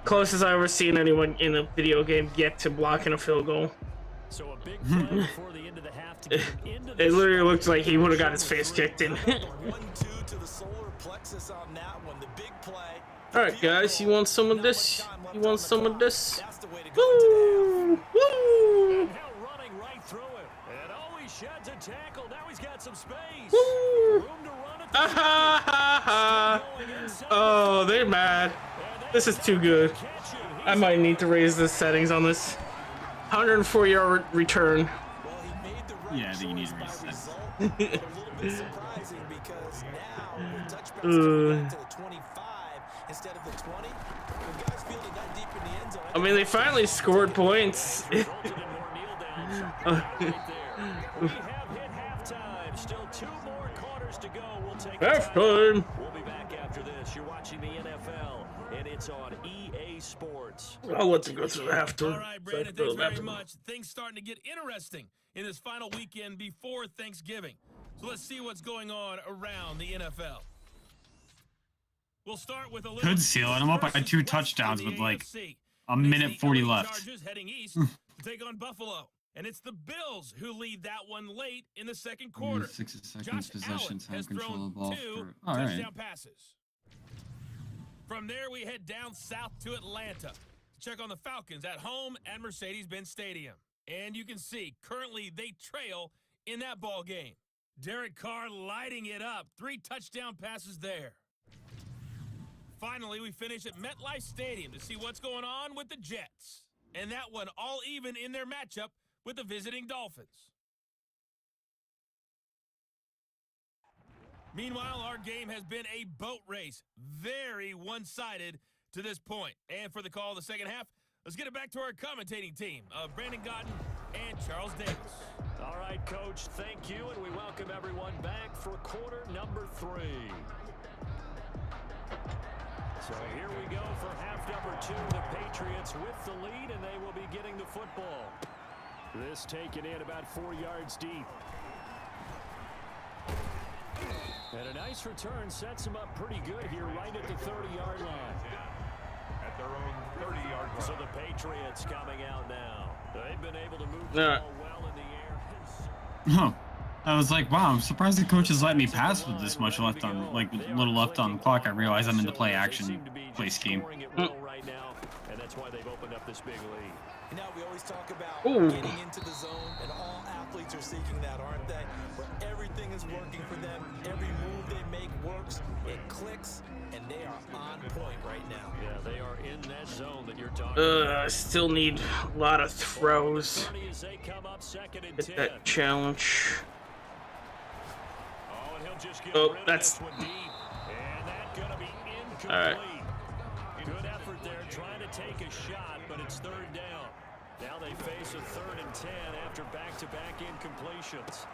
Closest I've ever seen anyone in a video game get to blocking a field goal. So a big play before the end of the half to get into It literally looked like he would have got his face kicked in. 1-2 to the solar plexus on that one. The big play. Alright guys, you want some of this? You want some of this? Woo! Woo! running right through him. And oh, he sheds a tackle. Now he's got some space. Woo! Room to run it. Ah, ha, ha, ha. Oh, they're mad. This is too good. I might need to raise the settings on this. 104-yard return. Yeah, I think you need to raise that. Surprising because now with touchbacks to the 25 instead of the 20. The guys fielded that deep in the end zone. I mean, they finally scored points. We have hit halftime. Still 2 more quarters to go. We'll take Halftime. We'll be back after this. You're watching the NFL, and it's on EA Sports. I'll let them go through the halftime. All right, Brandon, thanks very much. Things starting to get interesting in this final weekend before Thanksgiving. So let's see what's going on around the NFL. We'll start with a little Could seal it. I'm up by 2 touchdowns with like a minute 40 left. Chargers heading east to take on Buffalo. And it's the Bills who lead that one late in the second quarter. 6 seconds Josh possession, Allen has time control thrown of the ball 2 for. All right. touchdown passes. From there, we head down south to Atlanta to check on the Falcons at home at Mercedes-Benz Stadium. And you can see, currently, they trail in that ball game. Derek Carr lighting it up. 3 touchdown passes there. Finally, we finish at MetLife Stadium to see what's going on with the Jets. And that one all even in their matchup with the visiting Dolphins. Meanwhile, our game has been a boat race. Very one-sided to this point. And for the call of the second half, let's get it back to our commentating team of Brandon Gotten and Charles Davis. All right, Coach, thank you, and we welcome everyone back for quarter number 3. So here we go for half number 2. The Patriots with the lead, and they will be getting the football. This taken in about 4 yards deep. And a nice return sets them up pretty good here right at the 30-yard line. At their own 30-yard line. So the Patriots coming out now. They've been able to move the ball well in the air. Huh. I was like, wow, I'm surprised the coach has let me pass with this much left on, like, little left on the clock. I realize I'm in the play action play scheme. Right now, and that's why they've opened up this big lead. You know, we always talk about Ooh. getting into the zone, and all athletes are seeking that, aren't they? Where everything is working for them, every move they make works, it clicks, and they are on point right now. Yeah, they are in that zone that you're talking about. I still need a lot of throws. As they come up 2nd and 10. Get that challenge. Oh, and he'll just get Oh, rid of that's- this one deep. And that's going to be incomplete. All right. Good effort there trying to take a shot, but it's 3rd down. Now they face a 3rd and 10 after back-to-back incompletions.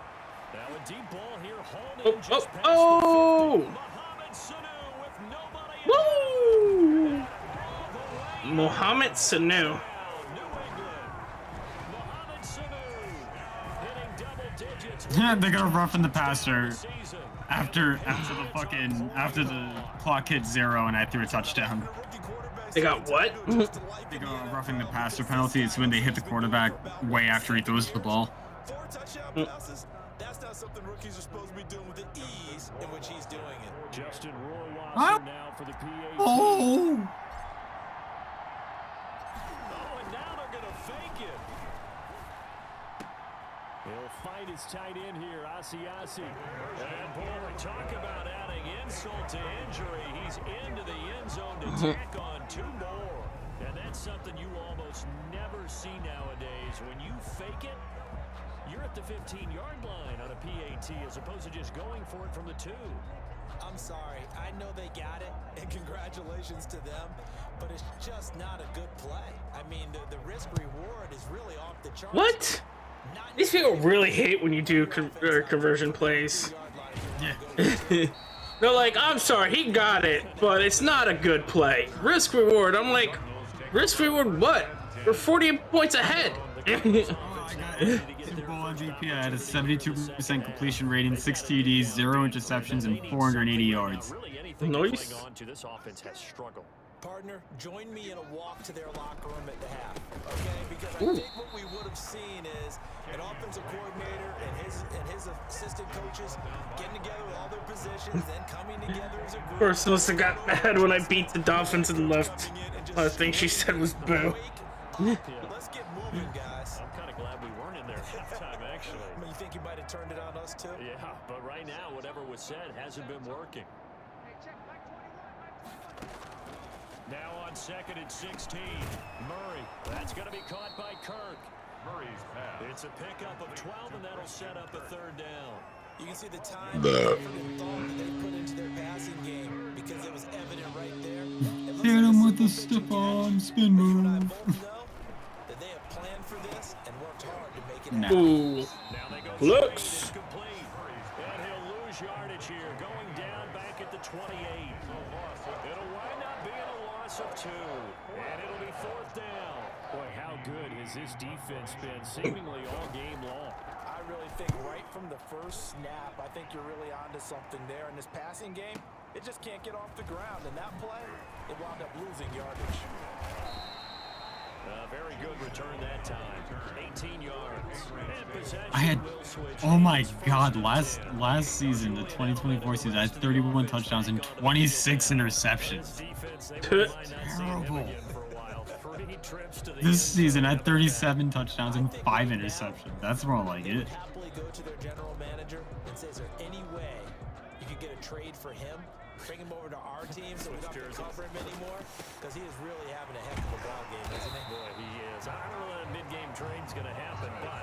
Now a deep ball here, holding just past oh! the 50. Mohamed Sanu with nobody Woo! Mohamed Sanu. New England. Mohamed Sanu hitting double digits. They're gonna roughen the passer after the clock hit 0 and I threw a touchdown. They got what? They go roughing the passer penalty. It's when they hit the quarterback way after he throws the ball. 4 touchdown passes. That's not not something rookies are supposed to be doing with the ease in which he's doing it. Justin Rohrwasser now for the PAT. Oh! Oh, and now they're going to fake it. He'll fight his tight end here, Asiasi. And boy, talk about adding insult to injury. He's into the end zone to tack on 2 more. And that's something you almost never see nowadays. When you fake it, you're at the 15-yard line on a PAT as opposed to just going for it from the 2. I'm sorry. I know they got it, and congratulations to them, but it's just not a good play. I mean, the risk-reward is really off the charts. What? These people really hate when you do conversion plays. Yeah. They're like, I'm sorry, he got it, but it's not a good play. Risk reward. I'm like, risk reward what? We're 40 points ahead. Super Bowl MVP. I had a 72% completion rating, 6 TDs, 0 interceptions, and 480 yards. Nice. This offense has struggled. Partner, join me in a walk to their locker room at the half, okay? Because I think what we would have seen is an offensive coordinator and his assistant coaches getting together with all their positions and coming together as a group. Of course, Melissa got mad when I beat the Dolphins and left. Last thing she said was boo. Let's get moving, guys. I'm kind of glad we weren't in there halftime, actually. I mean, you think you might have turned it on us, too? Yeah, but right now, whatever was said hasn't been working. Now on 2nd and 16, Murray. That's going to be caught by Kirk. Murray's pass. It's a pickup of 12, and that'll set up a 3rd down. You can see the time and effort and thought that they put into their passing game because it was evident right there. Hit him with the stiff-arm spin move. That they have planned for this and worked hard to make it happen. Ooh. Now they go Looks. complete. And he'll lose yardage here, going down back at the 28. It'll wind up being a loss of 2. And it'll be 4th down. Boy, how good has this defense been seemingly all game long? I really think right from the first snap, I think you're really onto something there. In this passing game, it just can't get off the ground. And that play, it wound up losing yardage. Very good return that time. 18 yards. And possession I had, will switch. oh my god, last season, the 2024 season, I had 31 touchdowns and 26 interceptions. Terrible. This season, I had 37 touchdowns and 5 interceptions. That's more like it. Happily go to their general manager and say, is there any way you could get a trade for him? Bring him over to our team so we don't have to cover him anymore? Because he is really having a heck of a ball game, isn't he? Boy, he is. I don't know that a mid-game trade's going to happen, but...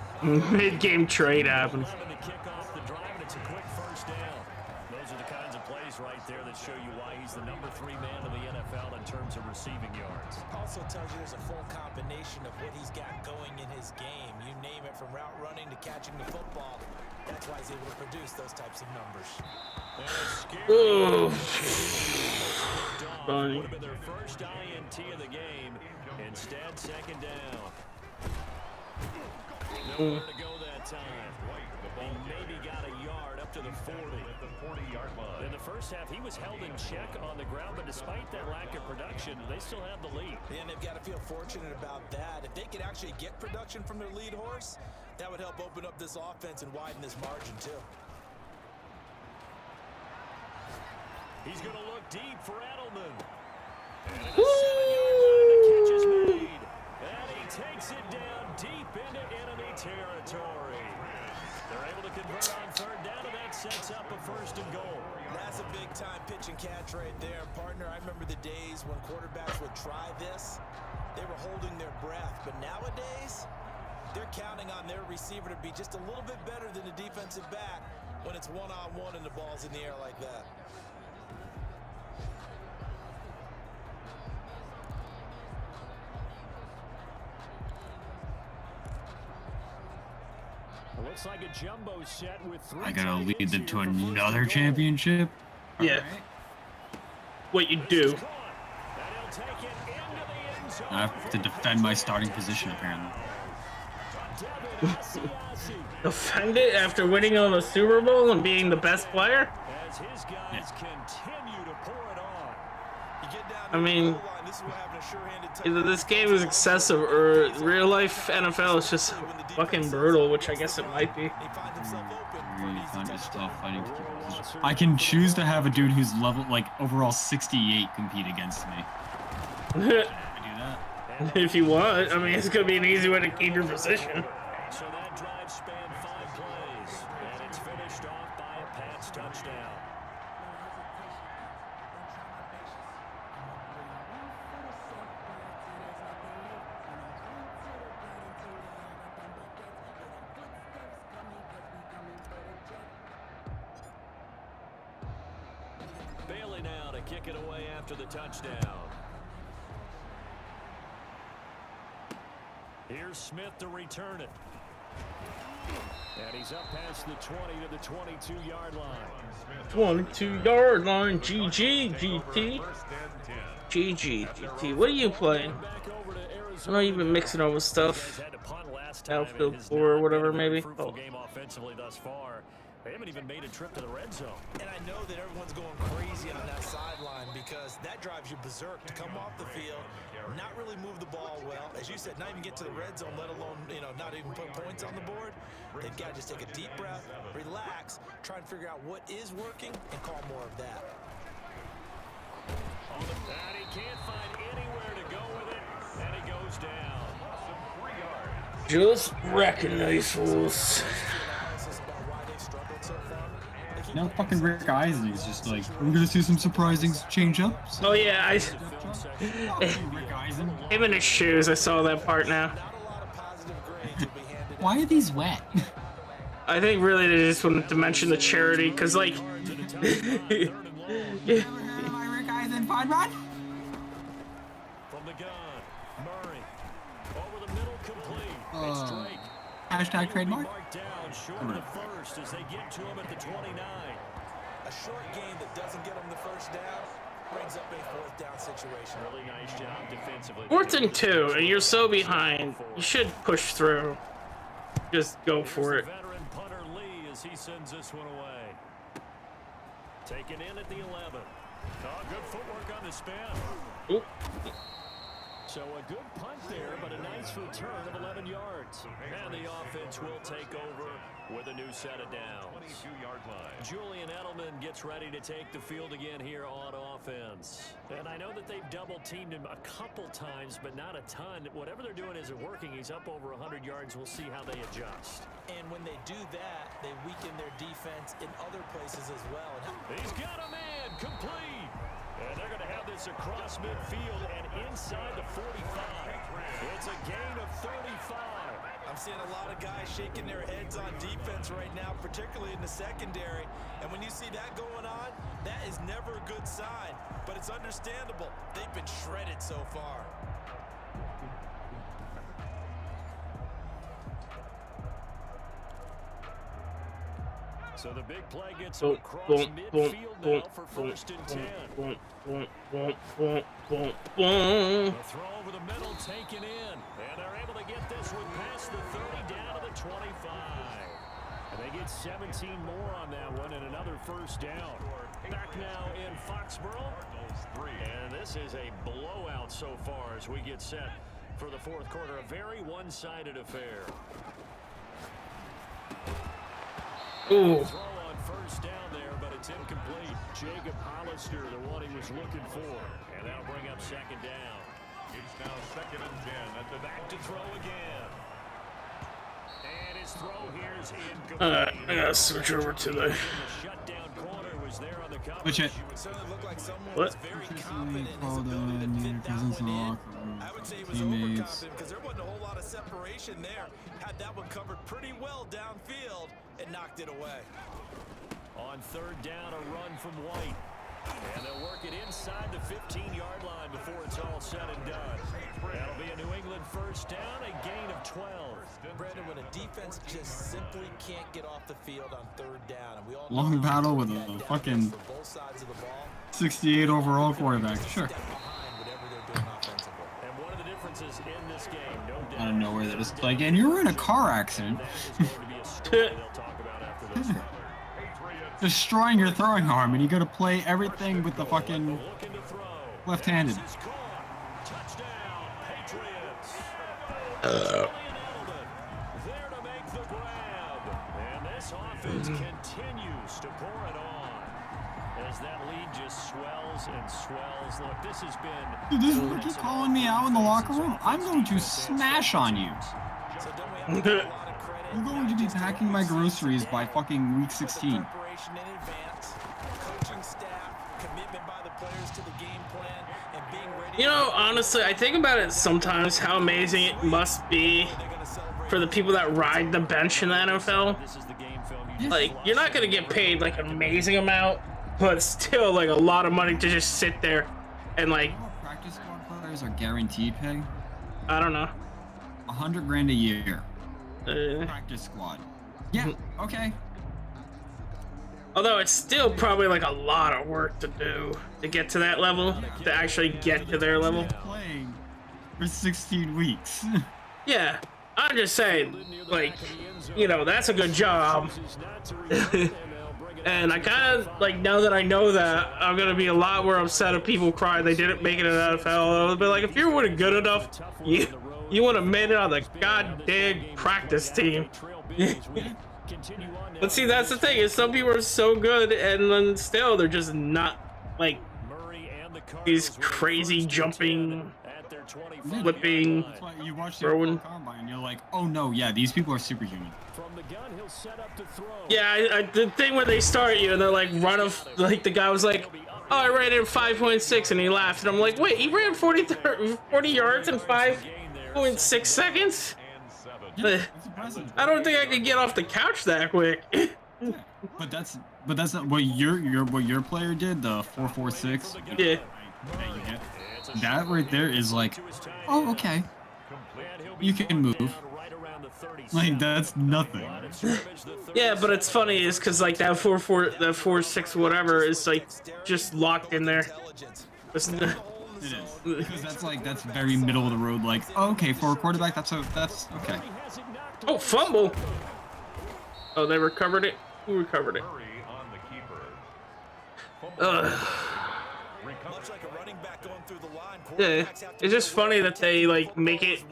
Mid-game trade happens. To kick off the drive, and it's a quick 1st down. Those are the kinds of plays right there that show you why he's the number 3 man in the NFL in terms of receiving yards. Also tells you there's a full combination of what he's got going in his game. You name it, from route running to catching the football. That's why he's able to produce those types of numbers. Ooh. Would have been their first INT of the game. Instead, 2nd down. Nowhere to go that time. He maybe got a yard up to the 40. At the 40-yard line. In the first half, he was held in check on the ground, but despite that lack of production, they still have the lead. And they've got to feel fortunate about that. If they could actually get production from their lead horse, that would help open up this offense and widen this margin, too. He's going to look deep for Edelman. And a 7-yard line, the catch is made. And he takes it down deep into enemy territory. They're able to convert on 3rd down, and that sets up a 1st and goal. That's a big-time pitch and catch right there, partner. I remember the days when quarterbacks would try this. They were holding their breath. But nowadays, they're counting on their receiver to be just a little bit better than the defensive back when it's one-on-one and the ball's in the air like that. Looks like a jumbo set with 3. I gotta lead them to another championship. Yeah. Right. What you do. I have to defend my starting position, apparently. Defend it after winning on the Super Bowl and being the best player? As his guys continue to pour it on. I mean, either this game is excessive or real life NFL is just fucking brutal, which I guess it might be. I can choose to have a dude who's level like overall 68 compete against me. Should I do that? If you want, I mean, it's gonna be an easy way to keep your position. So that drive spanned 5 plays, and it's finished off by a Pats touchdown. Bailey now to kick it away after the touchdown. Here's Smith to return it. And he's up past the 20 to the 22-yard line. 22-yard line, GG, GT. GG, GT. What are you playing? I know you've been mixing over stuff. Outfield 4 or whatever, maybe. Oh. Game offensively thus far. They haven't even made a trip to the red zone. And I know that everyone's going crazy on that sideline because that drives you berserk to come off the field, not really move the ball well. As you said, not even get to the red zone, let alone, not even put points on the board. They've got to just take a deep breath, relax, try and figure out what is working, and call more of that. And he can't find anywhere to go with it, and he goes down. Just recognize fools. Now fucking Rick Eisen is just like, we're gonna see some surprising change-ups. Oh yeah, Rick Eisen. Him in his shoes, I saw that part now. Why are these wet? I think really they just wanted to mention the charity, cause like Rick Eisen fun run? From the gun, Murray. Over the middle complete. It's Drake. Hashtag trademark. Down short of the first as they get to him at the 29. A short game that doesn't get them the first down brings up a 4th down situation. Really nice job defensively. 4th and 2, and you're so behind. You should push through. Just go for it. Veteran punter Lee as he sends this one away. Taken in at the 11. Oh, good footwork on the spin. Oop. So a good punt there, but a nice return of 11 yards. And the offense will take over with a new set of downs. 22-yard line. Julian Edelman gets ready to take the field again here on offense. And I know that they've double-teamed him a couple times, but not a ton. Whatever they're doing isn't working. He's up over 100 yards. We'll see how they adjust. And when they do that, they weaken their defense in other places as well. He's got a man complete. And they're going to have this across midfield and inside the 45. It's a gain of 35. I'm seeing a lot of guys shaking their heads on defense right now, particularly in the secondary. And when you see that going on, that is never a good sign. But it's understandable. They've been shredded so far. So the big play gets across midfield now for 1st and 10. The throw over the middle taken in. And they're able to get this one past the 30 down to the 25. And they get 17 more on that one and another 1st down. Back now in Foxborough. And this is a blowout so far as we get set for the 4th quarter. A very one-sided affair. Ooh. Throw on 1st down there, but it's incomplete. Jacob Hollister, the one he was looking for. And that'll bring up 2nd down. It's now 2nd and 10 at the Back to throw again. And his throw here is incomplete. I gotta switch over to the shutdown corner was there on the coverage. Which it? What? I would say he was overconfident because there wasn't a whole lot of separation there. Had that one covered pretty well downfield and knocked it away. On 3rd down, a run from White. And they'll work it inside the 15-yard line before it's all said and done. That'll be a New England 1st down, a gain of 12. Brandon, when a defense just simply can't get off the field on 3rd down, and we all long battle with a fucking 68 overall quarterback. Sure. And one of the differences in this game, no doubt. Out of nowhere, that is like, and you were in a car accident. Destroying your throwing arm, and you gotta play everything with the fucking Left-handed. Touchdown, Patriots. There to make the grab. And this offense continues to pour it on. As that lead just swells and swells. Look, this has been... Dude, this rookie calling me out in the locker room. I'm going to smash on you. You're going to be packing my groceries by fucking week 16. You know, honestly, I think about it sometimes how amazing it must be for the people that ride the bench in the NFL. Like, you're not going to get paid like an amazing amount, but still like a lot of money to just sit there and like... Practice squad players are guaranteed pay? I don't know. $100,000 a year. Practice squad. Yeah, okay. Although it's still probably like a lot of work to do to get to that level, to actually get to their level. Playing for 16 weeks. Yeah, I'm just saying, like, you know, that's a good job. And I kind of, like, now that I know that, I'm going to be a lot more upset if people cry they didn't make it in the NFL. But, like, if you were good enough, you would have made it on the goddamn practice team. But see, that's the thing, is some people are so good, and then still, they're just not, like, these crazy jumping, flipping, you watch throwing. the combine, you're like, oh no, yeah, these people are superhuman. Yeah, the thing where they start you, and they're like, like, the guy was like, oh, I ran in 5.6, and he laughed, and I'm like, wait, he ran 40 yards in 5.6 seconds? Yeah, I don't think I could get off the couch that quick. But that's not what your player did, the 4.46. Yeah. That right there is like, oh, okay, you can move. Like, that's nothing. Yeah, but it's funny is because like that 4.6 whatever is like just locked in there. It is, because that's very middle of the road. Like, oh, okay, for a quarterback, that's okay. Oh, fumble! Oh, they recovered it. Who recovered it? Yeah, it's just funny that they like make it.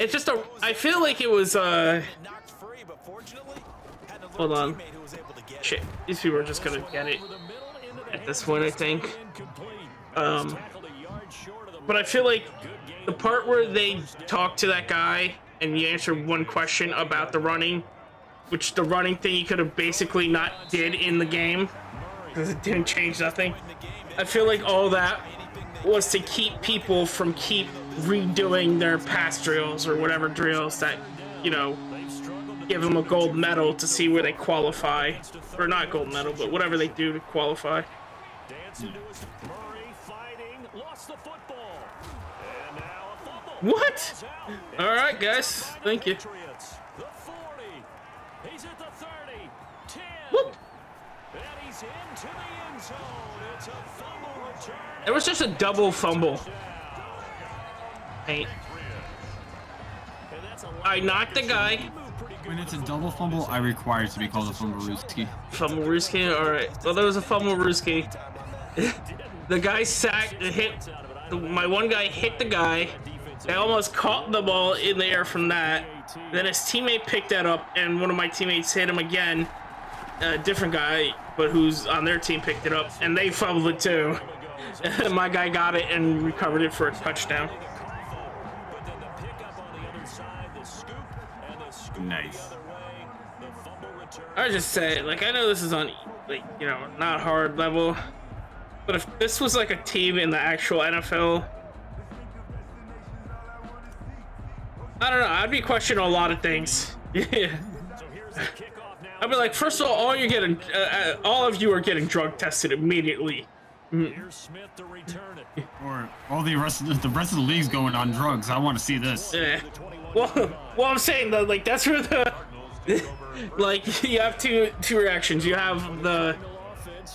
It's just a. I feel like it was. Hold on. Shit, these people are just gonna get it at this point, I think. But I feel like the part where they talk to that guy and you answer one question about the running, which the running thing you could have basically not did in the game because it didn't change nothing. I feel like all that was to keep people from keep redoing their past drills or whatever drills that, you know, give them a gold medal to see where they qualify, or not gold medal, but whatever they do to qualify. What? All right, guys. Thank you. Whoop. It was just a double fumble. Hey. I knocked the guy. When it's a double fumble, I require it to be called a fumblerooski. Fumblerooski? All right. Well, there was a fumblerooski. The guy my one guy hit the guy. I almost caught the ball in the air from that. Then his teammate picked that up, and one of my teammates hit him again. A different guy, but who's on their team, picked it up, and they fumbled it too. My guy got it and recovered it for a touchdown. Nice. I was just saying, like, I know this is on, like, you know, not hard level, but if this was like a team in the actual NFL, I don't know, I'd be questioning a lot of things. Yeah. I'd be like, first of all you're getting, all of you are getting drug tested immediately. Or all the rest of the league's going on drugs. I want to see this. Yeah. Well, I'm saying that, like, that's where the like, you have two reactions. You have the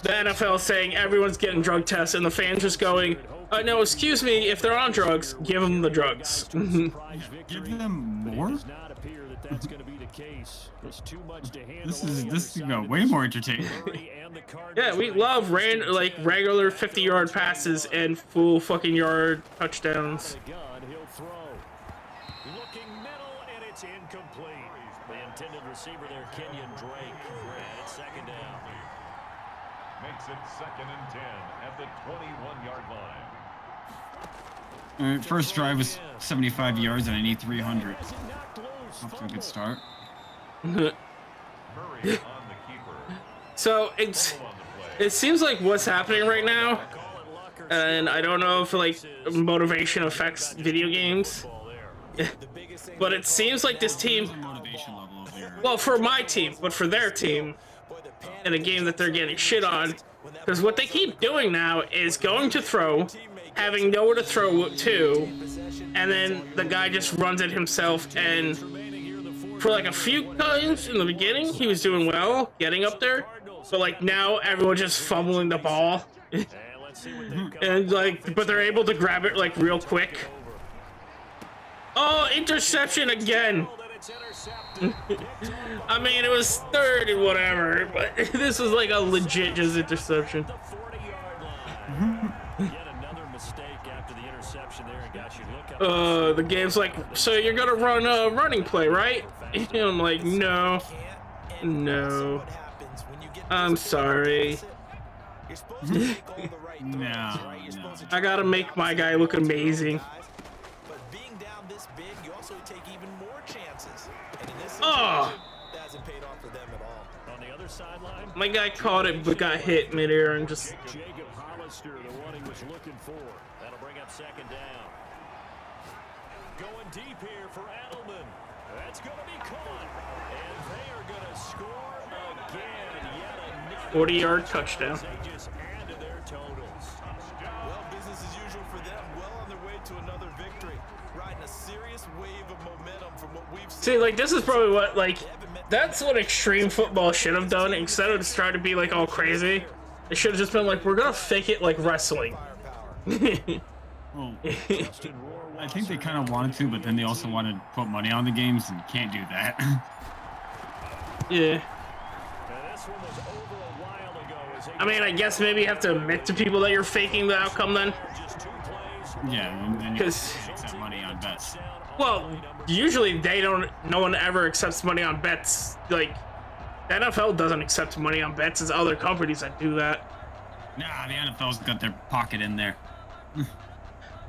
NFL saying everyone's getting drug tests, and the fans just going, No, excuse me, if they're on drugs, give them the drugs. Give them more? This is you know, way more entertaining. Yeah, we love regular 50-yard passes and full fucking yard touchdowns. Looking middle, and it's incomplete. The intended receiver there, Kenyon Drake, and it's second down. Makes it 2nd and 10 at the 21-yard line. All right, first drive was 75 yards, and I need 300. Off to a good start. Murray on the keeper. So it seems like what's happening right now, and I don't know if like motivation affects video games, but it seems like this team, well, for my team, but for their team, in a game that they're getting shit on, because what they keep doing now is going to throw, having nowhere to throw to, and then the guy just runs it himself. And for like a few times in the beginning, he was doing well, getting up there, but like now everyone's just fumbling the ball, and like, but they're able to grab it like real quick. Oh, interception again. I mean, it was 3rd and whatever, but this was like a legit just interception. The game's like, so you're gonna run a running play, right? And I'm like, no, I'm sorry. No. I gotta make my guy look amazing. Oh! My guy caught it but got hit midair and just. Jacob Hollister, the one he was looking for. That'll bring up second down. Going deep here for Edelman. That's going to be caught. And they are going to score again. Yet another 40-yard touchdown. They just add to their totals. Well, business as usual for them. Well on their way to another victory. Riding a serious wave of momentum from what we've seen. See, like, this is probably what, like, that's what extreme football should have done. Instead of just trying to be, like, all crazy, it should have just been like, we're gonna fake it like wrestling. Well, I think they kind of wanted to, but then they also wanted to put money on the games, and can't do that. Yeah. I mean, I guess maybe you have to admit to people that you're faking the outcome then. Yeah, and then you accept money on bets. Well, usually no one ever accepts money on bets. Like, the NFL doesn't accept money on bets. It's other companies that do that. Nah, the NFL's got their pocket in there.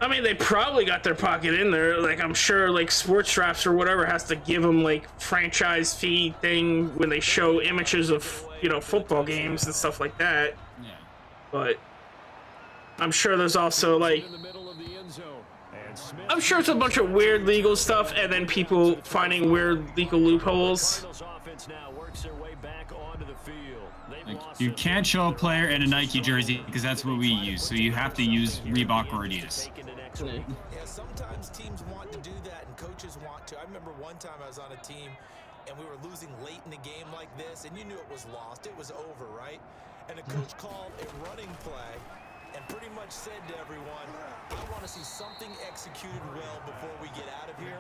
I mean, they probably got their pocket in there. Like, I'm sure, like, Sports Drafts or whatever has to give them, like, franchise fee thing when they show images of, you know, football games and stuff like that. Yeah. But I'm sure there's also, like, I'm sure it's a bunch of weird legal stuff and then people finding weird legal loopholes. Like, you can't show a player in a Nike jersey because that's what we use, so you have to use Reebok or Adidas. Yeah, sometimes teams want to do that and coaches want to. I remember one time I was on a team and we were losing late in the game like this, and you knew it was lost. It was over, right? And the coach called a running play and pretty much said to everyone, I want to see something executed well before we get out of here.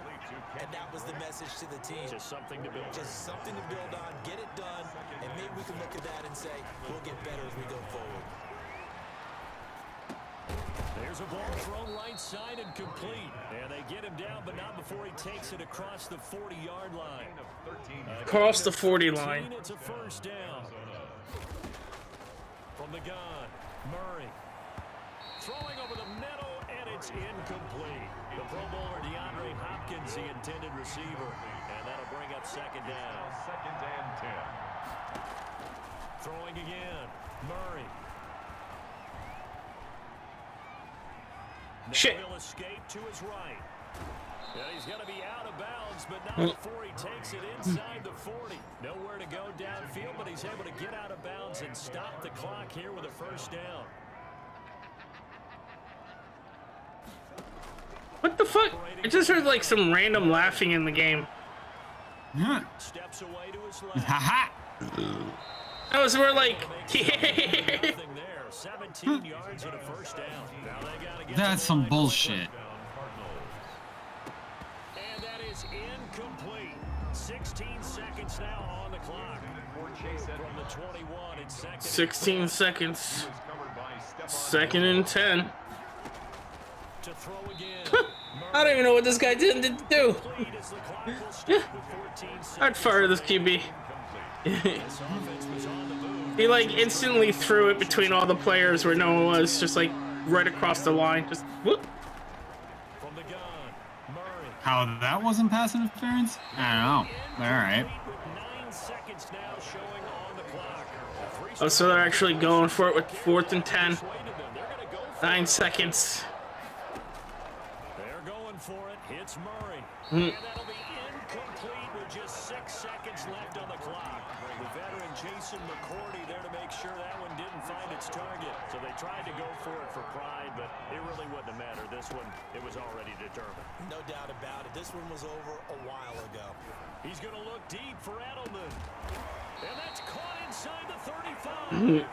And that was the message to the team. Just something to build on. Just something to build on, get it done, and maybe we can look at that and say, we'll get better as we go forward. There's a ball thrown right side and complete. And they get him down, but not before he takes it across the 40-yard line. Across the 40 line. It's a first down. From the gun, Murray. Throwing over the middle, and it's incomplete. The Pro Bowler DeAndre Hopkins, the intended receiver. And that'll bring up second down. 2nd and 10. Throwing again, Murray. Shit. He'll escape to his right. Yeah, he's going to be out of bounds, but not before he takes it inside the 40. Nowhere to go downfield, but he's able to get out of bounds and stop the clock here with a first down. What the fuck? I just heard like some random laughing in the game. Steps away to his left. Haha! That was more like, Nothing there. 17 yards and a first down. Now they gotta get That's some bullshit. And that is incomplete. 16 seconds now on the clock. From the 21 and second. 16 seconds. Second and 10. To throw again. I don't even know what this guy did do. I'd fire this QB. He like instantly threw it between all the players where no one was, just like right across the line. Just whoop. How that wasn't pass interference? I don't know. But all right. Oh, so they're actually going for it with 4th and 10. 9 seconds. They're going for it. It's Murray. And that'll be incomplete with just 6 seconds left on the clock. The veteran Jason McCourty there to make sure that one didn't find its target. So they tried to go for it for pride, but it really wouldn't have mattered. This one, it was already determined. No doubt about it. This one was over a while ago. He's going to look deep for Edelman. And that's caught inside the 35.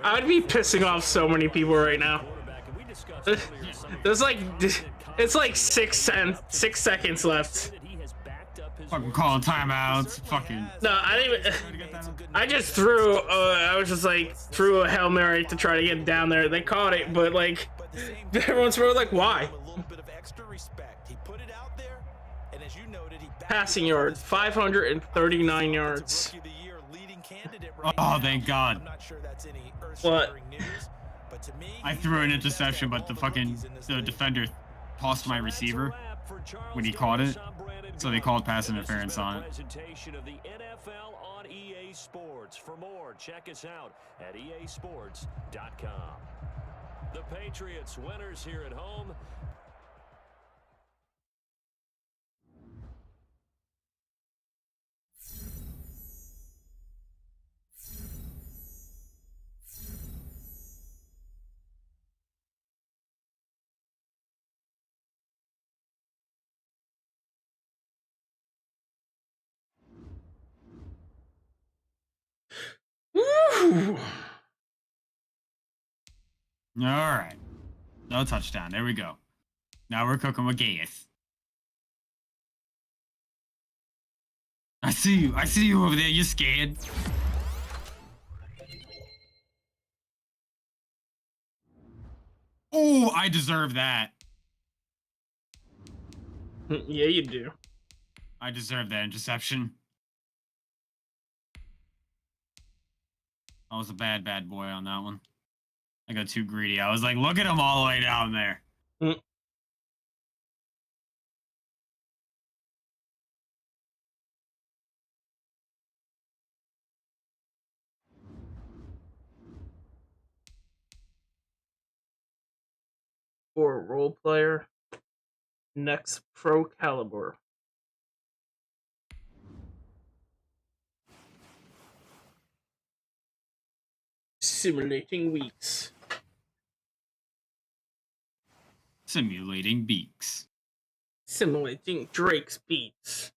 I would be pissing off so many people right now. There's like, it's like 6 seconds left. Fucking calling timeouts. Fucking. No, I didn't even. I just threw. I was just like threw a Hail Mary to try to get down there. They caught it, but like everyone's really like, why? Passing yards, 539 yards. Oh, thank God. What? I threw an interception, but the defender tossed my receiver when he caught it, so they called pass interference on it. Presentation of the NFL on EA Sports. For more, check us out at easports.com. The Patriots winners here at home. Woo! All right. No touchdown. There we go. Now we're cooking with gas. I see you. I see you over there. You scared? Oh, I deserve that. Yeah, you do. I deserve that interception. I was a bad boy on that one. I got too greedy. I was like, look at him all the way down there. For a role player, next Pro Caliber. Simulating weeks. Simulating beaks. Simulating Drake's beats.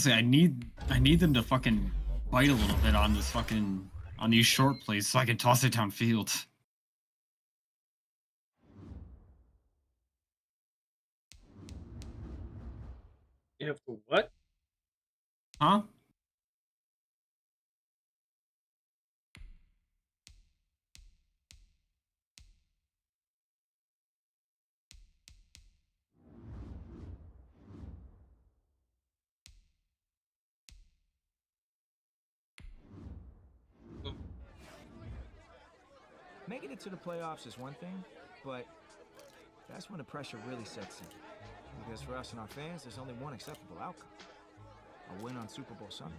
I need them to fucking bite a little bit on these short plays so I can toss it downfield. You have to what? Huh? Making it to the playoffs is one thing, but that's when the pressure really sets in. Because for us and our fans, there's only one acceptable outcome. a win on Super Bowl Sunday.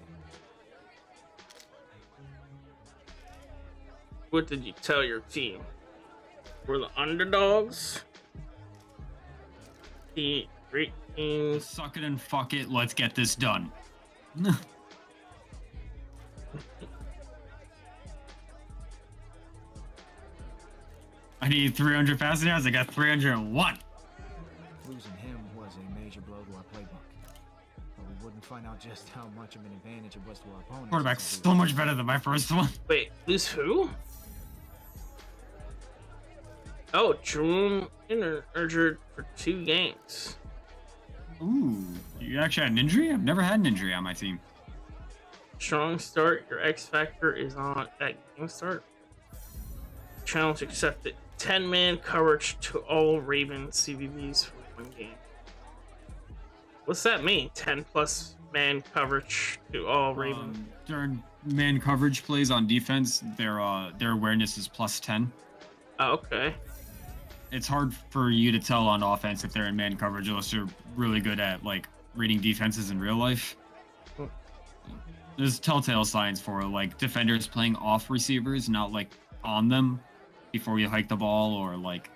What did you tell your team? We're the underdogs. The great teams. Suck it and fuck it. Let's get this done. I need 300 passing yards. I got 301. Losing him was a major blow to our playbook. But we wouldn't find out just how much of an advantage it was to our opponents. Quarterback's so much better than my first one. Wait, lose who? Oh, Jerome injured for 2 games. Ooh, you actually had an injury? I've never had an injury on my team. Strong start. Your X factor is on at game start. Challenge accepted. 10-man coverage to all Ravens CVBs for 1 game. What's that mean? 10+ man coverage to all Ravens. During man coverage plays on defense, their awareness is +10. Oh, okay. It's hard for you to tell on offense if they're in man coverage unless you're really good at like reading defenses in real life. There's telltale signs for like defenders playing off receivers, not like on them before you hike the ball, or like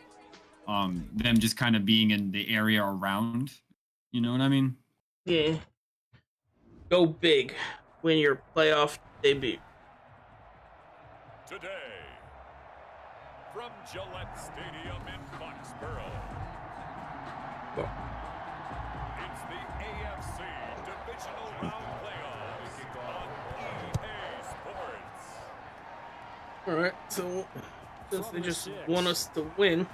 them just kind of being in the area around. You know what I mean? Yeah. Go big. Win your playoff debut. Today, from Gillette Stadium in Foxborough, it's the AFC Divisional Round Playoffs on EA Sports. Alright, so since they just want us to win.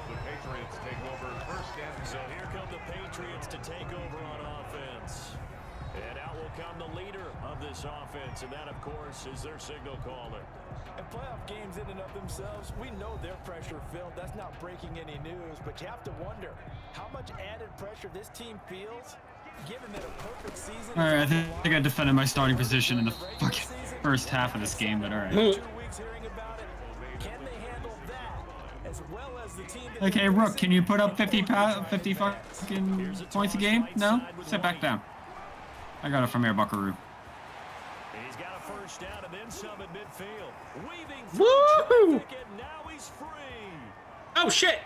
The Patriots take over first and So here come the Patriots to take over on offense. And out will come the leader of this offense, and that, of course, is their signal caller. And playoff games in and of themselves, we know they're pressure-filled. That's not breaking any news, but you have to wonder how much added pressure this team feels, given that a perfect season. All right, I think I defended my starting position in the fucking first half of this game, but all right. 2 weeks hearing about it. Can they handle that as well as the team that Okay, Rook, can you put up 50 fucking points a game? No? Sit back down. I got it from Air Buckaroo. He's got a first down and then some at midfield. Weaving Woo! traffic, and now he's free. Oh shit!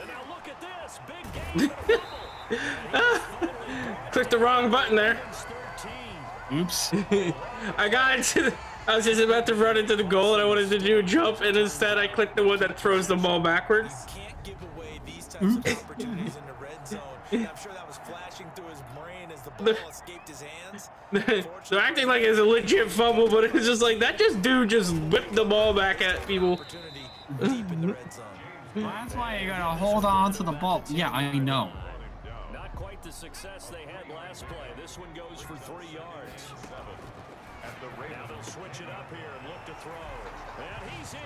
And now look at this. Big game. Clicked the wrong button there. Oops. I got into the, I was just about to run into the goal and I wanted to do a jump, and instead I clicked the one that throws the ball backwards. can't give away these types of opportunities in the red zone. And I'm sure that was flashing through his brain as the ball escaped his hands. They're acting like it's a legit fumble, but it's just like that dude just whipped the ball back at people. Deep in the red zone. Well, that's why you gotta hold on to the ball. Yeah, I know. Not quite the success they had last play. This one goes for 3 yards. Now they'll switch it up here and look to throw. And he's in.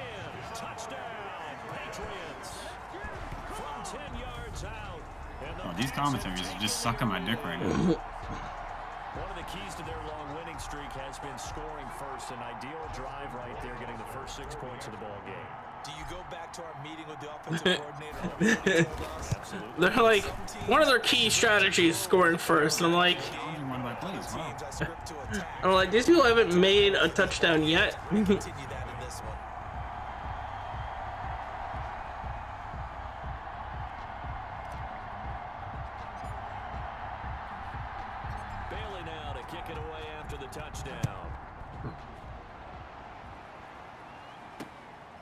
Touchdown, Patriots. From 10 yards out. Oh, these commentaries are just sucking my dick right now. One of the keys to their long winning streak has been scoring first. An ideal drive right there, getting the first 6 points of the ball game. Do you go back to our meeting with the offensive coordinator? Absolutely. They're like, one of their key strategies is scoring first, and I'm like, One of my plays. Wow. I'm like, these people haven't made a touchdown yet. Continue that in this one. Bailey now to kick it away after the touchdown.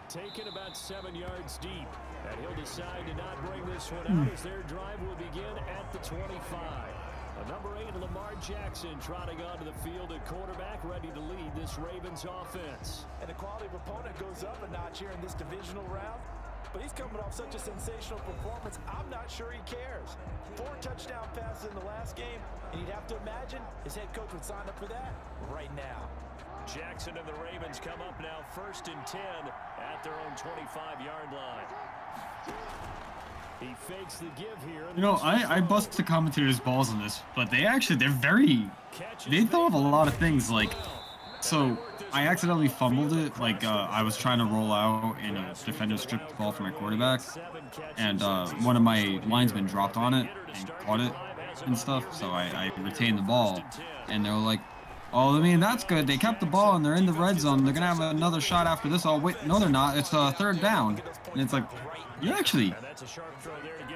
Taken about 7 yards deep. And he'll decide to not bring this one out as their drive will begin at the 25. Number 8, Lamar Jackson, trotting onto the field at quarterback, ready to lead this Ravens offense. And the quality of opponent goes up a notch here in this divisional round. But he's coming off such a sensational performance, I'm not sure he cares. 4 touchdown passes in the last game, and you'd have to imagine his head coach would sign up for that right now. Jackson and the Ravens come up now 1st and 10 at their own 25-yard line. He fakes the give here. You know, I bust the commentators' balls on this, but they're very, they throw up a lot of things like So I accidentally fumbled it. Like I was trying to roll out, and a defender stripped the ball from my quarterback, and one of my linesmen dropped on it and caught it and stuff. So I retained the ball, and they were like, "Oh, I mean that's good. They kept the ball and they're in the red zone. They're gonna have another shot after this." Oh wait, no, they're not. It's a third down, and it's like, you actually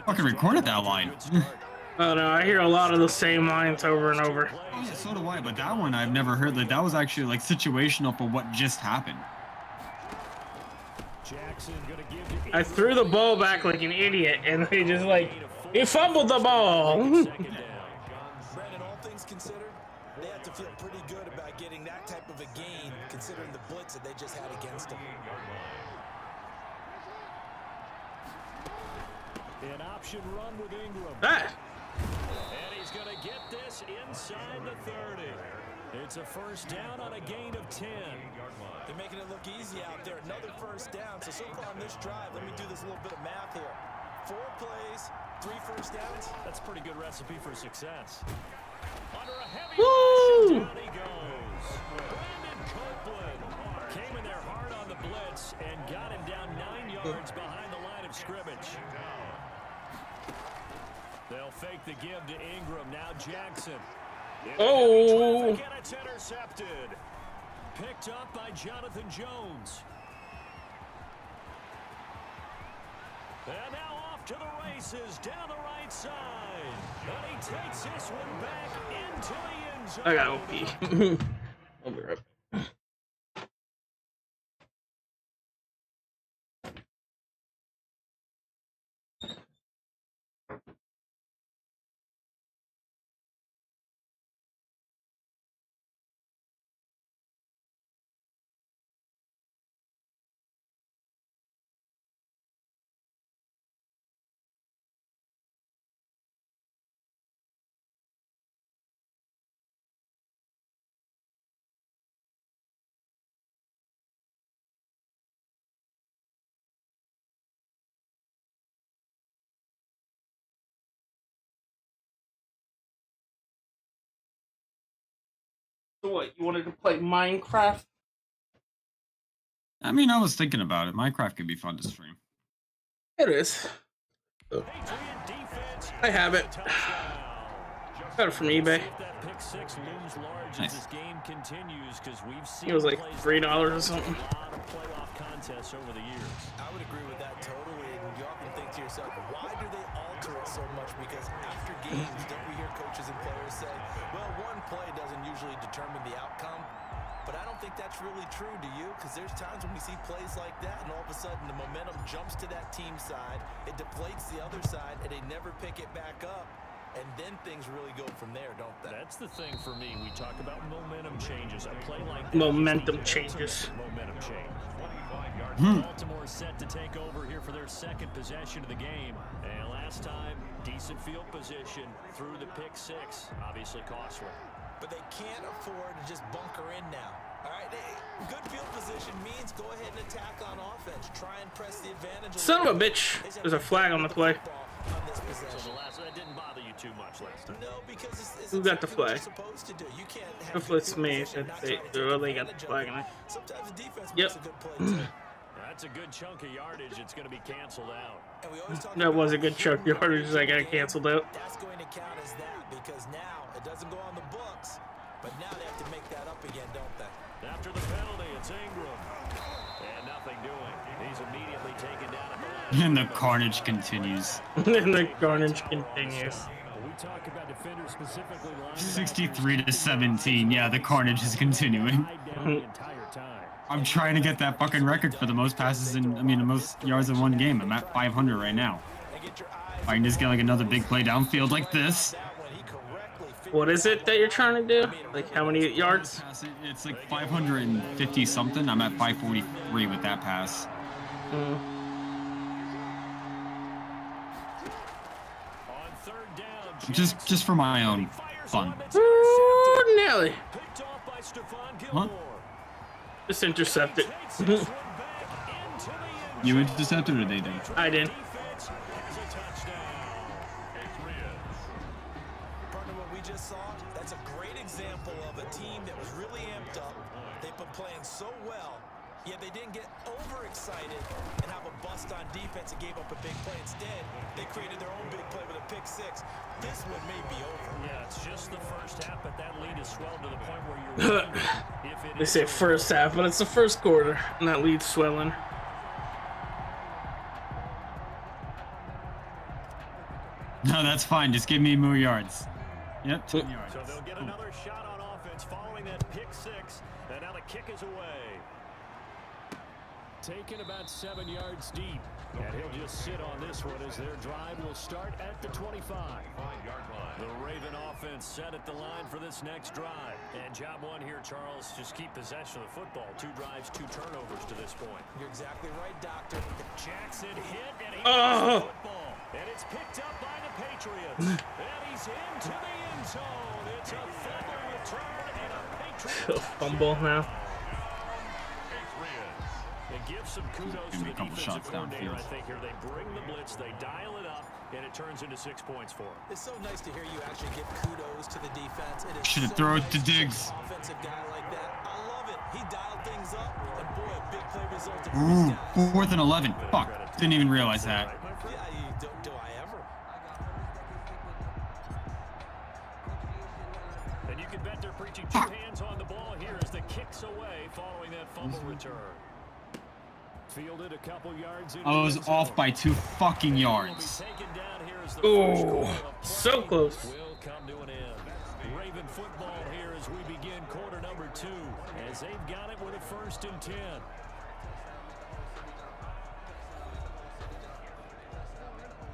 fucking recorded that line. Oh no, I hear a lot of the same lines over and over. Oh, yeah, so do I, but that one I've never heard. Like that was actually like situational for what just happened. I threw the ball back like an idiot, and they just like, he fumbled the ball. Brandon, all things considered, they have to feel pretty good about getting that type of a gain, considering the blitz that they just had against them. An option run with Ingram. Ah. And he's going to get this inside the 30. It's a first down on a gain of 10. They're making it look easy out there. Another first down. So far on this drive, let me do this little bit of math here. 4 plays, 3 first downs. That's a pretty good recipe for success. Under a heavy Woo! down he goes. Brandon Copeland came in there hard on the blitz and got him down 9 yards behind the line of scrimmage. They'll fake the give to Ingram. Now Jackson. Oh! And it's intercepted. Picked up by Jonathan Jones. And now off to the races down the right side. And he takes this one back into the end zone. I got OP. I'll be right back. So what, you wanted to play Minecraft? I mean, I was thinking about it. Minecraft could be fun to stream. It is. I have it. Got it from eBay. Nice. It was like $3 or something. Over the years. I would agree with that totally. And you often think to yourself, why do they alter it so much? Because after games, don't we hear coaches and players say, well, one play doesn't usually determine the outcome. But I don't think that's really true, do you? Because there's times when we see plays like that, and all of a sudden the momentum jumps to that team side, it deflates the other side, and they never pick it back up. And then things really go from there, don't they? That's the thing for me. We talk about momentum changes. A play like that. Momentum changes. Momentum change. Baltimore set to take over here for their second possession of the game. And last time, decent field position through the pick 6. Obviously costly. But they can't afford to just bunker in now. All right, good field position means go ahead and attack on offense. Try and press the advantage. Son of a bitch. There's a flag on the play. So that didn't bother you too much last time. No, because it's Who got the flag? supposed to do. You can't have Hopefully it's me. They got the flag in it. Sometimes the defense Yep. makes a good play too. That's a good chunk of yardage. It's going to be canceled out. And we always talk That was a about good chunk of yardage that got canceled out. That's going to count as that because now it doesn't go on the books, but now they have to make that up again, don't they? After the penalty, it's Ingram. And nothing doing. He's immediately taken down at the line. And the carnage continues. And the carnage continues. We talk about defenders specifically. 63-17. Yeah, the carnage is continuing. I'm trying to get that fucking record for the most passes in, the most yards in one game. I'm at 500 right now. If I can just get like another big play downfield like this. What is it that you're trying to do? Like how many yards? It's like 550 something. I'm at 543 with that pass. Just for my own fun. Ooh, Nelly. Huh? Just intercepted. You intercepted or they did? I did. Partner, what we just saw, that's a great example of a team that was really amped up, They've been playing so well, yet they didn't get overexcited and have a bust on defense and gave up a big play. Instead, they created their own big play with a pick six. This one may be over. Yeah, it's just the first half, but that lead has swelled to the point where you're wondering if it They is say over. first half, but it's the first quarter, and that lead's swelling. No, that's fine. Just give me more yards. Yep, 10 yards. So they'll get another shot on offense following that pick six, and now the kick is away. Taken about 7 yards deep, and he'll just sit on this one as their drive will start at the 25. 5-yard line. The Raven offense set at the line for this next drive. And job one here, Charles, just keep possession of the football. 2 drives, 2 turnovers to this point. You're exactly right, Doctor. Jackson hit, and he lost the football. And it's picked up by the Patriots. And he's into the end zone. It's a fumble return and a Patriots Fumble now. And give some kudos to the defensive coordinator, I think, here. They bring the blitz, they dial it up, and it turns into 6 points for them. It's so nice to hear you actually give kudos to the defense. It is Should have so thrown it nice to see Diggs. an offensive guy like that. I love it. He dialed things up, and boy, a big play resulted for his guys. 4th and 11. Fuck. Didn't even realize that. Yeah, do I ever? And you can bet they're preaching 2 hands on the ball here as the kick's away following that fumble return. Fielded a couple yards into I was the off zone. by 2 fucking yards. Oh, so close. Will come to an end. Raven football here as we begin quarter number 2, as they've got it with a 1st and 10.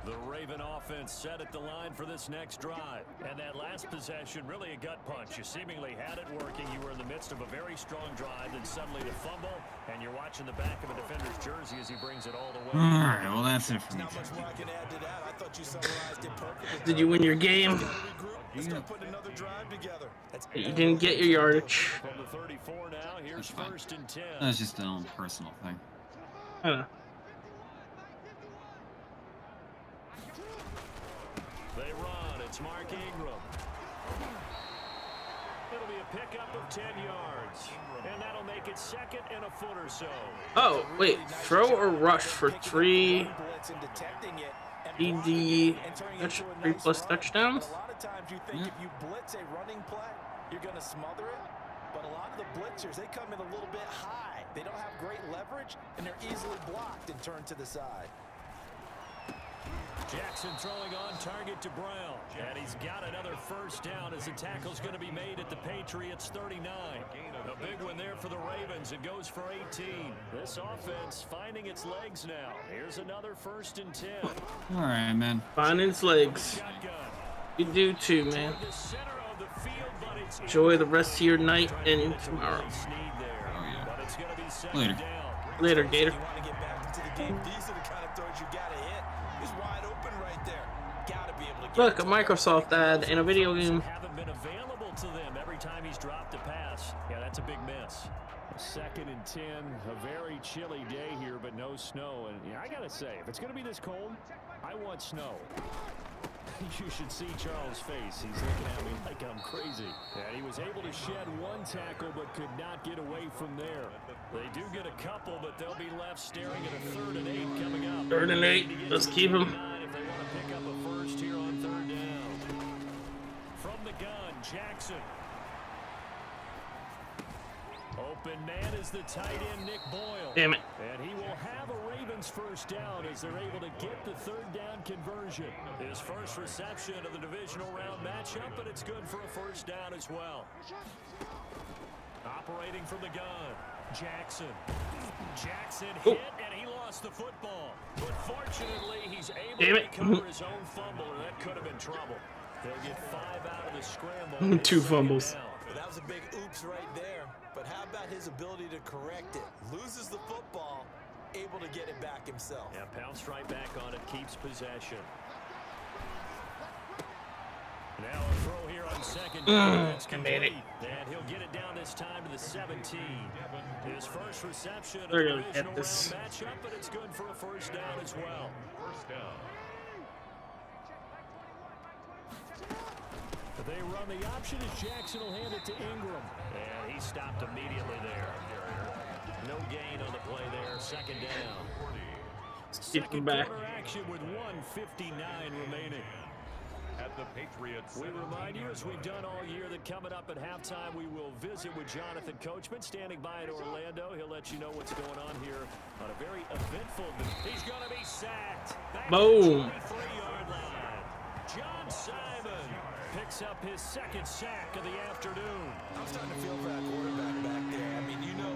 The Raven offense set at the line for this next drive. And that last possession, really a gut punch. You seemingly had it working. You were in the midst of a very strong drive, then suddenly the fumble, and you're watching the back of a defender's jersey as he brings it all the way. All right, well, that's it for me. Not much more I can add to that. I thought you summarized it perfectly. Did you win your game? Let's start putting another drive together. You didn't get your yardage. From the 34 now, here's That's fine. 1st and 10. That's just an own personal thing. I don't know. They run. It's Mark Ingram. It'll be a pickup of 10 yards. And that'll make it 2nd and a foot or so. Oh, wait. Throw or rush for 3 TD, 3+ touchdowns? A lot of times you think if you blitz a running play, you're going to smother it. But a lot of the blitzers, they come in a little bit high. They don't have great leverage, and they're easily blocked and turned to the side. Jackson throwing on target to Brown. And he's got another 1st down as the tackle's going to be made at the Patriots 39. A big one there for the Ravens. It goes for 18. This offense finding its legs now. Here's another 1st and 10. All right, man. Finding its legs. Shotgun. You do too, man. The center of the field, but it's Enjoy the rest of your night and tomorrow. Oh, yeah. But it's going to be 2nd Later. down. Later, Gator. You want to get back into the game. These are the kind of throws you got to hit. He's wide open right there. Got to be able to get Look, it a to him. Microsoft ad in a video game. Haven't been available to them every time he's dropped a pass. Yeah, that's a big miss. 2nd and 10, a very chilly day here, but no snow. And yeah, I gotta say, if it's gonna be this cold, I want snow. You should see Charles' face. He's looking at me like I'm crazy. And he was able to shed 1 tackle, but could not get away from there. They do get a couple, but they'll be left staring at a 3rd and 8 coming up. 3rd and 8. Let's keep him. If they want to pick up a 1st here on 3rd down. From the gun, Jackson. Open man is the tight end, Nick Boyle. Damn it. And he will have a Ravens 1st down as they're able to get the 3rd down conversion. His 1st reception of the divisional round matchup, but it's good for a 1st down as well. Operating from the gun, Jackson. Jackson hit, and he lost the football. But fortunately, he's able to recover his own fumble, or that could have been trouble. They'll get 5 out of the scramble. 2 fumbles. Well, that was a big oops right there. But how about his ability to correct it? Loses the football, able to get it back himself. Yeah, pounced right back on it, keeps possession. Now a throw here on 2nd down. That's complete. And he'll get it down this time to the 17. His 1st reception of the They're gonna divisional get this. round matchup, but it's good for a 1st down as well. 1st down. They run the option as Jackson will hand it to Ingram. And he stopped immediately there. No gain on the play there. Second down. Keep him back. Quarter action with 1:59 remaining. At the Patriots. We remind you, as we've done all year, that coming up at halftime, we will visit with Jonathan Coachman, standing by in Orlando. He'll let you know what's going on here on a very eventful. He's going to be sacked. Boom. 23-yard line. John Simon picks up his second sack of the afternoon. I'm starting to feel for that quarterback back there. I mean, you know,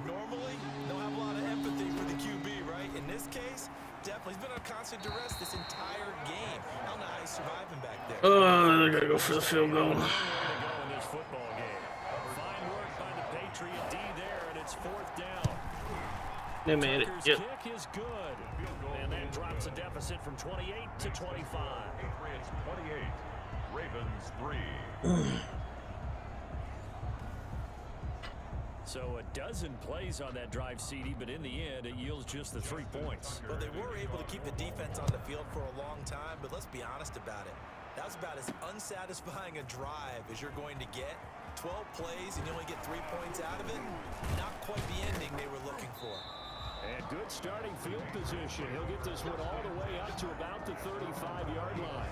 normally they'll have a lot of empathy for the QB, right? In this case, definitely. He's been on constant duress this entire game. I don't know how he's surviving back there. Oh, they're gonna go for the field goal. In this football game. Fine work by the Patriot D there, and it's fourth down. They made it. Yep. Kick is good. And that drops a deficit from 28 to 25. Patriots 28. Ravens 3. So a dozen plays on that drive, CD, but in the end, it yields just the 3 points. Well, they were able to keep the defense on the field for a long time, but let's be honest about it. That was about as unsatisfying a drive as you're going to get. 12 plays and you only get 3 points out of it. Not quite the ending they were looking for. And good starting field position. He'll get this one all the way up to about the 35-yard line.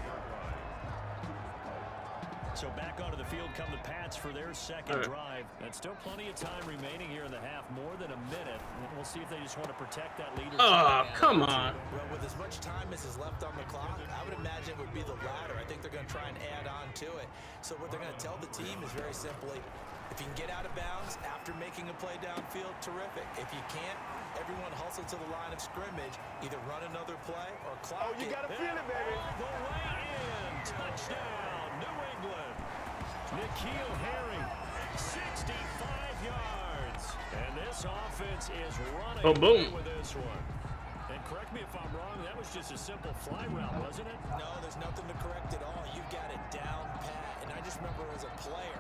So back onto the field come the Pats for their second drive. And still plenty of time remaining here in the half, more than a minute. We'll see if they just want to protect that lead. Oh, come on. Well, with as much time as is left on the clock, I would imagine it would be the latter. I think they're going to try and add on to it. So what they're going to tell the team is very simply, if you can get out of bounds after making a play downfield, terrific. If you can't, everyone hustle to the line of scrimmage, either run another play or clock it. You got to feel it, baby. The way in. Touchdown, New England. N'Keal Harry, 65 yards. And this offense is running away with this one. And correct me if I'm wrong, that was just a simple fly route, wasn't it? No, there's nothing to correct at all. You've got it down pat. And I just remember as a player,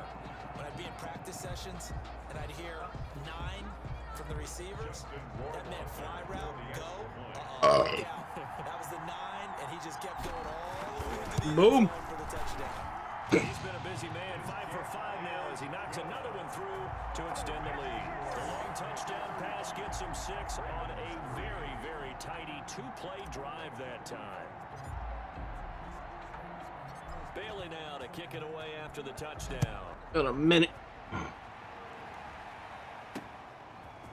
when I'd be in practice sessions and I'd hear 9 from the receivers, that meant fly route, go, look out. That was the 9, and he just kept going all the way to the end zone for the touchdown. He's been a busy man, 5 for 5 now as he knocks another one through to extend the lead. The long touchdown pass gets him 6 on a very, very tidy 2-play drive that time. Bailey now to kick it away after the touchdown. Got a minute.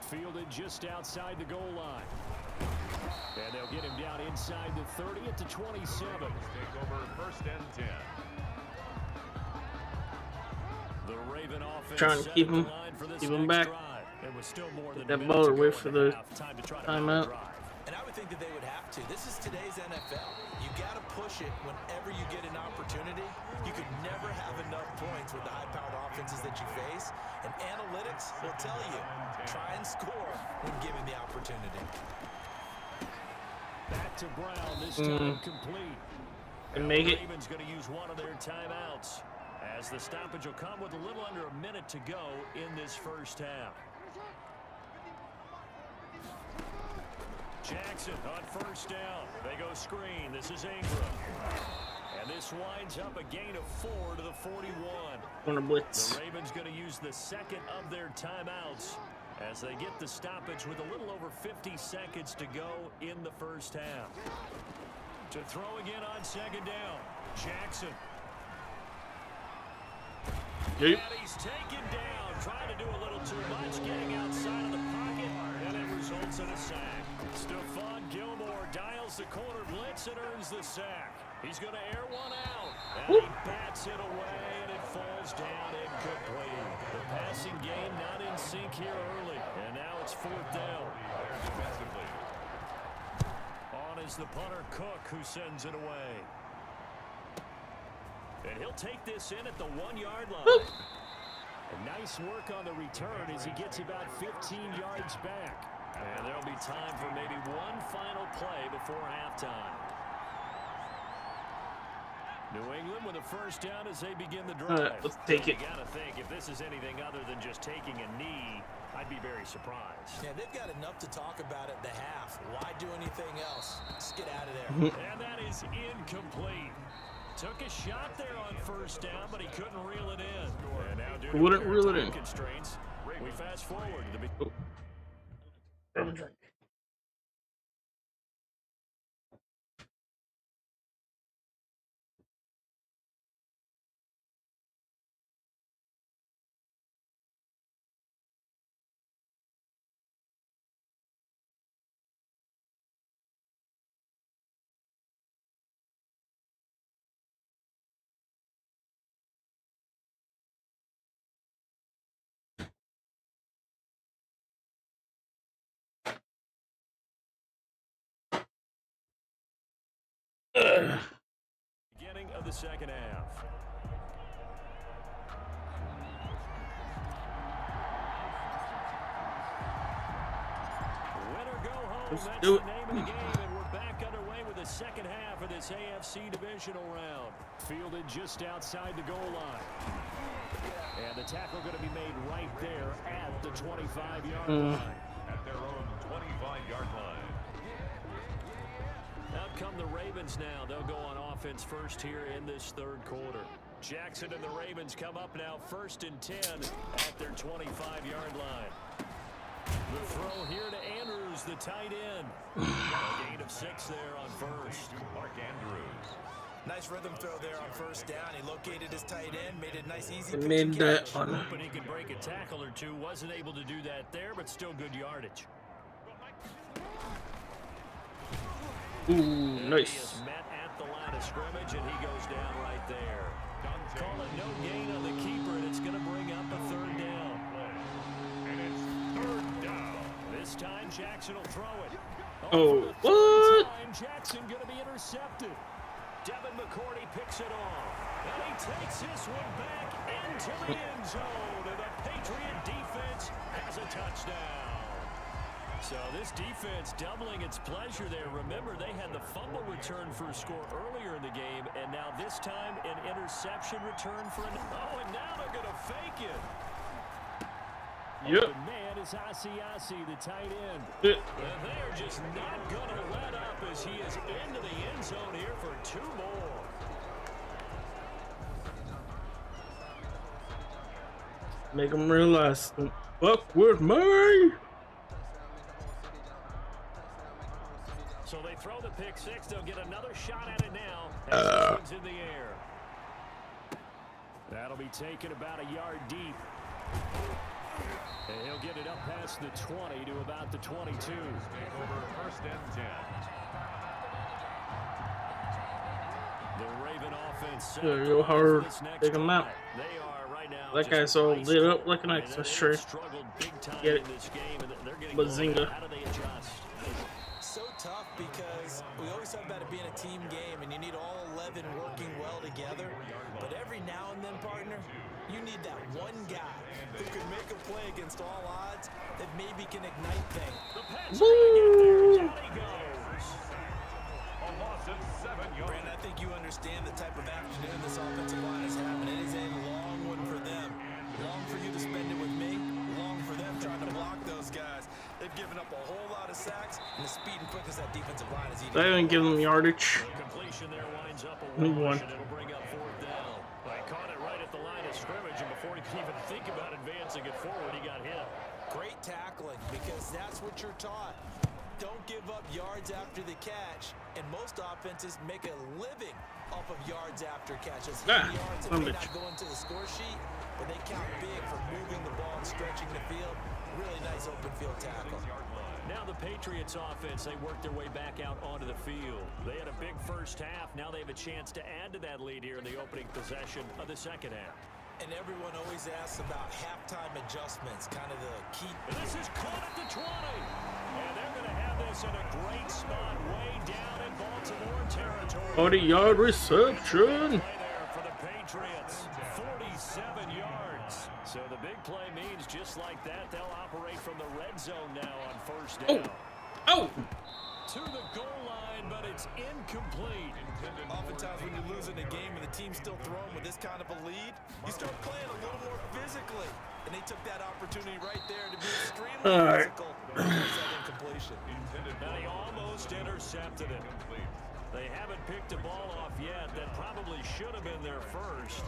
Fielded just outside the goal line. And they'll get him down inside the 30 at the 27. Take over first and 10. The Raven offense Trying to keep him back. It was still more than that ball away for the timeout. And I would think that they would have to. This is today's NFL. You got to push it whenever you get an opportunity. You could never have enough points with the high-powered offenses that you face. And analytics will tell you, try and score when given the opportunity. Back to Brown, this time complete. And make it. Ravens going to use one of their timeouts, as the stoppage will come with a little under a minute to go in this first half. Jackson on first down. They go screen. This is Ingram. And this winds up a gain of 4 to the 41. Corner blitz. The Ravens going to use the second of their timeouts as they get the stoppage with a little over 50 seconds to go in the first half. To throw again on second down. Jackson. Yep. And he's taken down, trying to do a little too much, getting outside of the pocket, and it results in a sack. Stephon Gilmore dials the corner blitz and earns the sack. He's going to air one out, and he bats it away, and it falls down incomplete. The passing game not in sync here early, and now it's fourth down. On is the punter Cook, who sends it away. And he'll take this in at the 1-yard line. And nice work on the return as he gets about 15 yards back. And there'll be time for maybe one final play before halftime. New England with a first down as they begin the drive. Let's take it. You got to think, if this is anything other than just taking a knee, I'd be very surprised. Yeah, they've got enough to talk about at the half. Why do anything else? Just get out of there. And that is incomplete. Took a shot there on first down, but he couldn't reel it in. And now due Who to wouldn't reel it time in? constraints, we fast forward to the Grab a drink. beginning of the second half. Winner go home, Let's that's do the it. name of the game, and we're back underway with the second half of this AFC divisional round. Fielded just outside the goal line. And the tackle going to be made right there at the 25-yard line. At their own 25-yard line. Out come the Ravens now. They'll go on offense first here in this third quarter. Jackson and the Ravens come up now 1st and 10 at their 25-yard line. The throw here to Andrews, the tight end. A gain of 6 there on first. Mark Andrews. Nice rhythm throw there on first down. He located his tight end, made it nice, easy pitch Made and that catch. on. Hoping he could break a tackle or two. Wasn't able to do that there, but still good yardage. Ooh, He nice. is met at the line of scrimmage, and he goes down right there. Call it no gain on the keeper, and it's going to bring up a third down. And it's third down. This time, Jackson will throw it. Oh, for the third what? time, Jackson going to be intercepted. Devin McCourty picks it off. And he takes this one back into the end zone. And the Patriot defense has a touchdown. So this defense doubling its pleasure there. Remember, they had the fumble return for a score earlier in the game, and now this time an interception return for an... Oh, and now they're going to fake it. Yep. The man is Asiasi, the tight end. Yeah. And they're just not going to let up as he is into the end zone here for 2 more. Make them realize, don't fuck with me. So they throw the pick 6. They'll get another shot at it now. As it's in the air. That'll be taken about a yard deep. And he'll get it up past the 20 to about the 22. Take over 1st and 10. The Raven offense. Yeah, go hard. Take them out. They are right now. That guy's all lit up like an Xmas tree. Struggled big time Get in it. this game, and they're getting Bazinga. How do they adjust? So tough because we always talk about it being a team game and you need all 11 working well together. But every now and then, partner, you need that one guy who can make a play against all odds that maybe can ignite things. The Pats are going to get there. Down he goes. A loss of 7 yards. Brandon, I think you understand the type of afternoon this offensive line is having. It is a long one for them. Long for you to spend it with me. Long for them trying to block those guys. They've given up a whole lot of sacks, and the speed and quickness that defensive line is eating. They didn't give them yardage. The completion there winds up a Need wash, one. and it'll bring up 4th down. They caught it right at the line of scrimmage, and before he could even think about advancing it forward, he got hit. Great tackling, because that's what you're taught. Don't give up yards after the catch, and most offenses make a living off of yards after catches. Yards that may not go into the score sheet, but they count big for moving the ball and stretching the field. Really nice open field tackle. Now the Patriots offense, they work their way back out onto the field. They had a big first half. Now they have a chance to add to that lead here in the opening possession of the second half. And everyone always asks about halftime adjustments, kind of the key. And this is caught at the 20. And they're going to have this in a great spot way down in Baltimore territory. 40-yard reception. Play there for the Patriots. 47 yards. So the big play means just like that, they'll operate from the red zone now on first down. Oh. To the goal line, but it's incomplete. Oftentimes when you lose in a game and the team's still throwing with this kind of a lead, you start playing a little more physically. And they took that opportunity right there to be extremely physical. That incompletion. And he almost intercepted it. They haven't picked a ball off yet. That probably should have been their first.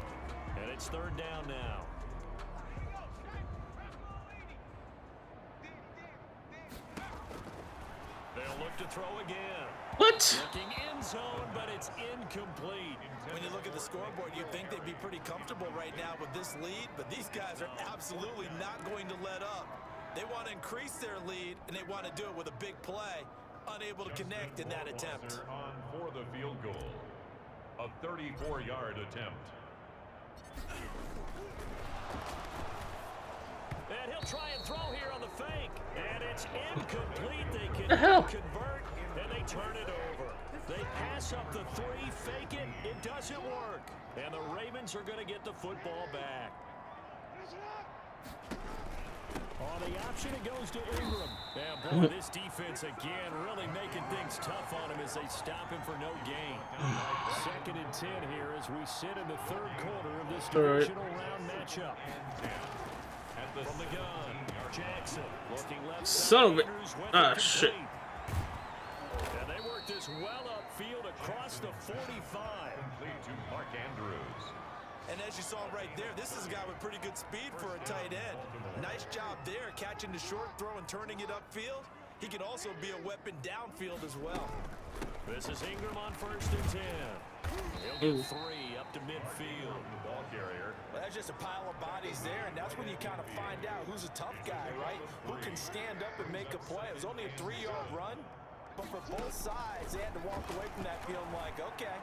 And it's third down now. They'll look to throw again. What? Looking end zone, but it's incomplete. When you look at the scoreboard, you'd think they'd be pretty comfortable right now with this lead, but these guys are absolutely not going to let up. They want to increase their lead, and they want to do it with a big play. Unable to connect in that attempt. On for the field goal. A 34-yard attempt. And he'll try and throw here on the fake. And it's incomplete. They can convert, and they turn it over. They pass up the three, fake it. It doesn't work. And the Ravens are going to get the football back. On the option, it goes to Ingram. And boy, this defense again really making things tough on him as they stop him for no gain. 2nd and 10 here as we sit in the third quarter of this divisional round matchup. From the gun, Jackson looking left. Son of a... Ah, shit. And they work this well upfield across the 45. Complete to Mark Andrews. And as you saw right there, this is a guy with pretty good speed for a tight end. Nice job there, catching the short throw and turning it upfield. He can also be a weapon downfield as well. This is Ingram on 1st and 10. He'll get 3 up to midfield. Ball carrier. Well, that's just a pile of bodies there, and that's when you kind of find out who's a tough guy, right? Who can stand up and make a play. It was only a 3-yard run, but for both sides, they had to walk away from that feeling like, okay,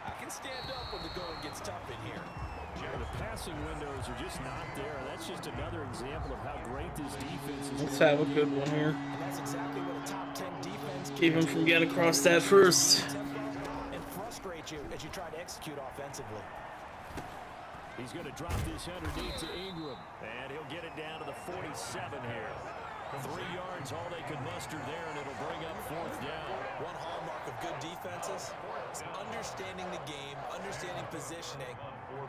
I can stand up when the going gets tough in here. The passing windows are just not there. That's just another example of how great this defense is. Let's have a good one here. And that's exactly what a top 10 defense can Keep him from getting across that first. and frustrate you as you try to execute offensively. He's going to drop this underneath to Ingram. And he'll get it down to the 47 here. 3 yards, all they could muster there, and it'll bring up 4th down. One hallmark of good defenses is understanding the game, understanding positioning,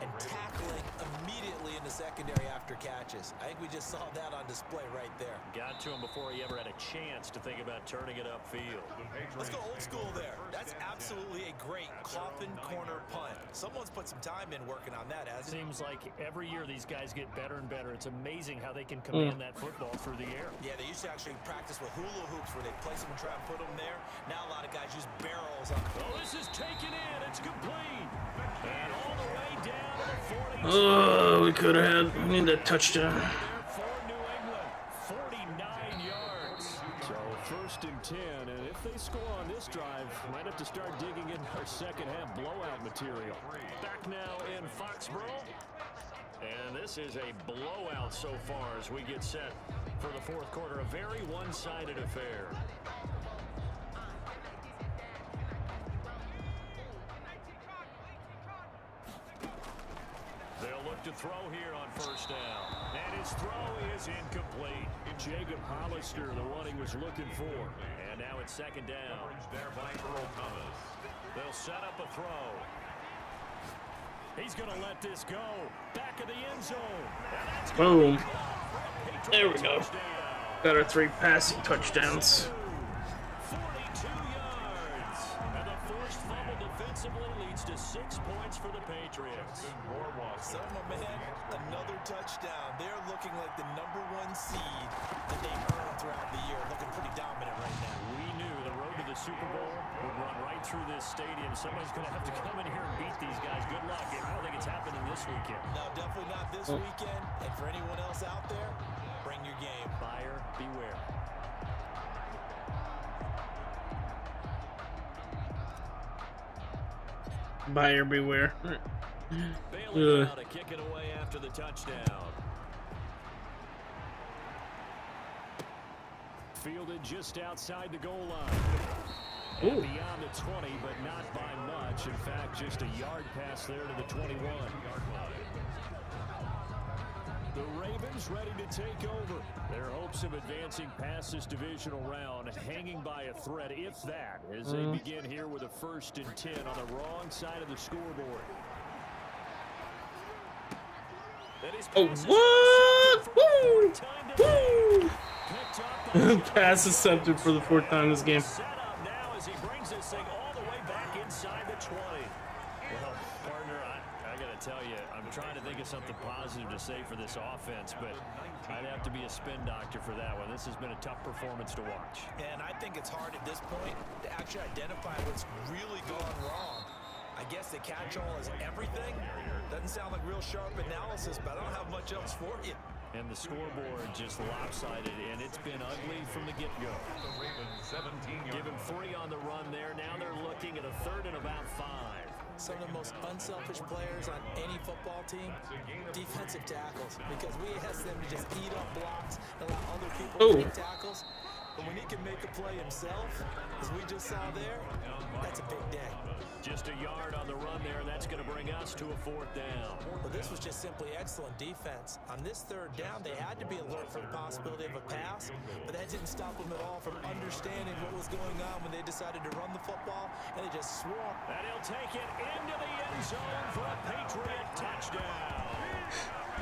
and tackling immediately in the secondary after catches. I think we just saw that on display right there. Got to him before he ever had a chance to think about turning it upfield. Let's go old school there. That's absolutely a great coffin corner punt. Someone's put some time in working on that, hasn't it? Seems like every year these guys get better and better. It's amazing how they can command that football through the air. Yeah, they used to actually practice with hula hoops where they place them and try and put them there. Now a lot of guys use barrels on. Oh, this is taken in. It's complete. And all the way down to the 42. Oh, we could have had. We need that touchdown. For New England, 49 yards. So 1st and 10, and if they score on this drive, might have to start digging in our second half blowout material. Back now in Foxborough. And this is a blowout so far as we get set for the 4th quarter. A very one-sided affair. They'll look to throw here on 1st down. And his throw is incomplete. Jacob Hollister, the one he was looking for. And now it's 2nd down. There by Earl Thomas. They'll set up a throw. He's going to let this go. Back of the end zone. Boom. There we go. Got our 3 passing touchdowns. 42 yards. And the forced fumble defensively leads to 6 points for the Patriots. Selma, man, another touchdown. They're looking like the #1 seed that they've earned throughout the year. Looking pretty dominant right now. We knew the road to the Super Bowl would run right through this stadium. Somebody's going to have to come in here and beat these guys. Good luck. I don't think it's happening this weekend. No, definitely not this weekend. And for anyone else out there, bring your game. Buyer beware. Buyer beware. Bailing out to kick it away after the touchdown. Fielded just outside the goal line. And beyond the 20, but not by much. In fact, just a yard pass there to the 21. The Ravens ready to take over. Their hopes of advancing past this divisional round hanging by a thread, if that, as they begin here with a 1st and 10 on the wrong side of the scoreboard. Oh, what? Woo! Woo! Pass accepted for the 4th time this game. Set up now as he brings this thing all the way back this offense, but I'd have to be a spin doctor for that one. This has been a tough performance to watch. And I think it's hard at this point to actually identify what's really gone wrong. I guess the catch-all is everything. Doesn't sound like real sharp analysis, but I don't have much else for you. And the scoreboard just lopsided, and it's been ugly from the get-go. Given 3 on the run there. Now they're looking at a 3rd and about 5. Some of the most unselfish players on any football team, defensive tackles, because we ask them to just eat up blocks and allow other people to make tackles. But when he can make a play himself, as we just saw there, that's a big day. Just a yard on the run there, and that's going to bring us to a 4th down. Well, this was just simply excellent defense. On this 3rd down, they had to be alert for the possibility of a pass, but that didn't stop them at all from understanding what was going on when they decided to run the football, and they just swarmed. And he'll take it into the end zone for a Patriot touchdown.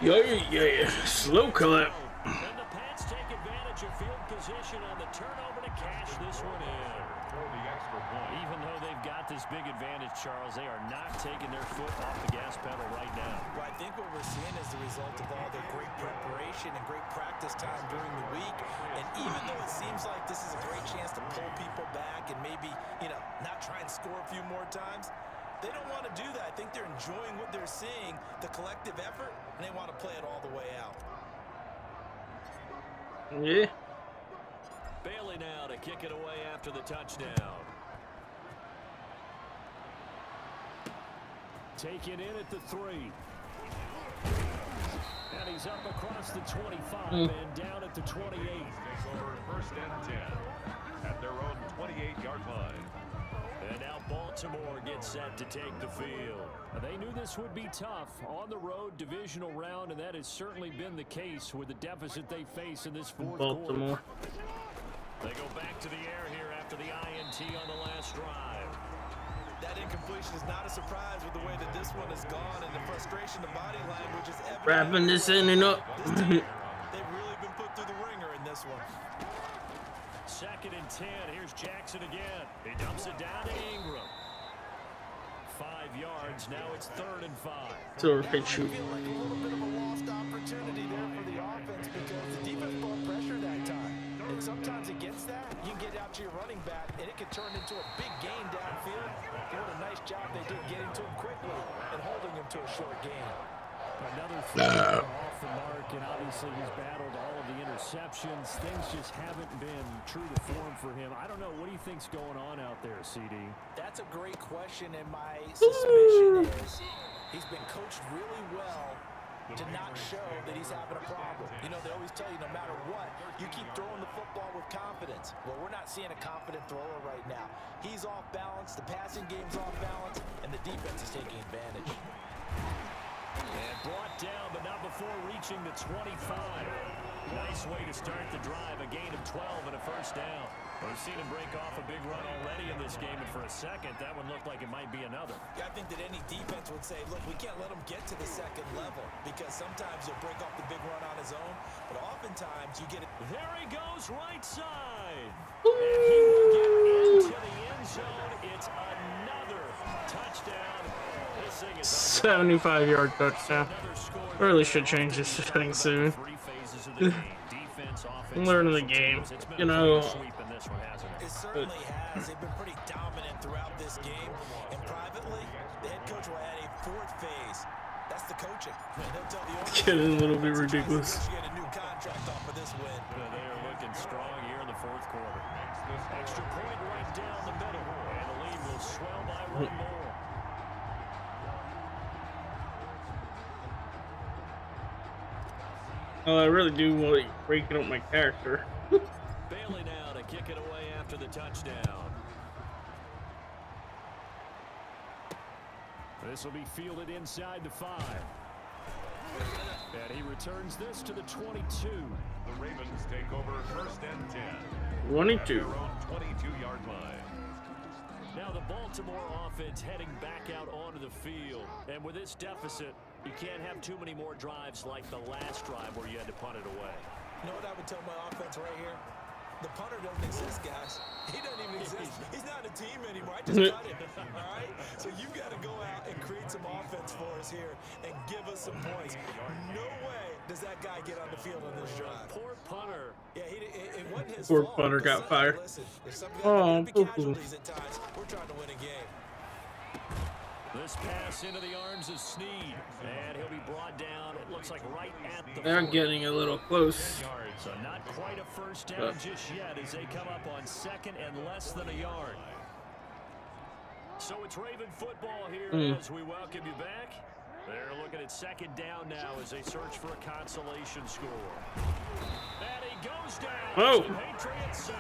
Yeah. Slow clap. And the Pats take advantage of field position on the turnover to cash this one in. Even though they've got this big advantage, Charles, they are not taking their foot off the gas pedal right now. Well, I think what we're seeing is the result of all their great preparation and great practice time during the week. And even though it seems like this is a great chance to pull people back and maybe, not try and score a few more times, they don't want to do that. I think they're enjoying what they're seeing, the collective effort, and they want to play it all the way out. Yeah. Bailey now to kick it away after the touchdown. Taken in at the 3. And he's up across the 25 and down at the 28. Take over 1st and 10 at their own 28-yard line. And now Baltimore gets set to take the field. They knew this would be tough on the road divisional round, and that has certainly been the case with the deficit they face in this 4th Baltimore. quarter. They go back to the air here after the INT on the last drive. That incompletion is not a surprise with the way that this one has gone, and the frustration, the body language is evident. Wrapping this in and up. They've really been put through the ringer in this one. 2nd and 10. Here's Jackson again. He dumps it down to Ingram. 5 yards. Now it's 3rd and 5. So we can shoot. I feel like a little bit of a lost opportunity there for the offense because the defense brought pressure that time. And sometimes against that, you can get out to your running back, and it can turn into a big gain downfield. And what a nice job they did getting to him quickly and holding him to a short gain. Another throw off the mark, and obviously he's battled all of the interceptions. Things just haven't been true to form for him. I don't know. What do you think's going on out there, CD? That's a great question, and my suspicion is he's been coached really well to not show that he's having a problem. They always tell you no matter what, you keep throwing the football with confidence. Well, we're not seeing a confident thrower right now. He's off balance, the passing game's off balance, and the defense is taking advantage. And brought down, but not before reaching the 25. Nice way to start the drive, a gain of 12 and a 1st down. We've seen him break off a big run already in this game, and for a second, that one looked like it might be another. Yeah, I think that any defense would say, look, we can't let him get to the 2nd level because sometimes he'll break off the big run on his own, but oftentimes you get it. There he goes, right side. And he will get into the end zone. It's another touchdown. This thing is 75-yard touchdown. Really should change this thing soon. I'm learning the game, It certainly has. They've been pretty dominant throughout this game. And privately, the head coach will add a 4th phase. That's the coaching. And he'll tell the It's getting a little bit ridiculous. get a new contract off of this win. They are looking strong here in the 4th quarter. Extra point right down the middle. And the lead will swell by 1 more. I really do like breaking up my character. Bailey now to kick it away after the touchdown. This will be fielded inside the 5. And he returns this to the 22. The Ravens take over 1st and 10. 22. At their own 22-yard line. Now the Baltimore offense heading back out onto the field. And with this deficit, you can't have too many more drives like the last drive where you had to punt it away. You know what I would tell my offense right here? The punter doesn't exist, guys. He doesn't even exist. He's not a team anymore. I just cut him, all right? So you got to go out and create some offense for us here and give us some points. No way does that guy get on the field on this drive. Poor punter. Yeah, it wasn't his Poor fault. punter got fired. Listen, there's some guys Oh, that be casualties at times. We're trying to win a game. This pass into the arms of Snead, and he'll be brought down. It looks like right at the They're 40. getting a little close. So not quite a first down just yet as they come up on second and less than a yard. So it's Raven football here as we welcome you back. They're looking at second down now as they search for a consolation score. And he goes down. Oh. Patriots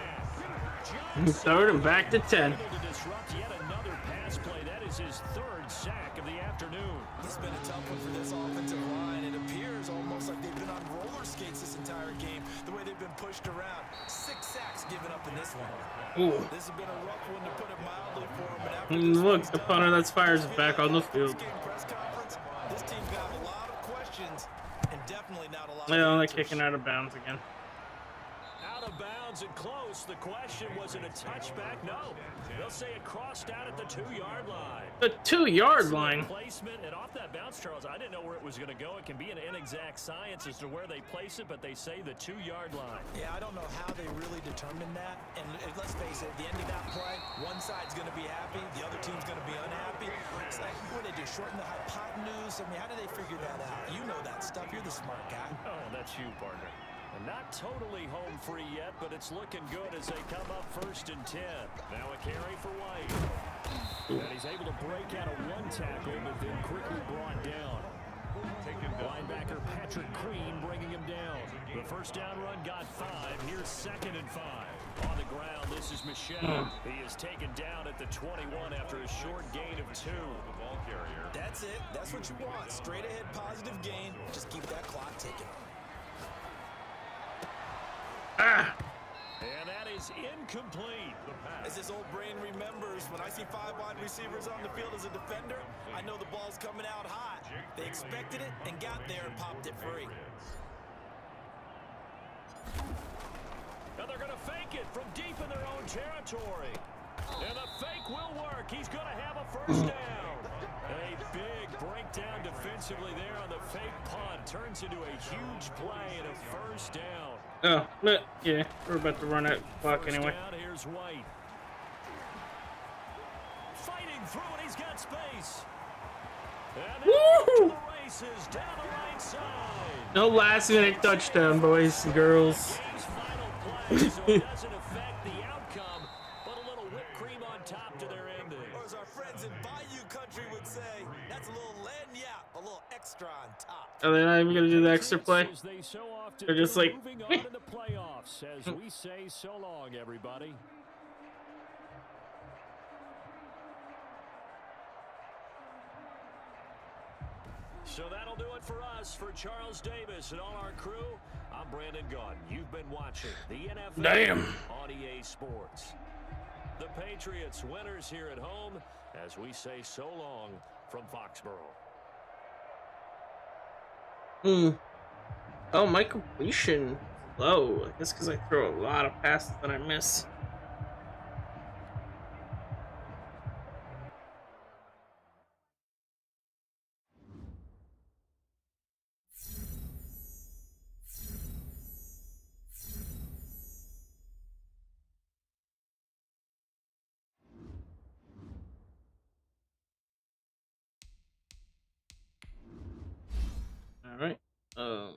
Third and back to 10. to disrupt yet another pass play. That is his third sack of the afternoon. It's been a tough one for this offensive line. It appears almost like they've been on roller skates this entire game, the way they've been pushed around. 6 sacks given up in this one. Ooh. This has been a rough one to put it mildly for them. But after this Look, one's the done, punter that's fired is back on the field. post-game press conference, this team's got a lot of questions and definitely not a lot Yeah, of they're answers. kicking out of bounds again. Out of bounds and close. The question, was it a touchback? No. They'll say it crossed out at the 2-yard line. The 2-yard line. Placement and off that bounce, Charles. I didn't know where it was going to go. It can be an inexact science as to where they place it, but they say the 2-yard line. Yeah, I don't know how they really determined that. And let's face it, at the end of that play, one side's going to be happy, the other team's going to be unhappy. It's like, what do they do, shorten the hypotenuse? I mean, how do they figure that out? You know that stuff. You're the smart guy. Oh, that's you, partner. And not totally home free yet, but it's looking good as they come up 1st and 10. Now a carry for White. And he's able to break out of one tackle, but then quickly brought down. Linebacker Patrick Green bringing him down. The first down run got 5. Here's 2nd and 5. On the ground, this is Michelle. He is taken down at the 21 after a short gain of 2. The ball carrier. That's it. That's what you want. Straight ahead positive gain. Just keep that clock ticking. Ah! And that is incomplete. As this old brain remembers, when I see 5 wide receivers on the field as a defender, I know the ball's coming out hot. They expected it and got there and popped it free. Now they're going to fake it from deep in their own territory. And the fake will work. He's going to have a first down. A big breakdown defensively there on the fake punt. Turns into a huge play and a first down. Oh, but yeah, we're about to run out of clock First anyway. down, here's White. Fighting through and he's got space. And Woo! to the races down the right side. No last-minute touchdown, boys and girls. Game's final play, so it doesn't affect the outcome, but a little whipped cream on top to their ending. Or as our friends in Bayou Country would say, that's a little lagniappe, a little extra on top. Are they not even gonna do the extra play? As they so often They're just do, like, moving on in the playoffs as we say so long, everybody. So that'll do it for us. For Charles Davis and all our crew, I'm Brandon Gaudin. You've been watching the NFL Damn. on EA Sports. The Patriots winners here at home as we say so long from Foxborough. Oh, my completion low. I guess because I throw a lot of passes that I miss. All right. I'm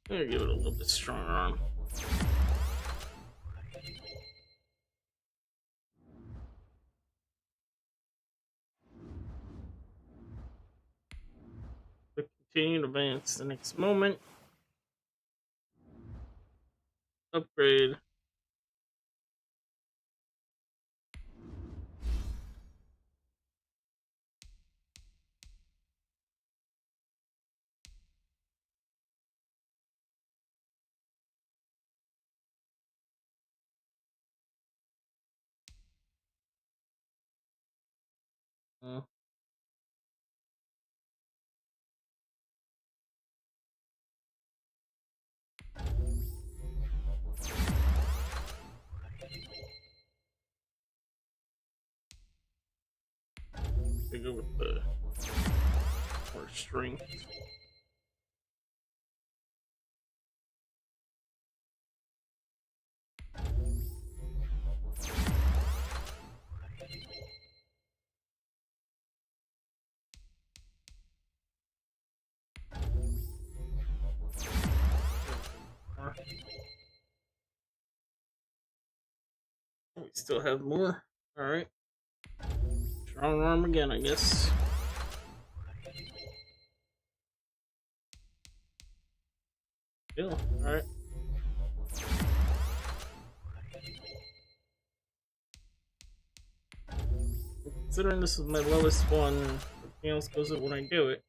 gonna give it a little bit stronger arm. But continue to advance the next moment. Upgrade. to go with the more strength. We still have more. Alright. Strong arm again, I guess. Still, alright. Considering this is my lowest one, everything else goes up when I do it.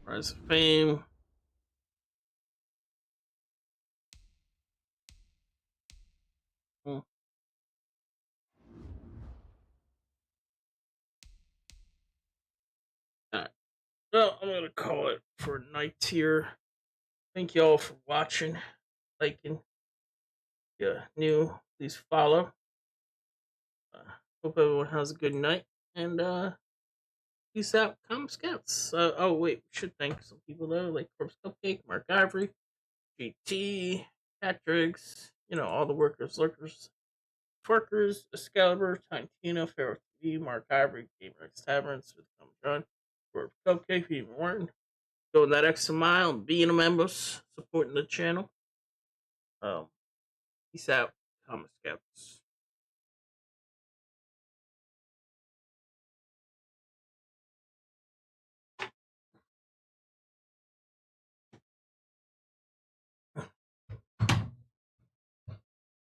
Rise of Fame. Alright. Well, I'm gonna call it for a night here. Thank you all for watching, liking. Yeah, new, please follow. Hope everyone has a good night, and peace out, Comm Scouts. Oh wait, we should thank some people though, like Corpse Cupcake, Mark Ivory, GT, Patrick's, all the workers, lurkers, twerkers, Excalibur, Tintino, Pharaoh TV, Mark Ivory, GameX Tavern, Smith John, Corpse Cupcake, Peter Martin, going that extra mile and being a member, supporting the channel. Peace out, Comm Scouts.